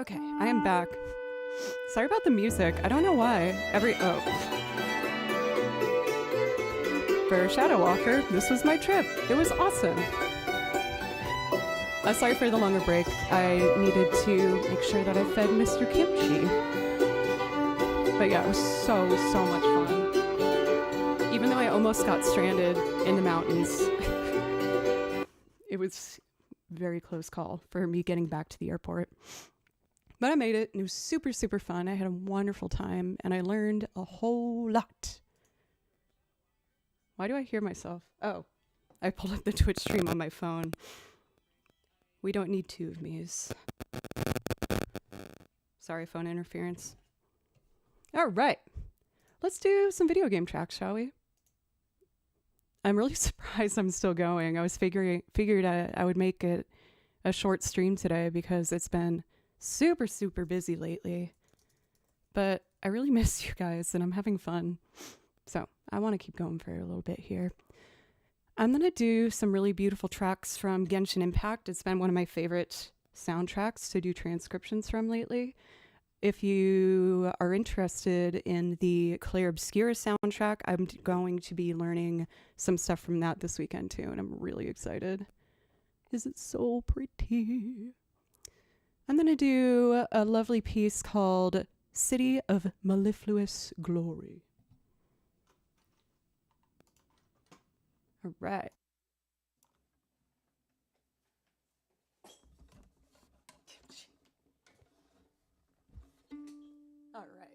A: Okay, I am back. Sorry about the music. I don't know why. For Shadow Walker, this was my trip. It was awesome. Sorry for the longer break. I needed to make sure that I fed Mr. Kimchi. But yeah, it was so much fun. Even though I almost got stranded in the mountains, it was a very close call for me getting back to the airport. But I made it, and it was super fun. I had a wonderful time, and I learned a whole lot. Why do I hear myself? Oh, I pulled up the Twitch stream on my phone. We don't need two of me's. Sorry, phone interference. All right. Let's do some video game tracks, shall we? I'm really surprised I'm still going. I was figured I would make it a short stream today because it's been super busy lately. But I really miss you guys and I'm having fun. So I want to keep going for a little bit here. I'm going to do some really beautiful tracks from Genshin Impact. It's been one of my favorite soundtracks to do transcriptions from lately. If you are interested in the Claire Obscura soundtrack, I'm going to be learning some stuff from that this weekend too, and I'm really excited. Is it so pretty? I'm going to do a lovely piece called City of Mellifluous Glory. All right. All right.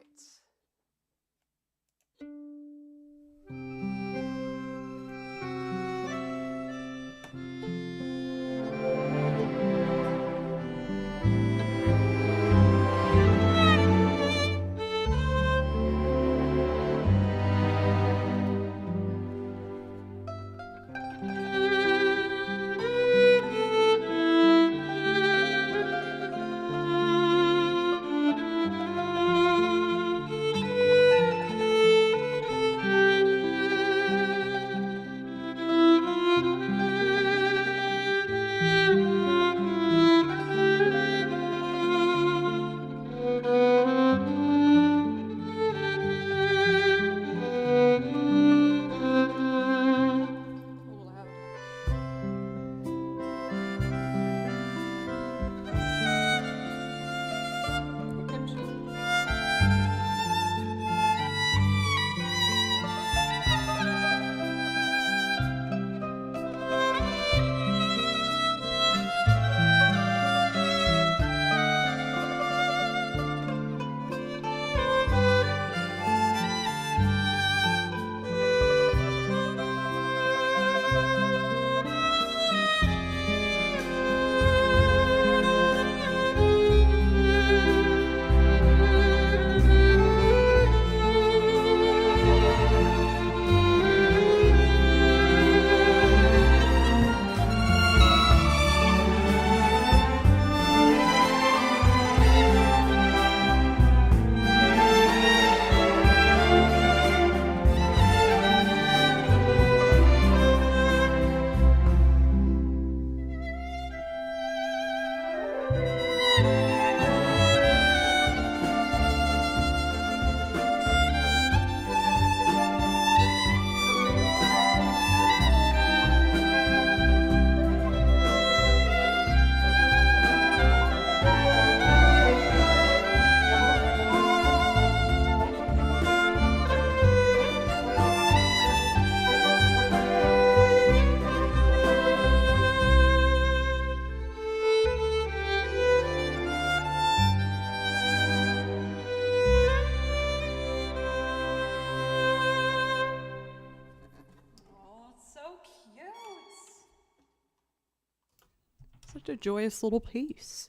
A: Such a joyous little piece.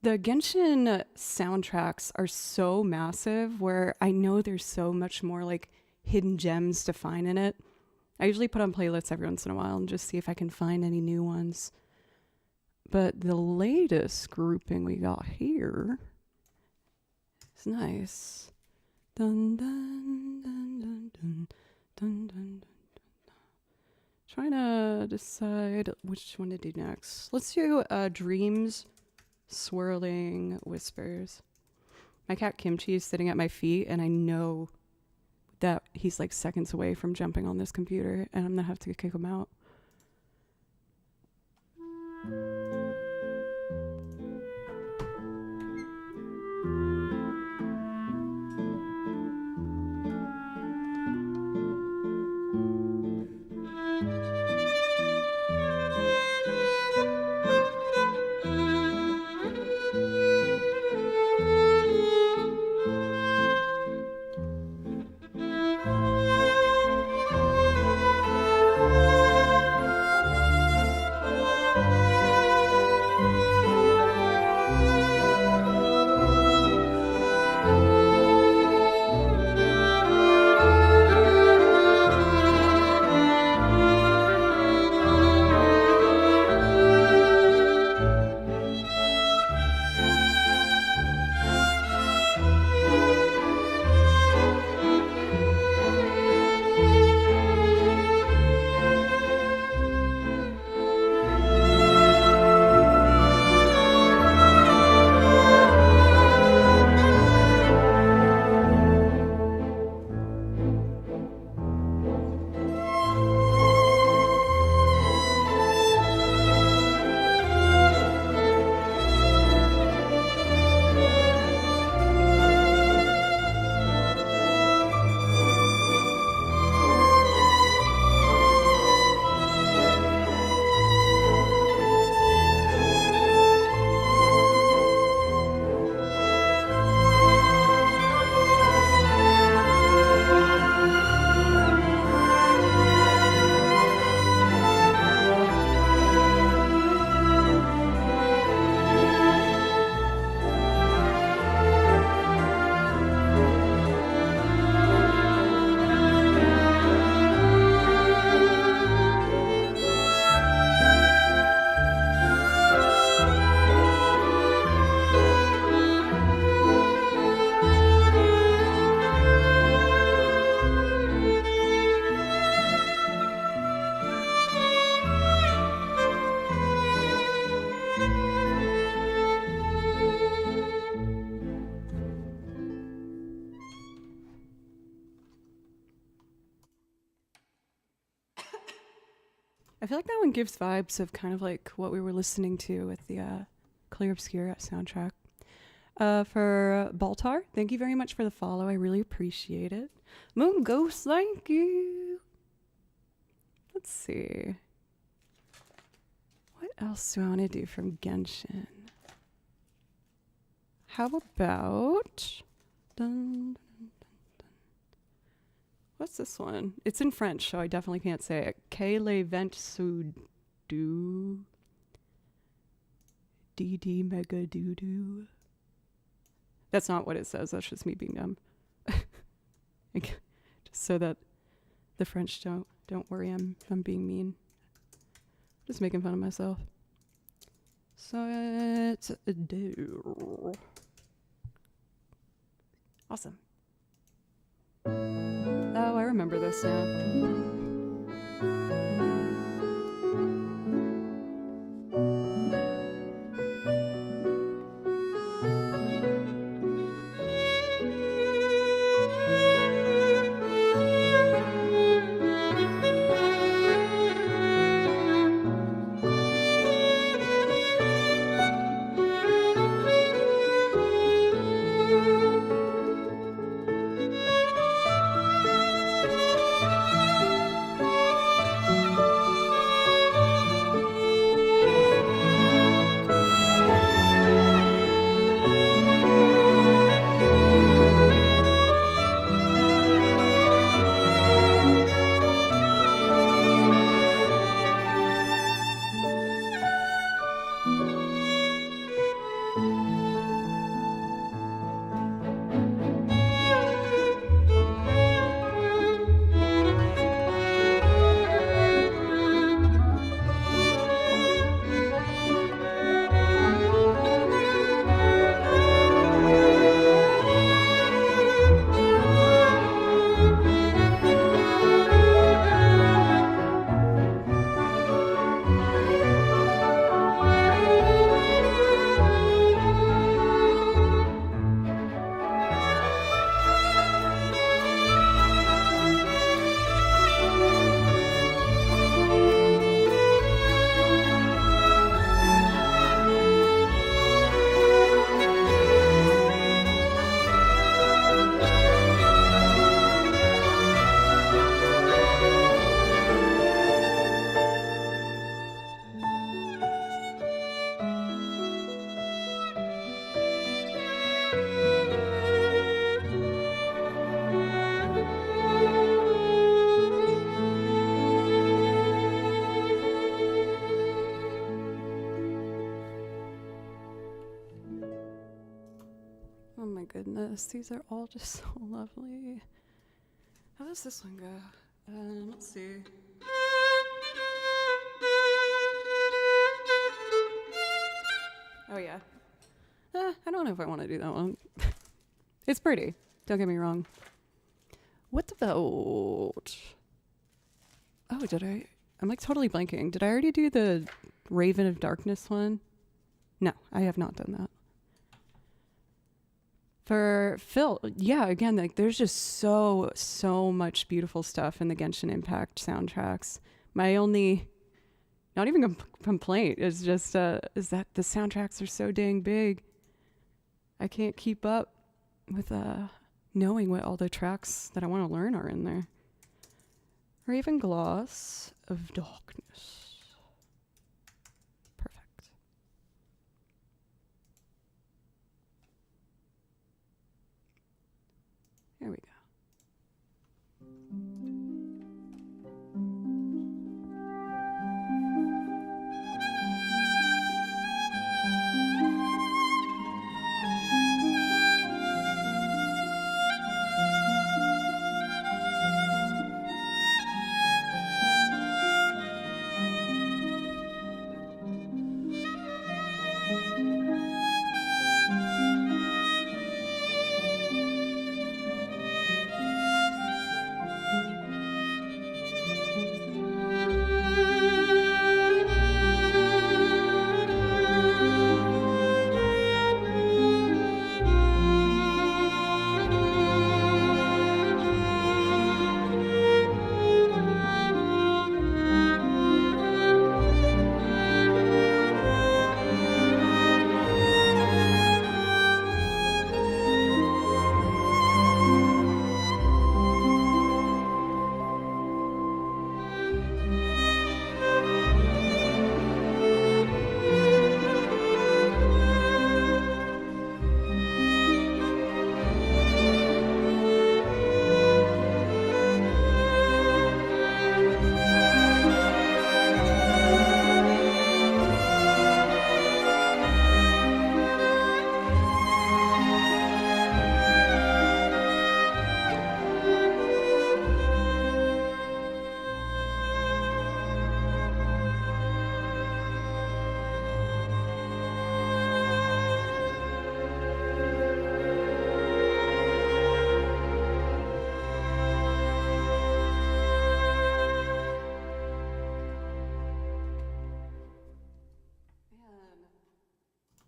A: The Genshin soundtracks are so massive where I know there's so much more like hidden gems to find in it. I usually put on playlists every once in a while and just see if I can find any new ones. But the latest grouping we got here is nice. Dun dun dun dun dun dun dun dun. Trying to decide which one to do next. Let's do Dreams swirling whispers. My cat Kimchi is sitting at my feet, and I know that he's like seconds away from jumping on this computer, and I'm gonna have to kick him out. I feel like that one gives vibes of kind of like what we were listening to with the Clear Obscura soundtrack. For Baltar, thank you very much for the follow. I really appreciate it. Moon Ghost, thank you. Let's see. What else do I want to do from Genshin? How about... Dun, dun, dun. What's this one? It's in French, so I definitely can't say it. Que le vent sud du. DD mega doo doo. That's not what it says. That's just me being dumb. Just so that the French don't worry. I'm being mean. Just making fun of myself. So it's a do. Awesome. Oh, I remember this now. Oh my goodness, these are all just so lovely. How does this one go? Let's see. Oh yeah. I don't know if I want to do that one. It's pretty, don't get me wrong. What about... Oh, did I? I'm like totally blanking. Did I already do the Raven of Darkness one? No, I have not done that. For Phil, yeah, again, like there's just so much beautiful stuff in the Genshin Impact soundtracks. My only, not even complaint, is just is that the soundtracks are so dang big. I can't keep up with knowing what all the tracks that I want to learn are in there. Raven Gloss of Darkness. Perfect. There we go.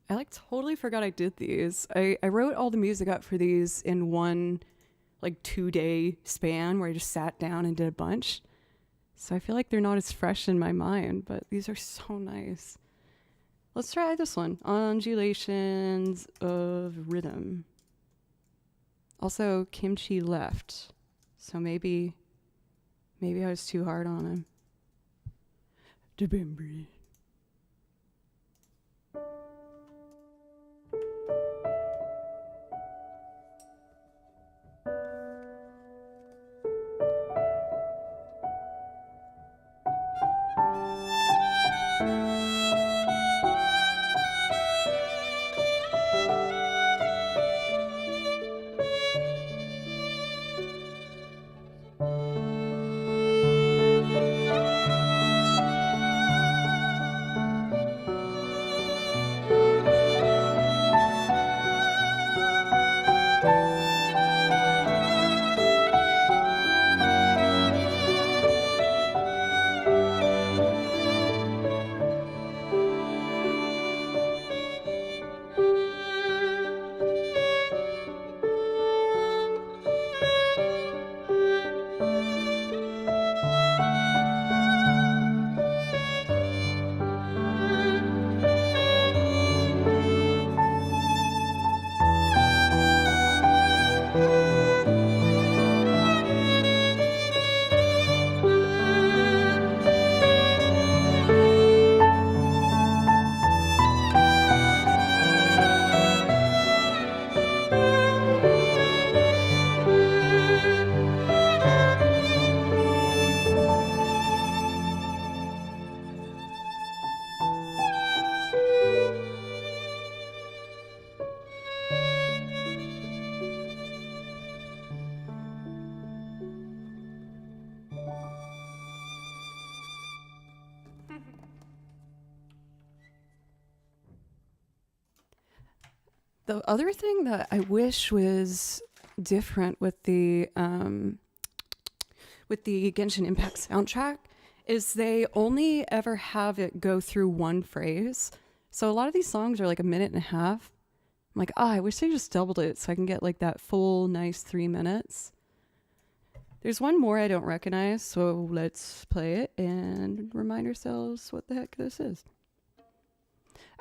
A: I like totally forgot I did these. I wrote all the music up for these in one like 2-day span where I just sat down and did a bunch. So I feel like they're not as fresh in my mind, but these are so nice. Let's try this one. Undulations of Rhythm. Also, Kimchi left. So maybe I was too hard on him. Debembri. The other thing that I wish was different with the Genshin Impact soundtrack is they only ever have it go through one phrase. So a lot of these songs are like a minute and a half. I'm like, I wish they just doubled it so I can get like that full nice 3 minutes. There's one more I don't recognize, so let's play it and remind ourselves what the heck this is.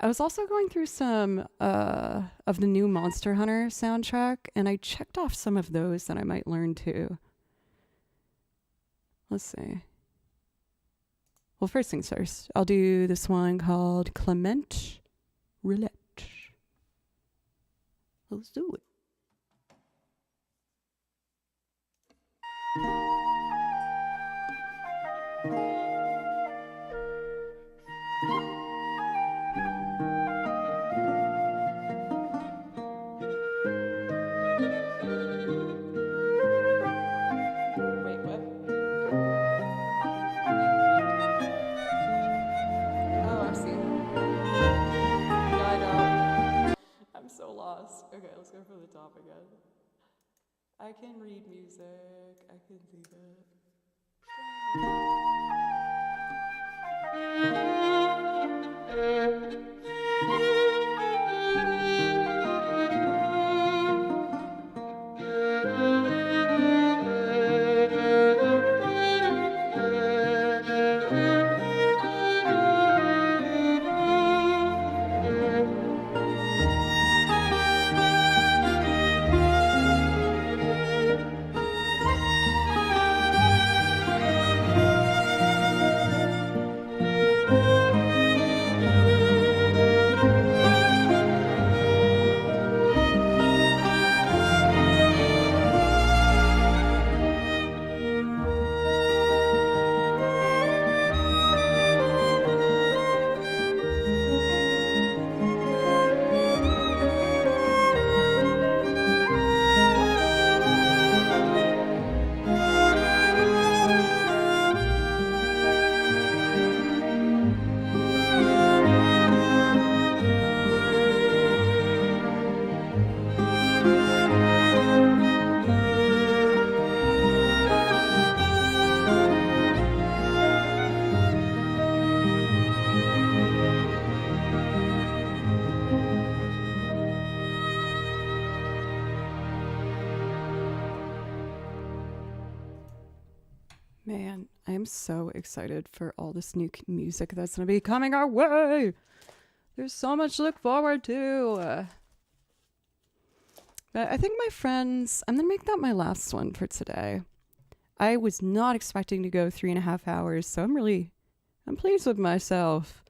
A: I was also going through some of the new Monster Hunter soundtrack, and I checked off some of those that I might learn too. Let's see. Well, first things first, I'll do this one called Clement Roulette. Let's do it.
C: Wait, what?
A: Oh, I see.
C: Yeah, I know. I'm so lost. Okay, let's go from the top again. I can read music. I can see that.
A: Man, I'm so excited for all this new music that's going to be coming our way. There's so much to look forward to. But I think my friends, I'm going to make that my last one for today. I was not expecting to go 3.5 hours, so I'm pleased with myself.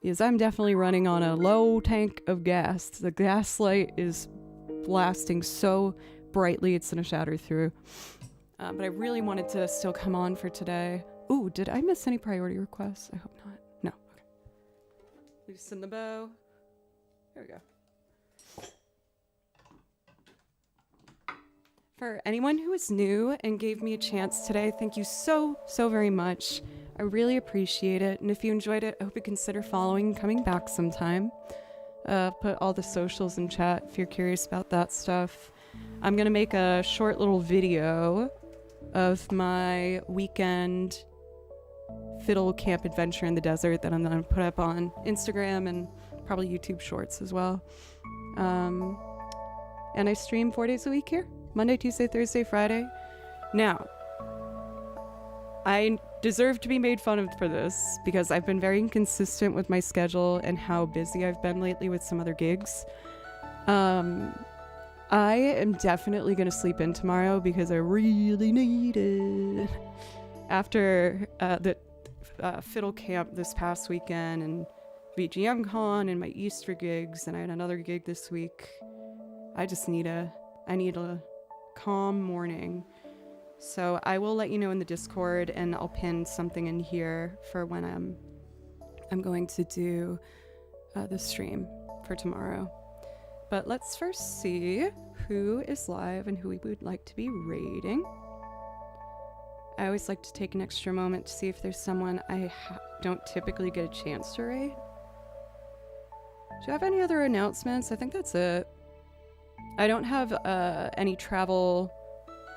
A: Because I'm definitely running on a low tank of gas. The gas light is blasting so brightly it's going to shatter through. But I really wanted to still come on for today. Ooh, did I miss any priority requests? I hope not. No. Okay. Loosen the bow. There we go. For anyone who is new and gave me a chance today, thank you so very much. I really appreciate it. And if you enjoyed it, I hope you consider following and coming back sometime. Put all the socials in chat if you're curious about that stuff. I'm going to make a short little video of my weekend fiddle camp adventure in the desert that I'm going to put up on Instagram and probably YouTube Shorts as well. And I stream 4 days a week here. Monday, Tuesday, Thursday, Friday. Now, I deserve to be made fun of for this because I've been very inconsistent with my schedule and how busy I've been lately with some other gigs. I am definitely going to sleep in tomorrow because I really need it. After the fiddle camp this past weekend and VGM Con and my Easter gigs, and I had another gig this week, I need a calm morning. So I will let you know in the Discord, and I'll pin something in here for when I'm going to do the stream for tomorrow. But let's first see who is live and who we would like to be raiding. I always like to take an extra moment to see if there's someone I don't typically get a chance to raid. you have any other announcements? I think that's it. I don't have any travel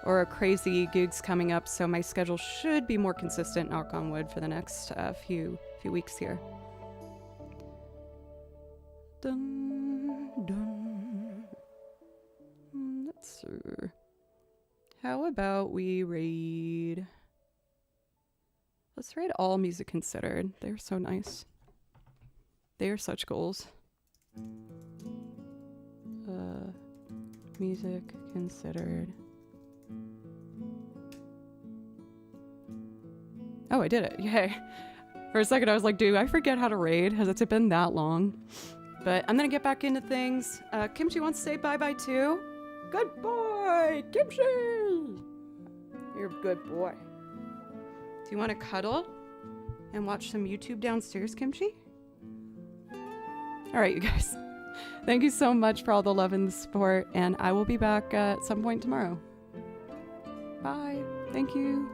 A: or crazy gigs coming up, so my schedule should be more consistent, knock on wood, for the next few weeks here. Dun, dun. Let's see. How about we raid... Let's raid all music considered. They're so nice. They are such goals. Music considered. Oh, I did it. Yay. For a second I was like, dude, I forget how to raid. Has it been that long? But I'm gonna get back into things. Kimchi wants to say bye-bye too. Good boy, Kimchi! You're a good boy. Do you want to cuddle and watch some YouTube downstairs, Kimchi? All right, you guys. Thank you so much for all the love and the support, and I will be back at some point tomorrow. Bye. Thank you.